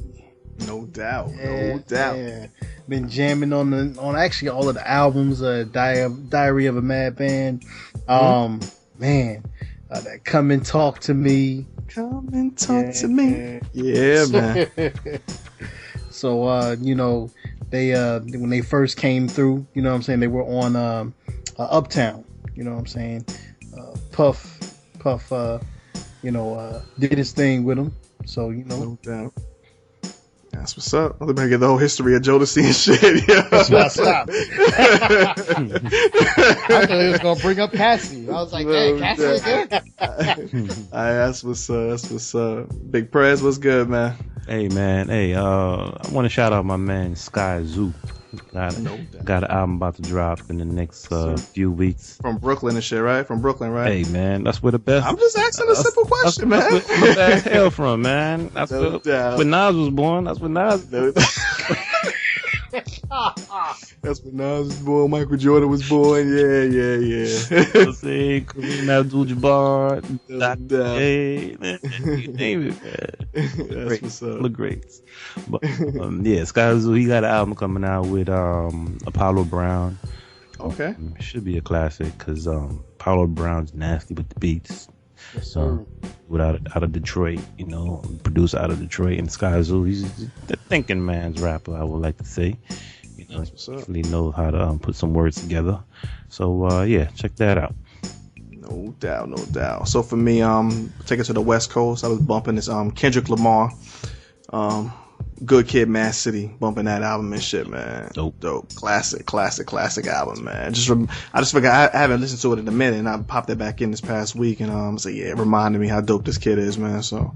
No doubt. Yeah. Been jamming on actually all of the albums, Diary of a Madman. Man, that Come and Talk to Me. Come and talk to me. Yeah, man. So, they when they first came through, what I'm saying, they were on Uptown, what I'm saying. Puff, did his thing with them. So, No doubt. That's what's up. I'm gonna get the whole history of Jodeci and shit. Yeah. That's why I stopped. I thought he was gonna bring up Cassie. I was like, "Hey, Cassie again?" That's what's up. Big Prez, what's good, man? Hey, man. Hey, I want to shout out my man Sky Zoo. Got an album about to drop in the next few weeks. From Brooklyn and shit, right? Hey, man, that's where the best. I'm just asking a simple question, man. That's where the best hell from, man. That's where Nas was born. That's where Nas. That's when Nas was born. Michael Jordan was born. Yeah. Kareem Abdul-Jabbar. Hey, man. You name it, man. That's what's up. Look great. But Sky Zoo, he got an album coming out with Apollo Brown. Okay. It should be a classic because Apollo Brown's nasty with the beats. Yes, sir. Out of Detroit, producer out of Detroit, and Sky Zoo, he's the thinking man's rapper, I would like to say. Definitely knows how to put some words together. So check that out. No doubt. So for me, take it to the West Coast. I was bumping this Kendrick Lamar, Good Kid, Mad City, bumping that album and shit, man. Dope. Classic album, man. I just forgot. I haven't listened to it in a minute, and I popped it back in this past week, and it reminded me how dope this kid is, man. So,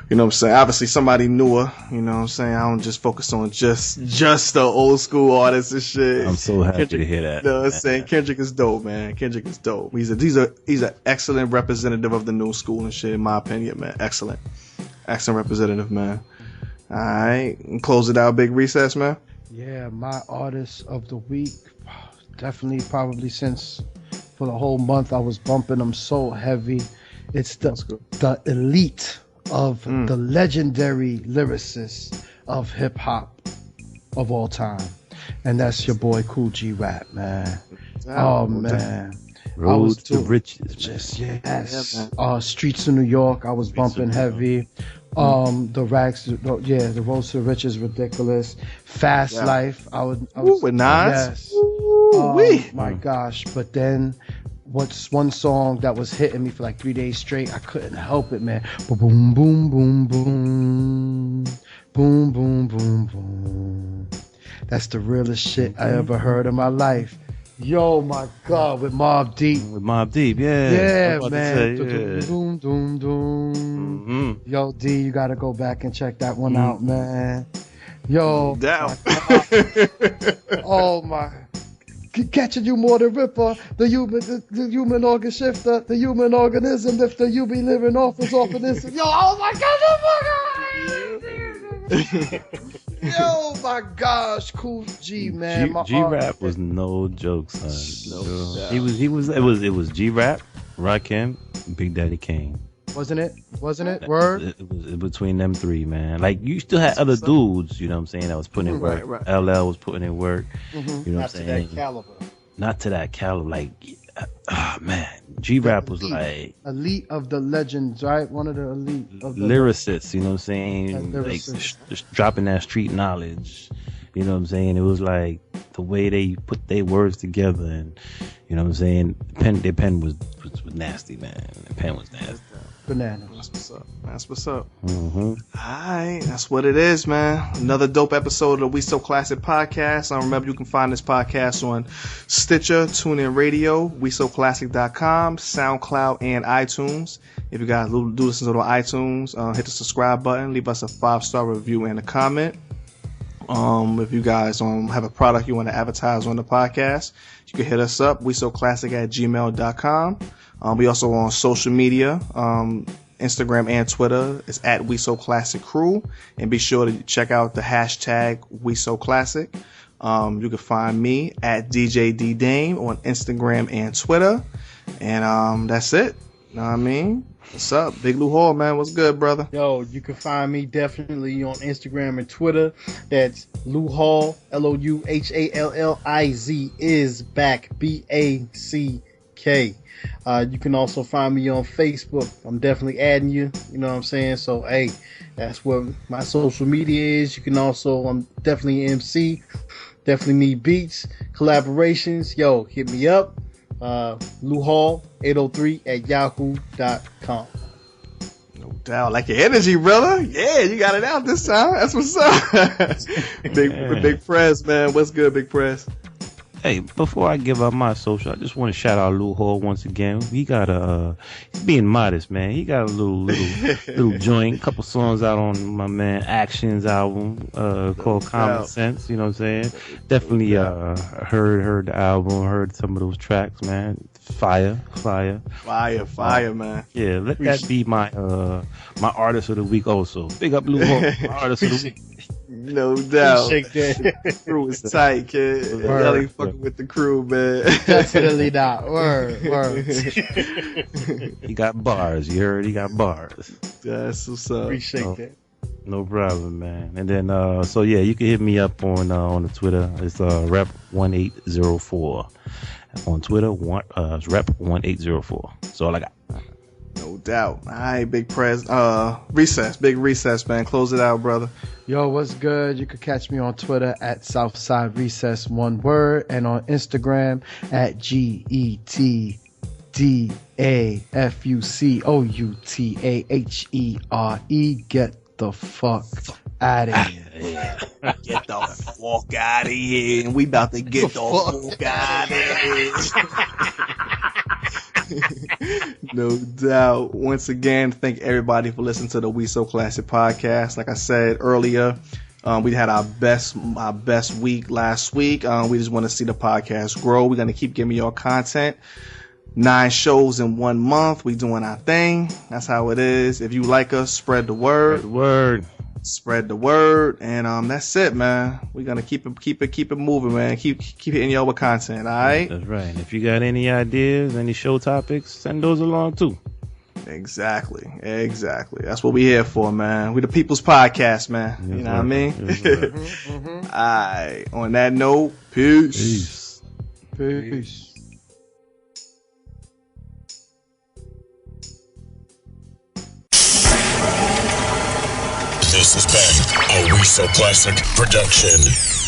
what I'm saying? Obviously, somebody newer. You know what I'm saying? I don't just focus on just the old school artists and shit. I'm so happy to hear that. You know what I'm saying? Kendrick is dope, man. Kendrick is dope. He's an excellent representative of the new school and shit, in my opinion, man. Excellent representative, man. All right, and close it out. Big Recess, man. Yeah, my artist of the week, definitely probably since for the whole month I was bumping them so heavy. It's the elite of the legendary lyricist of hip hop of all time, and that's your boy Cool G Rap, man. Oh man, Road to Riches. Yes. Streets of New York. I was bumping heavy. The Rags. The Road to Riches. Ridiculous. Fast Life. I was with Nas. Yes. Oh my gosh! But then, what's one song that was hitting me for like 3 days straight? I couldn't help it, man. Boom, boom, boom, boom, boom, boom, boom, boom. That's the realest shit I ever heard in my life. Yo, my God, with Mobb Deep. With Mobb Deep, yeah. Yeah, man. Doom, doom, doom. Yo, D, you gotta go back and check that one out, man. Yo. Down. Oh my. Catching you more than Ripper, the human organ shifter, the human organism lifter, you be living off this. Yo, oh my God, yo, my gosh, Cool G, man. G-Rap was no joke, son. It was G-Rap, Rakim, Big Daddy Kane. Wasn't it? Word? It was between them three, man. Like, you still had other dudes, you know what I'm saying, that was putting in work. Right. LL was putting in work. You know what I'm saying? Not to that caliber. Not to that caliber. Like, man, G-Rap was like... Elite of the legends, right? One of the elite of the... Lyricists, you know what I'm saying? Like, just dropping that street knowledge. You know what I'm saying? It was like the way they put their words together, and you know what I'm saying? Their pen was nasty, man. The pen was nasty. Bananas. That's what's up. Mm-hmm. That's what it is, man. Another dope episode of the We So Classic podcast. Remember, you can find this podcast on Stitcher, TuneIn Radio, WeSoClassic.com, SoundCloud, and iTunes. If you guys do listen to it on iTunes, hit the subscribe button, leave us a 5-star review and a comment. If you guys have a product you want to advertise on the podcast, you can hit us up, WeSoClassic@gmail.com. We also on social media, Instagram and Twitter. It's at We So Classic Crew, and be sure to check out the hashtag We So Classic. You can find me at DJ Dee Dame on Instagram and Twitter, and that's it. Know what I mean? What's up, Big Lou Hall, man? What's good, brother? Yo, you can find me definitely on Instagram and Twitter. That's Lou Hall, LOUHALLIZ is back, BACK. You can also find me on Facebook. I'm definitely adding you. You know what I'm saying? So, hey, that's what my social media is. You can also, I'm definitely MC. Definitely need beats, collaborations. Yo, hit me up. Lou Hall 803 at yahoo.com. No doubt. Like your energy, brother. Yeah, you got it out this time. That's what's up. Big Prez, man. What's good, Big Prez? Hey, before I give up my social, I just want to shout out Lou Hall once again. He got he's being modest, man. He got a little joint, couple songs out on my man Actions album, called Common Sense. You know what I'm saying? Definitely heard the album, heard some of those tracks, man. Fire, man. Yeah, let that be my artist of the week also. Big up Lou Hall, my artist of the week. No doubt. Shake that. Crew is tight, kid. Y'all ain't fucking with the crew, man. Definitely not. Word. He got bars. You heard? He got bars. That's what's up. Appreciate that. No problem, man. And then, so yeah, you can hit me up on the Twitter. It's rep1804 on Twitter. It's rep1804. That's all I got. No doubt. All right, Big Prez. Big recess, man. Close it out, brother. Yo, what's good? You can catch me on Twitter at Southside Recess, one word, and on Instagram at GETDAFUCOUTAHERE. Get the fuck out of here. Get the fuck out of here. And we about to get the fuck out of here. No doubt. Once again, thank everybody for listening to the We So Classic podcast. Like I said earlier, we had our best week last week. We just want to see the podcast grow. We're going to keep giving y'all content. 9 shows in 1 month. We doing our thing. That's how it is. If you like us, spread the word. Spread the word, and that's it, man. We're gonna keep it moving, man. Keep hitting y'all with content, all right? That's right. And if you got any ideas, any show topics, send those along too. Exactly. That's what we here for, man. We the people's podcast, man. Yes, you know what I mean? Yes, all right. On that note, peace. Peace. This has been a We So Classic production.